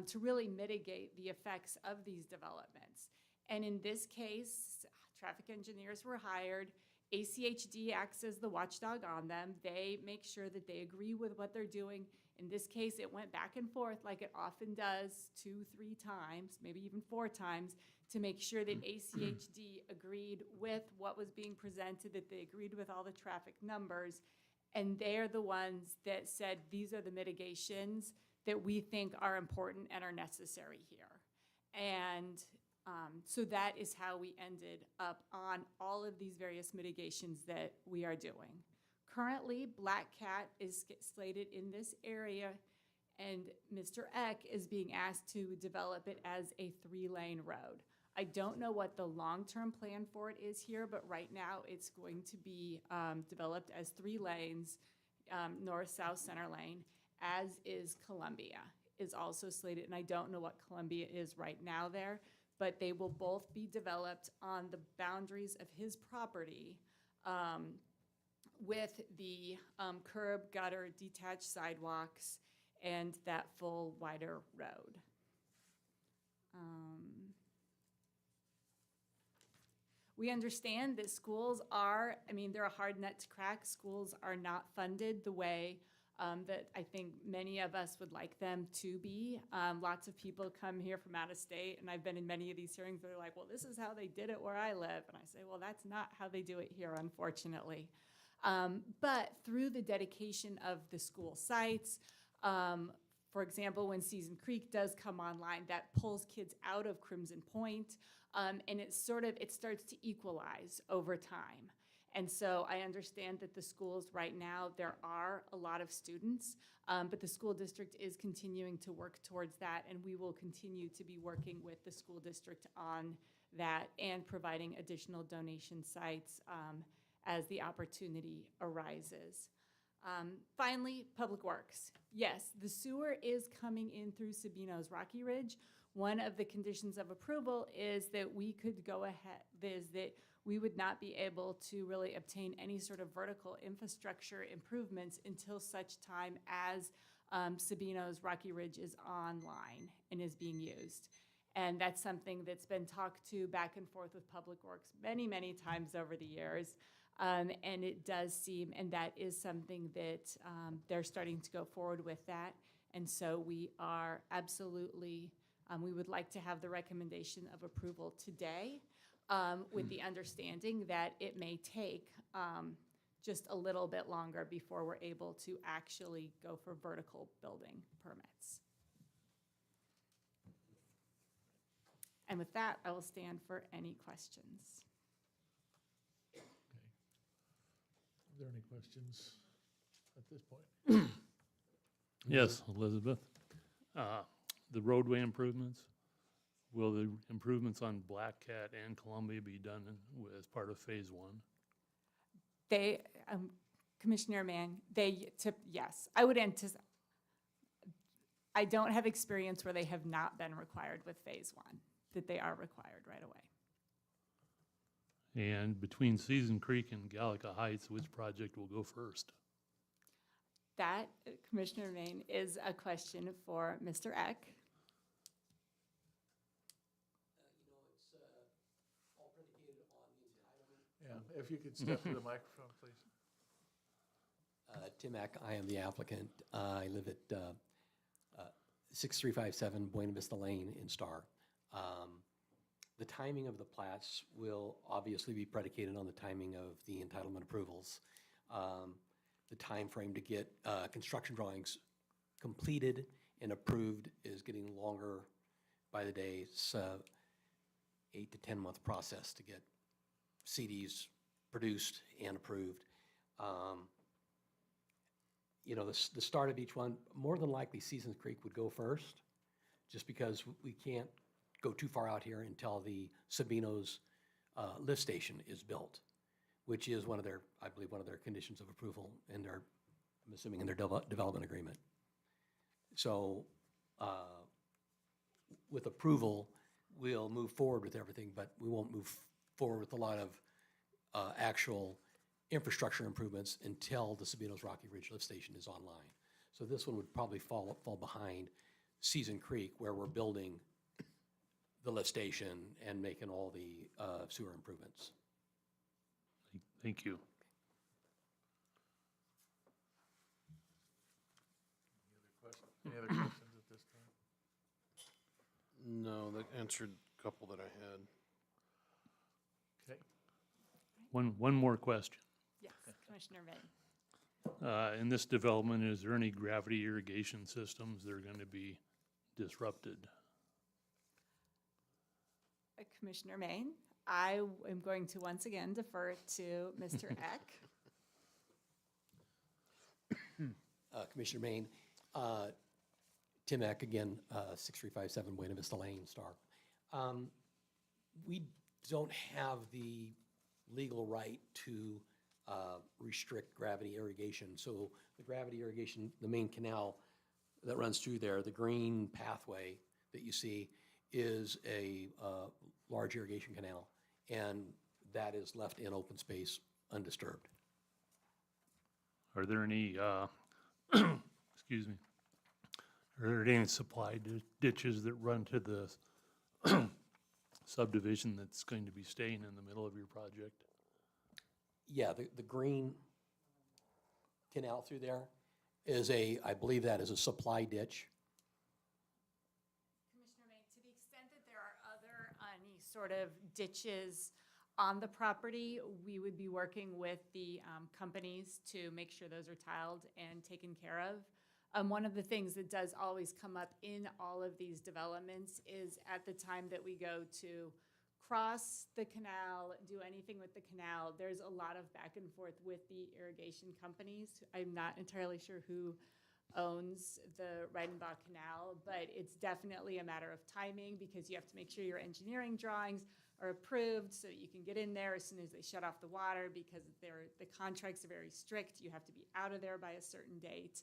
to really mitigate the effects of these developments. And in this case, traffic engineers were hired. ACHD acts as the watchdog on them. They make sure that they agree with what they're doing. In this case, it went back and forth like it often does 2, 3 times, maybe even 4 times, to make sure that ACHD agreed with what was being presented, that they agreed with all the traffic numbers. And they're the ones that said, these are the mitigations that we think are important and are necessary here. And so that is how we ended up on all of these various mitigations that we are doing. Currently, Black Cat is slated in this area, and Mr. Eck is being asked to develop it as a 3-lane road. I don't know what the long-term plan for it is here, but right now it's going to be developed as 3 lanes, north, south, center lane, as is Columbia is also slated, and I don't know what Columbia is right now there, but they will both be developed on the boundaries of his property with the curb, gutter, detached sidewalks, and that full wider road. We understand that schools are, I mean, they're a hard nut to crack. Schools are not funded the way that I think many of us would like them to be. Lots of people come here from out of state, and I've been in many of these hearings, they're like, well, this is how they did it where I live. And I say, well, that's not how they do it here, unfortunately. But through the dedication of the school sites, for example, when Season Creek does come online, that pulls kids out of Crimson Point, and it starts to equalize over time. And so I understand that the schools right now, there are a lot of students, but the school district is continuing to work towards that, and we will continue to be working with the school district on that and providing additional donation sites as the opportunity arises. Finally, Public Works. Yes, the sewer is coming in through Sabino's Rocky Ridge. One of the conditions of approval is that we could go ahead, is that we would not be able to really obtain any sort of vertical infrastructure improvements until such time as Sabino's Rocky Ridge is online and is being used. And that's something that's been talked to back and forth with Public Works many, many times over the years. And it does seem, and that is something that they're starting to go forward with that. And so we are absolutely, we would like to have the recommendation of approval today with the understanding that it may take just a little bit longer before we're able to actually go for vertical building permits. And with that, I will stand for any questions. Are there any questions at this point? Yes, Elizabeth. The roadway improvements, will the improvements on Black Cat and Columbia be done as part of Phase 1? They, Commissioner Mann, yes, I would anticipate. I don't have experience where they have not been required with Phase 1, that they are required right away. And between Season Creek and Gallica Heights, which project will go first? That, Commissioner Main, is a question for Mr. Eck. All predicated on the entitlement. Yeah, if you could step to the microphone, please. Tim Eck, I am the applicant. I live at 6357 Buena Vista Lane in Star. The timing of the plats will obviously be predicated on the timing of the entitlement approvals. The time frame to get construction drawings completed and approved is getting longer by the day. It's a 8 to 10 month process to get CDs produced and approved. You know, the start of each one, more than likely Seasons Creek would go first, just because we can't go too far out here until the Sabino's lift station is built, which is one of their, I believe, one of their conditions of approval in their, I'm assuming in their development agreement. So with approval, we'll move forward with everything, but we won't move forward with a lot of actual infrastructure improvements until the Sabino's Rocky Ridge lift station is online. So this one would probably fall behind Season Creek, where we're building the lift station and making all the sewer improvements. Thank you. Any other questions at this time? No, that answered a couple that I had. Okay. One more question. Yes, Commissioner Vane. In this development, is there any gravity irrigation systems that are going to be disrupted? Commissioner Maine, I am going to once again defer to Mr. Eck. Commissioner Maine, Tim Eck again, 6357 Buena Vista Lane, Star. We don't have the legal right to restrict gravity irrigation. So the gravity irrigation, the main canal that runs through there, the green pathway that you see is a large irrigation canal, and that is left in open space undisturbed. Are there any, excuse me, are there any supply ditches that run to the subdivision that's going to be staying in the middle of your project? Yeah, the green canal through there is I believe that is a supply ditch. Commissioner May, to the extent that there are other any sort of ditches on the property, we would be working with the companies to make sure those are tiled and taken care of. One of the things that does always come up in all of these developments is at the time that we go to cross the canal, do anything with the canal, there's a lot of back and forth with the irrigation companies. I'm not entirely sure who owns the Reidenbach Canal, but it's definitely a matter of timing because you have to make sure your engineering drawings are approved so that you can get in there as soon as they shut off the water because the contracts are very strict. You have to be out of there by a certain date.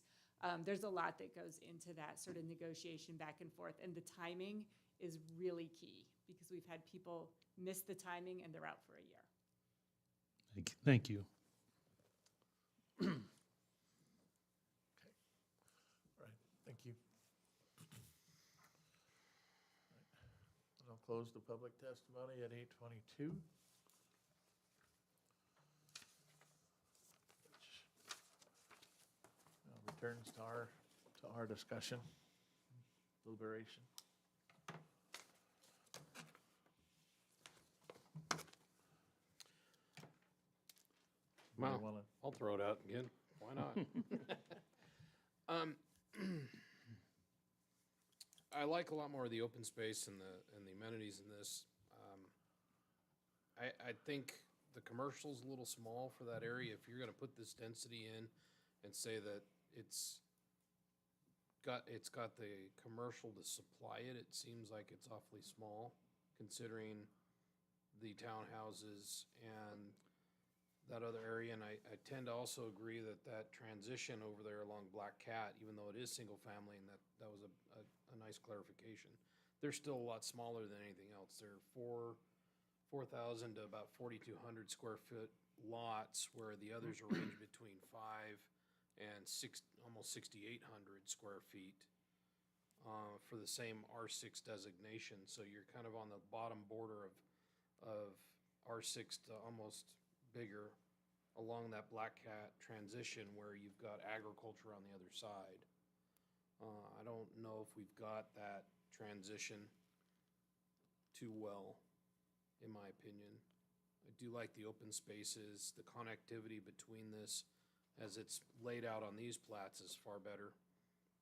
There's a lot that goes into that sort of negotiation back and forth, and the timing is really key because we've had people miss the timing and they're out for a year. Thank you. All right, thank you. I'll close the public testimony at 8:22. Returns to our discussion, deliberation. Well, I'll throw it out again. Why not? I like a lot more of the open space and the amenities in this. I think the commercial's a little small for that area. If you're gonna put this density in and say that it's got the commercial to supply it, it seems like it's awfully small considering the townhouses and that other area. And I tend to also agree that transition over there along Black Cat, even though it is single family, and that was a nice clarification, they're still a lot smaller than anything else. They're 4,000 to about 4,200 square foot lots, where the others are range between 5 and almost 6,800 square feet for the same R6 designation. So you're kind of on the bottom border of R6 to almost bigger along that Black Cat transition, where you've got agriculture on the other side. I don't know if we've got that transition too well. in my opinion. I do like the open spaces, the connectivity between this, as it's laid out on these plats, is far better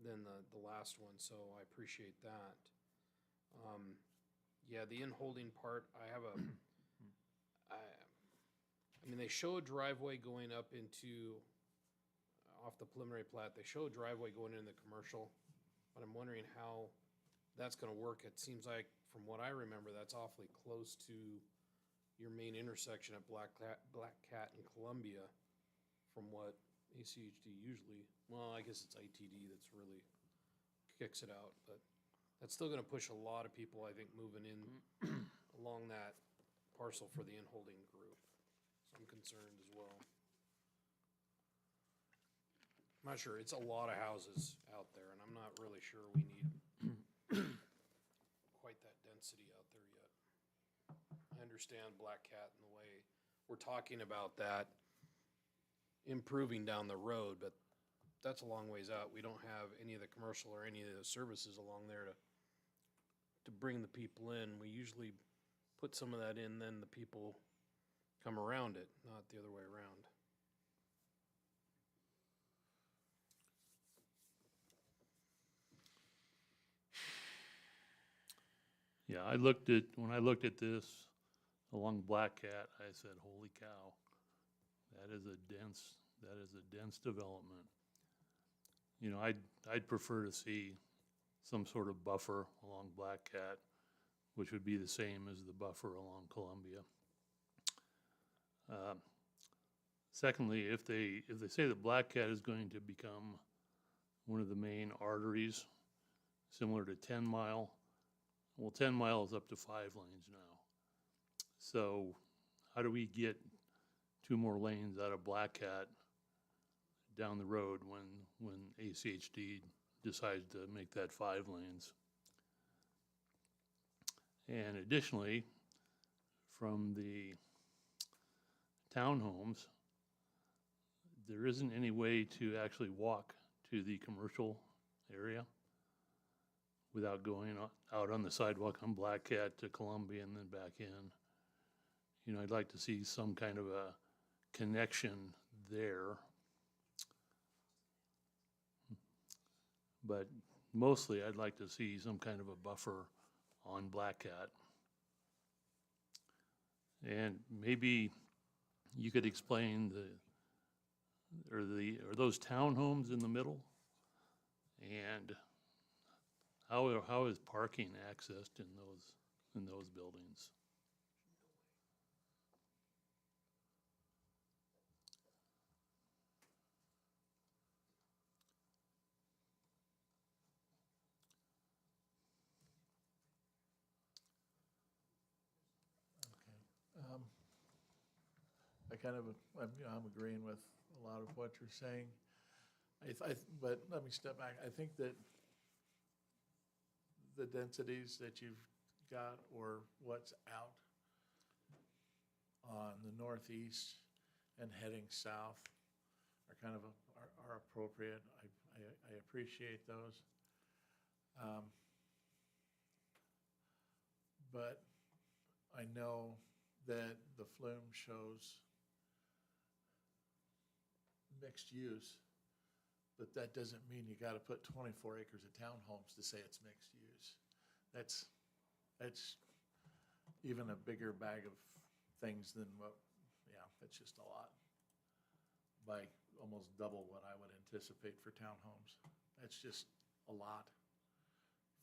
than the last one, so I appreciate that. Yeah, the in-holding part, I have I mean, they show a driveway going up into, off the preliminary plat, they show a driveway going into the commercial, but I'm wondering how that's gonna work. It seems like, from what I remember, that's awfully close to your main intersection at Black Cat and Columbia, from what ACHD usually, well, I guess it's ITD that's really kicks it out, but that's still gonna push a lot of people, I think, moving in along that parcel for the in-holding group. So I'm concerned as well. I'm not sure, it's a lot of houses out there, and I'm not really sure we need quite that density out there yet. I understand Black Cat and the way we're talking about that improving down the road, but that's a long ways out. We don't have any of the commercial or any of the services along there to bring the people in. We usually put some of that in, then the people come around it, not the other way around. Yeah, when I looked at this along Black Cat, I said, holy cow, that is a dense development. You know, I'd prefer to see some sort of buffer along Black Cat, which would be the same as the buffer along Columbia. Secondly, if they say that Black Cat is going to become one of the main arteries, similar to 10 Mile, well, 10 Mile is up to 5 lanes now. So how do we get 2 more lanes out of Black Cat down the road when ACHD decides to make that 5 lanes? And additionally, from the townhomes, there isn't any way to actually walk to the commercial area without going out on the sidewalk on Black Cat to Columbia and then back in. You know, I'd like to see some kind of a connection there. But mostly I'd like to see some kind of a buffer on Black Cat. And maybe you could explain are those townhomes in the middle? And how is parking accessed in those buildings? I'm agreeing with a lot of what you're saying. But let me step back. I think that the densities that you've got, or what's out on the northeast and heading south, are kind of are appropriate. I appreciate those. But I know that the flume shows mixed use, but that doesn't mean you gotta put 24 acres of townhomes to say it's mixed use. That's even a bigger bag of things than what, yeah, it's just a lot. By almost double what I would anticipate for townhomes. That's just a lot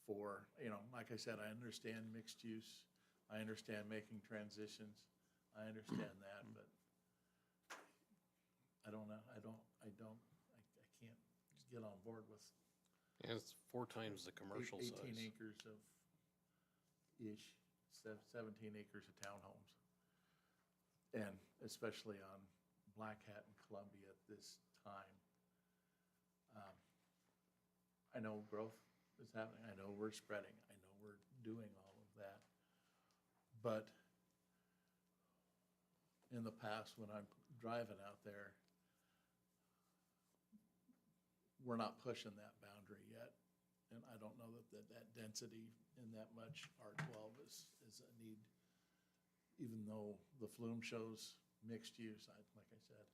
for, you know, like I said, I understand mixed use. I understand making transitions. I understand that, but I don't know, I can't get on board with. Yeah, it's 4 times the commercial 18 size. acres of ish, 17 acres of townhomes. And especially on Black Hat and Columbia at this time. I know growth is happening, I know we're spreading, I know we're doing all of that. But in the past, when I'm driving out there, we're not pushing that boundary yet. And I don't know that density in that much R12 is a need even though the flume shows mixed use, like I said,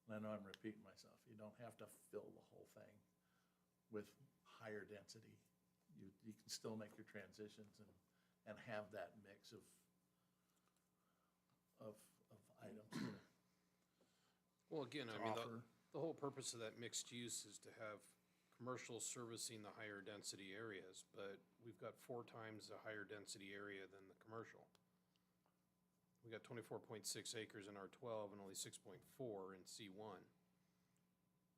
and I know I'm repeating myself, you don't have to fill the whole thing with higher density. You can still make your transitions and have that mix of items to Well, again, I mean, offer. the whole purpose of that mixed use is to have commercial servicing the higher density areas, but we've got 4 times the higher density area than the commercial. We got 24.6 acres in R12 and only 6.4 in C1.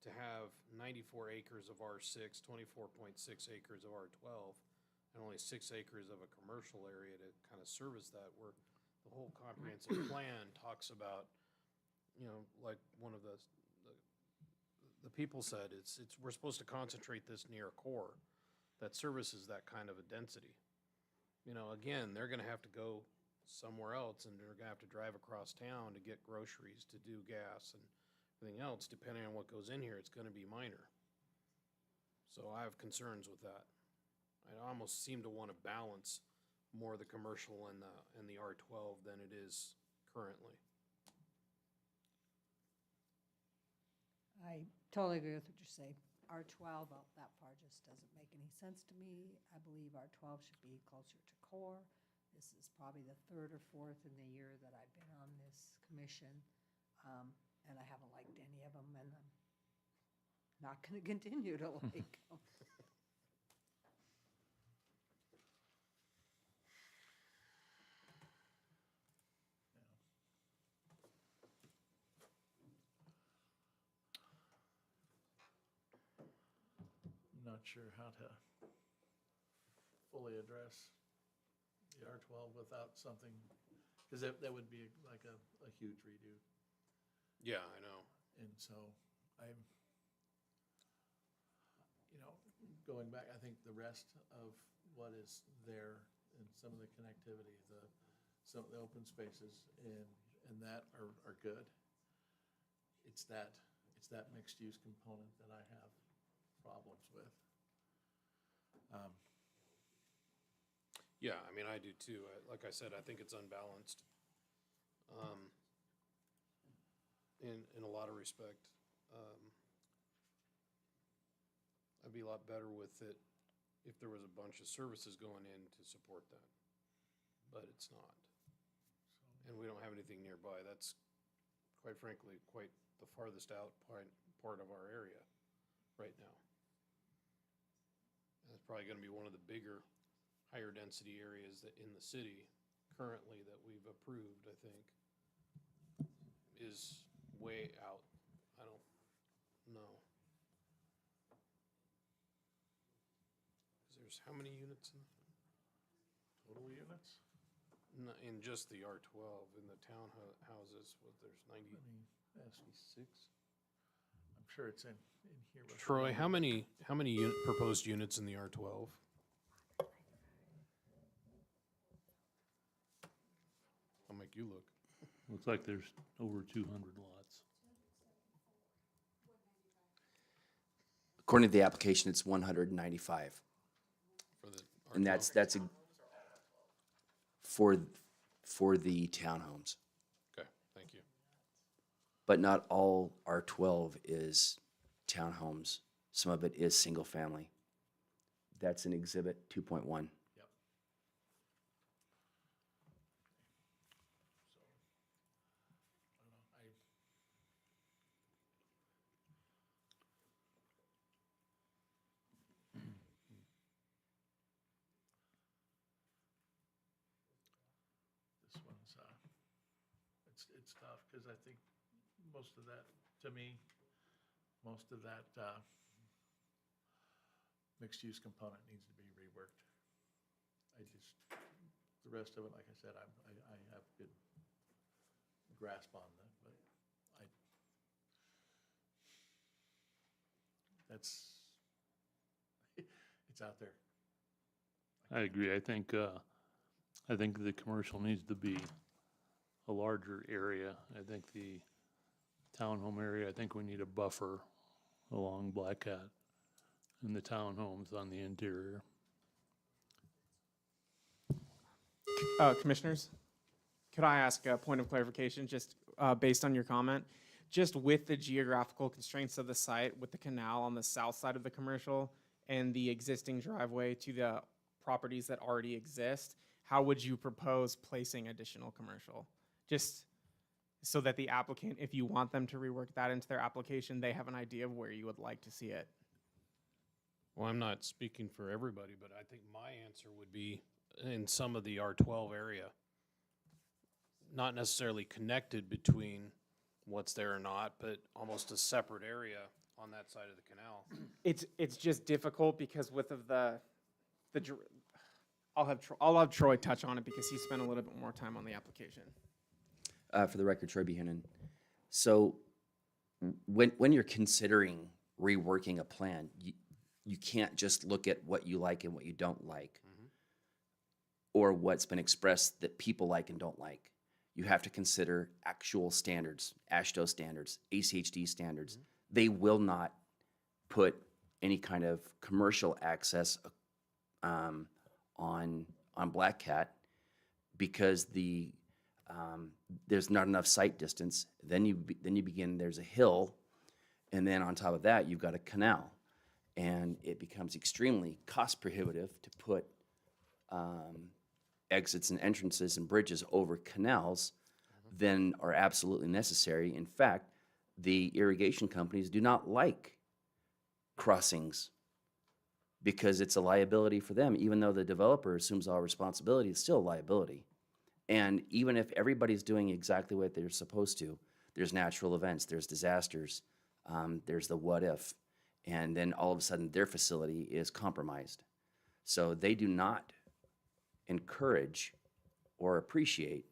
To have 94 acres of R6, 24.6 acres of R12, and only 6 acres of a commercial area to kind of service that, where the whole comprehensive plan talks about, you know, like one of the people said, we're supposed to concentrate this near a core that services that kind of a density. You know, again, they're gonna have to go somewhere else, and they're gonna have to drive across town to get groceries, to do gas and everything else. Depending on what goes in here, it's gonna be minor. So I have concerns with that. I almost seem to wanna balance more the commercial and the R12 than it is currently. I totally agree with what you say. R12, that part just doesn't make any sense to me. I believe R12 should be closer to core. This is probably the 3rd or 4th in the year that I've been on this commission, and I haven't liked any of them, and I'm not going to continue to like them. I'm not sure how to fully address the R12 without something, because that would be like a huge redo. Yeah, I know. And so I'm, you know, going back, I think the rest of what is there and some of the connectivity, some of the open spaces and that are good. It's that mixed use component that I have problems with. Yeah, I mean, I do too. Like I said, I think it's unbalanced. In a lot of respect. I'd be a lot better with it if there was a bunch of services going in to support that. But it's not. And we don't have anything nearby. That's, quite frankly, quite the farthest out part of our area right now. And it's probably gonna be one of the bigger, higher density areas that in the city currently that we've approved, I think, is way out. I don't know. 'Cause there's how many units in? Total units? In just the R12, in the townhouses, there's 90. Let me ask you 6. I'm sure it's in here. with the Troy, how number. many proposed units in the R12? I'll make you look. Looks like there's over 200 lots. According to the application, it's 195. For the And R12? that's for the townhomes. Okay, thank you. But not all R12 is townhomes. Some of it is single family. That's in Exhibit 2.1. Yep. So, I don't know, this one's, it's tough, because I think most of that, to me, most of that, mixed-use component needs to be reworked. The rest of it, like I said, I have good grasp on that, but it's out there. I agree. I think the commercial needs to be a larger area. I think the townhome area, I think we need a buffer along Black Cat and the townhomes on the interior. Commissioners, Could I ask a point of clarification, just based on your comment? Just with the geographical constraints of the site, with the canal on the south side of the commercial and the existing driveway to the properties that already exist, how would you propose placing additional commercial? Just so that the applicant, if you want them to rework that into their application, they have an idea of where you would like to see it. Well, I'm not speaking for everybody, but I think my answer would be in some of the R12 area. Not necessarily connected between what's there or not, but almost a separate area on that side of the canal. It's just difficult because with of the I'll have Troy touch on it because he spent a little bit more time on the application. For the record, Troy Buchanan. So when you're considering reworking a plan, you can't just look at what you like and what you don't like, or what's been expressed that people like and don't like. You have to consider actual standards, AASHTO standards, ACHD standards. They will not put any kind of commercial access on Black Cat because there's not enough sight distance. Then you begin, there's a hill, and then on top of that, you've got a canal. And it becomes extremely cost prohibitive to put exits and entrances and bridges over canals than are absolutely necessary. In fact, the irrigation companies do not like crossings because it's a liability for them. Even though the developer assumes all responsibility, it's still a liability. And even if everybody's doing exactly what they're supposed to, there's natural events, there's disasters, there's the what if, and then all of a sudden their facility is compromised. So they do not encourage or appreciate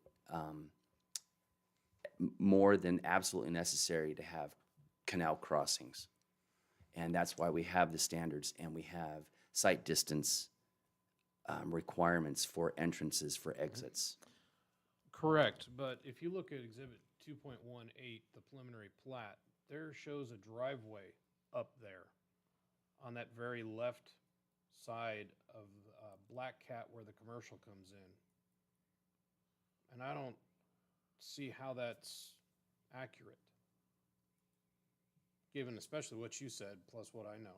more than absolutely necessary to have canal crossings. And that's why we have the standards and we have sight distance requirements for entrances, for exits. Correct, but if you look at Exhibit 2.18, the preliminary plat, there shows a driveway up there on that very left side of Black Cat where the commercial comes in. And I don't see how that's accurate, given especially what you said, plus what I know.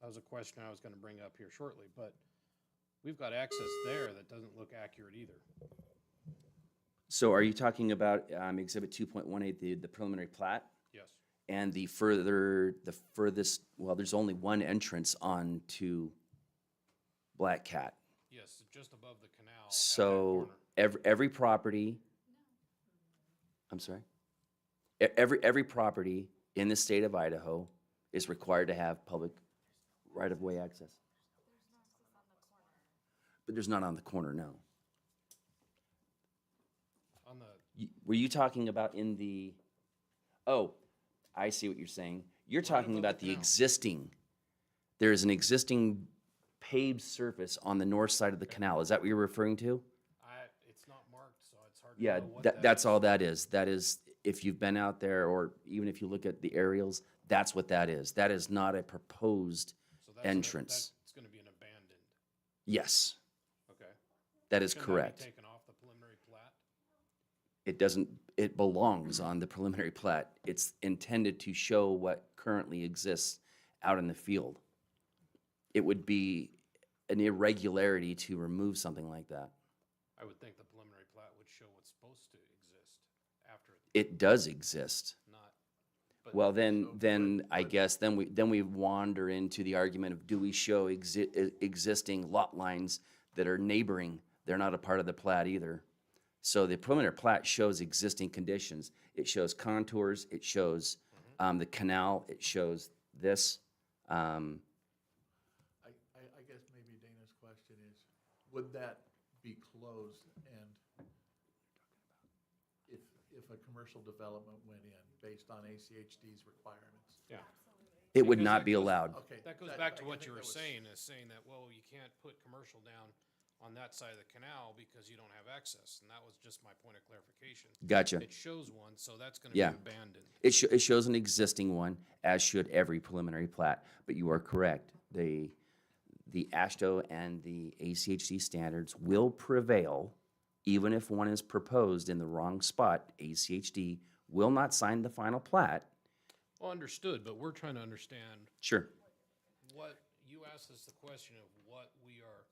That was a question I was going to bring up here shortly, but we've got access there that doesn't look accurate either. So are you talking about Exhibit 2.18, the preliminary plat? Yes. And the furthest, well, there's only one entrance onto Black Cat. Yes, just above the canal. So every property, I'm sorry? Every property in the state of Idaho is required to have public right-of-way access. But there's not on the corner, no. On the Were you talking about in the, oh, I see what you're saying. You're talking about the existing, there is an existing paved surface on the north side of the canal. Is that what you're referring to? it's not marked, so it's hard to Yeah, know what that's all that is. That is, if you've been out there, or even if you look at the aerials, that's what that is. That is not a proposed entrance. It's going to be an abandoned. Yes, Okay. that is Shouldn't that be correct. taken off the preliminary plat? It doesn't, it belongs on the preliminary plat. It's intended to show what currently exists out in the field. It would be an irregularity to remove something like that. I would think the preliminary plat would show what's supposed to exist after It does exist. not. But Well, then I guess then we wander into the argument of, do we show existing lot lines that are neighboring? They're not a part of the plat either. So the preliminary plat shows existing conditions. It shows contours. It shows the canal. It shows this. I guess maybe Dana's question is, would that be closed and if a commercial development went in based on ACHD's requirements? Yeah. It would Because not that be goes- allowed. Okay. That goes back to what you were saying, is saying that, well, you can't put commercial down on that side of the canal because you don't have access, and that was just my point of clarification. Gotcha. It shows one, so that's gonna Yeah. be abandoned. It shows an existing one, as should every preliminary plat. But you are correct. The AASHTO and the ACHD standards will prevail Even if one is proposed in the wrong spot, ACHD will not sign the final plat. Well, understood, but we're trying to understand Sure. what, you asked us the question of what we are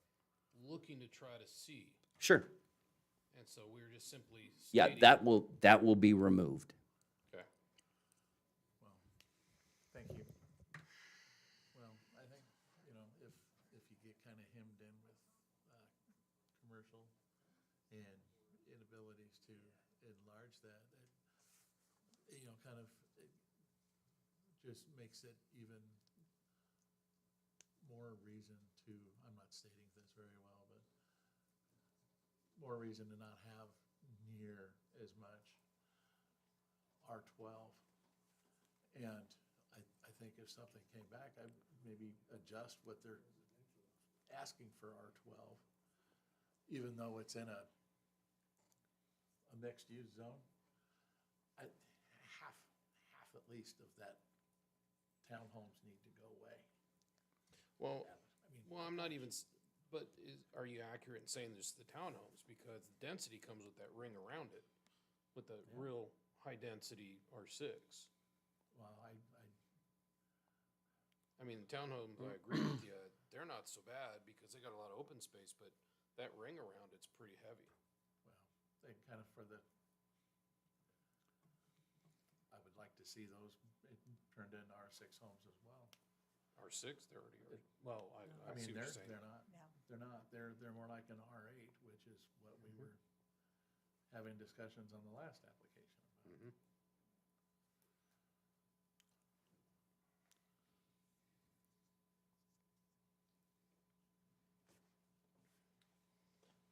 looking to try to see. Sure. And so we're just simply Yeah, stating. that will be removed. Okay. Thank you. Well, I think, you know, if you get kind of hemmed in with commercial and inabilities to enlarge that, it, you know, kind of it just makes it even more reason to, I'm not stating this very well, but more reason to not have near as much R12. And I think if something came back, I'd maybe adjust what they're asking for R12, even though it's in a mixed-use zone. Half at least of that townhomes need to go away. Well, I mean, well, I'm not even, but are you accurate in saying just the townhomes? Because the density comes with that ring around it, with the real high-density R6. well, I mean, the townhomes, I agree with you, they're not so bad because they got a lot of open space, but that ring around it's pretty heavy. well, they kind of I would like to see those turned into R6 homes as well. R6, they're already, well, I I mean, see what you're saying. they're not, they're more like an R8, which is what we were having discussions on the last application about. Mhm.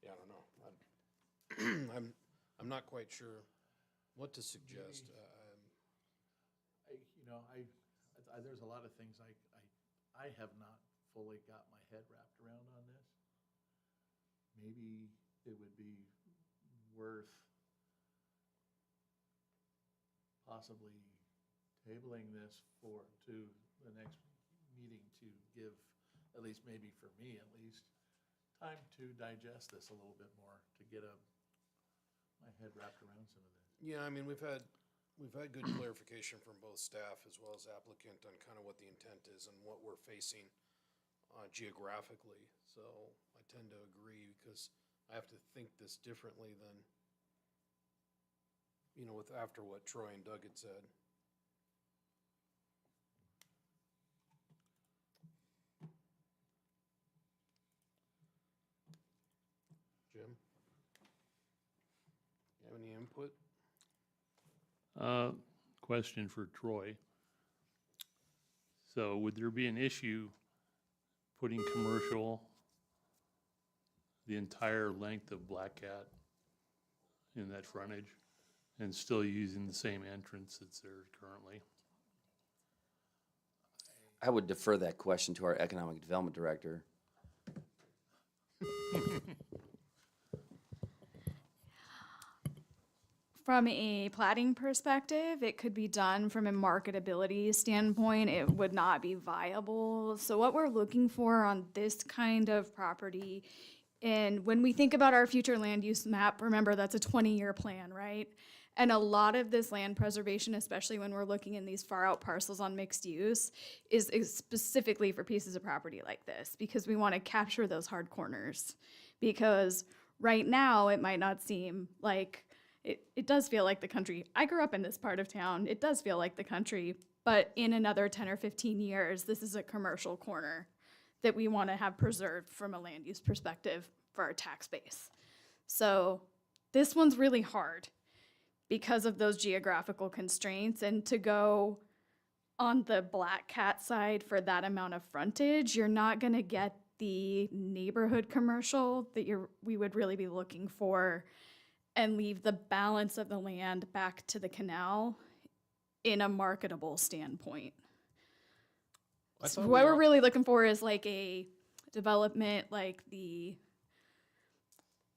Yeah, I don't know. I'm not quite sure what to suggest. There's a lot of things I have not fully got my head wrapped around on this. Maybe it would be worth possibly tabling this to the next meeting to give, at least maybe for me at least, time to digest this a little bit more, to get my head wrapped around some of this. Yeah, I mean, we've had good clarification from both staff as well as applicant on kind of what the intent is and what we're facing geographically. So I tend to agree because I have to think this differently than, you know, after what Troy and Doug had said. Jim? You have any input? Question for Troy. So would there be an issue putting commercial the entire length of Black Cat in that frontage and still using the same entrance that's there currently? I would defer that question to our Economic Development Director. From a plating perspective, it could be done. From a marketability standpoint, it would not be viable. So what we're looking for on this kind of property, and when we think about our future land use map, remember that's a 20-year plan, right? And a lot of this land preservation, especially when we're looking in these far out parcels on mixed use, is specifically for pieces of property like this, because we want to capture those hard corners. Because right now, it might not seem like, it does feel like the country. I grew up in this part of town. It does feel like the country, but in another 10 or 15 years, this is a commercial corner that we want to have preserved from a land use perspective for our tax base. So this one's really hard because of those geographical constraints, and to go on the Black Cat side for that amount of frontage, you're not gonna get the neighborhood commercial that we would really be looking for, and leave the balance of the land back to the canal in a marketable standpoint. So what we're really looking for is like a development like the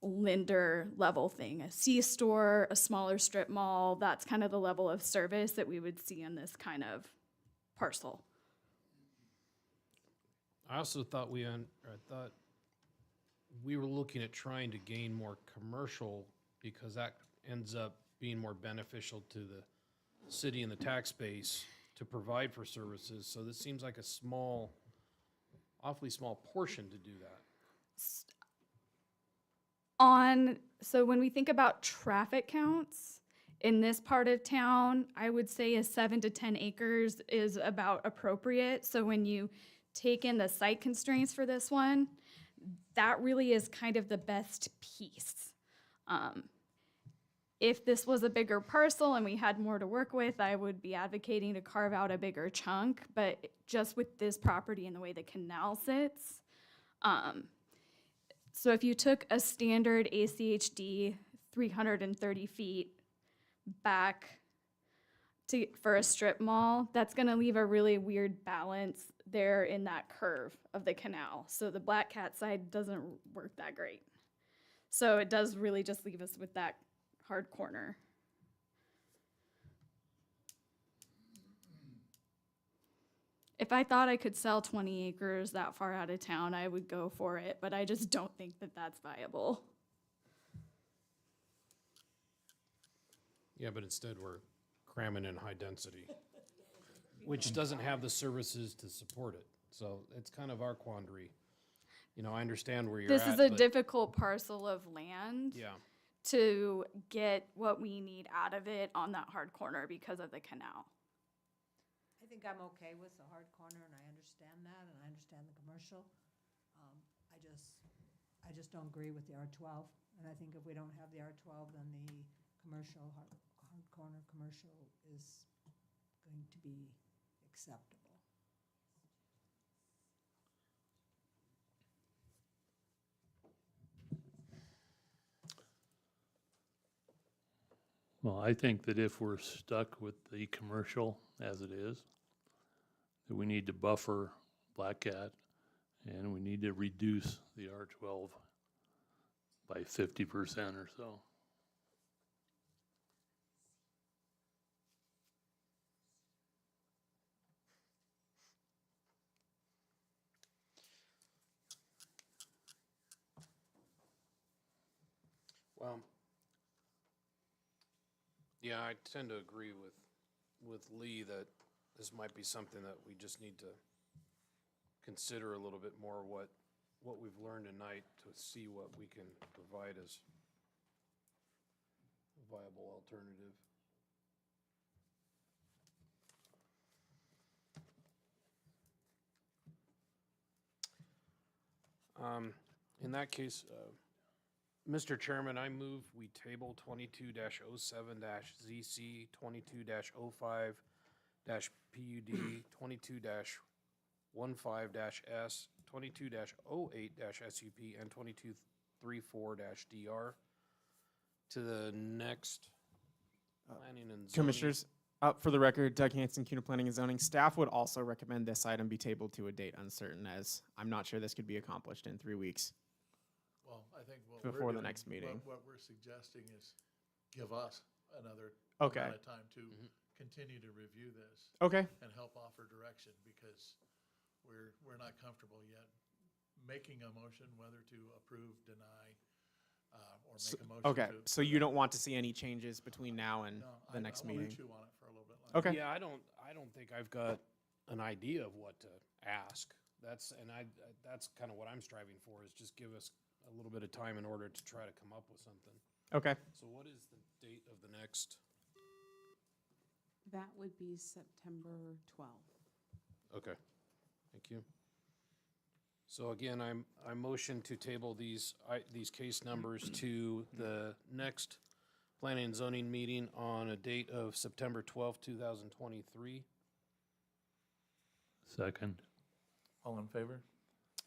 Linder level thing, a C-store, a smaller strip mall. That's kind of the level of service that we would see in this kind of parcel. I also thought we were looking at trying to gain more commercial because that ends up being more beneficial to the city and the tax base to provide for services. So this seems like a small, awfully small portion to do that. So when we think about traffic counts in this part of town, I would say a 7 to 10 acres is about appropriate. So when you take in the site constraints for this one, that really is kind of the best piece. If this was a bigger parcel and we had more to work with, I would be advocating to carve out a bigger chunk, but just with this property and the way the canal sits, so if you took a standard ACHD 330 feet back for a strip mall, that's gonna leave a really weird balance there in that curve of the canal. So the Black Cat side doesn't work that great. So it does really just leave us with that hard corner. If I thought I could sell 20 acres that far out of town, I would go for it, but I just don't think that that's viable. Yeah, but instead we're cramming in high density, which doesn't have the services to support it. So it's kind of our quandary. You know, I understand where you're at. This is a but- difficult parcel of land Yeah. to get what we need out of it on that hard corner because of the canal. I think I'm okay with the hard corner, and I understand that, and I understand the commercial. I just don't agree with the R12, and I think if we don't have the R12, then the commercial, hard corner commercial is going to be acceptable. Well, I think that if we're stuck with the commercial as it is, that we need to buffer Black Cat and we need to reduce the R12 by 50% or so. Well, yeah, I tend to agree with Lee that this might be something that we just need to consider a little bit more what we've learned tonight to see what we can provide as a viable alternative. In that case, Mr. Chairman, I move we table 22-07-ZC, 22-05-PUD, 22-15-S, 22-08-SUP, and 2234-DR to the next planning and zoning. Commissioners, for the record, Doug Hanson, CUNA Planning and Zoning. Staff would also recommend this item be tabled to a date uncertain, as I'm not sure this could be accomplished in 3 weeks. Well, I think what Before we're the doing- next meeting. What we're suggesting is give us another Okay. amount of time to continue to review this. Okay. And help offer direction, because we're not comfortable yet making a motion whether to approve, deny, or make a motion to. Okay, so you don't want to see any changes between now and No, the next I want meeting? to chew on it for a little bit longer. Okay. Yeah, I don't think I've got an idea of what to ask. That's kind of what I'm striving for, is just give us a little bit of time in order to try to come up with something. Okay. So what is the date of the next? That would be September 12th. Okay, thank you. So again, I motion to table these case numbers to the next planning and zoning meeting on a date of September 12th, 2023. Second. All in favor?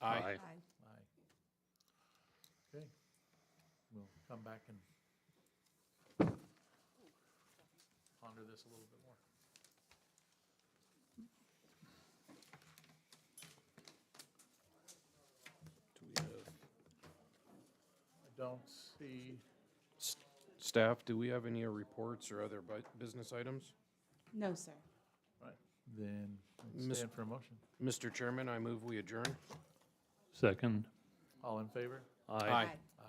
Aye. Aye. Aye. Okay. We'll come back and ponder this a little bit more. Do we have I don't see, staff, do we have any reports or other business items? No, sir. right, then Mis- stand for a motion. Mr. Chairman, I move we adjourn. Second. All in favor? Aye.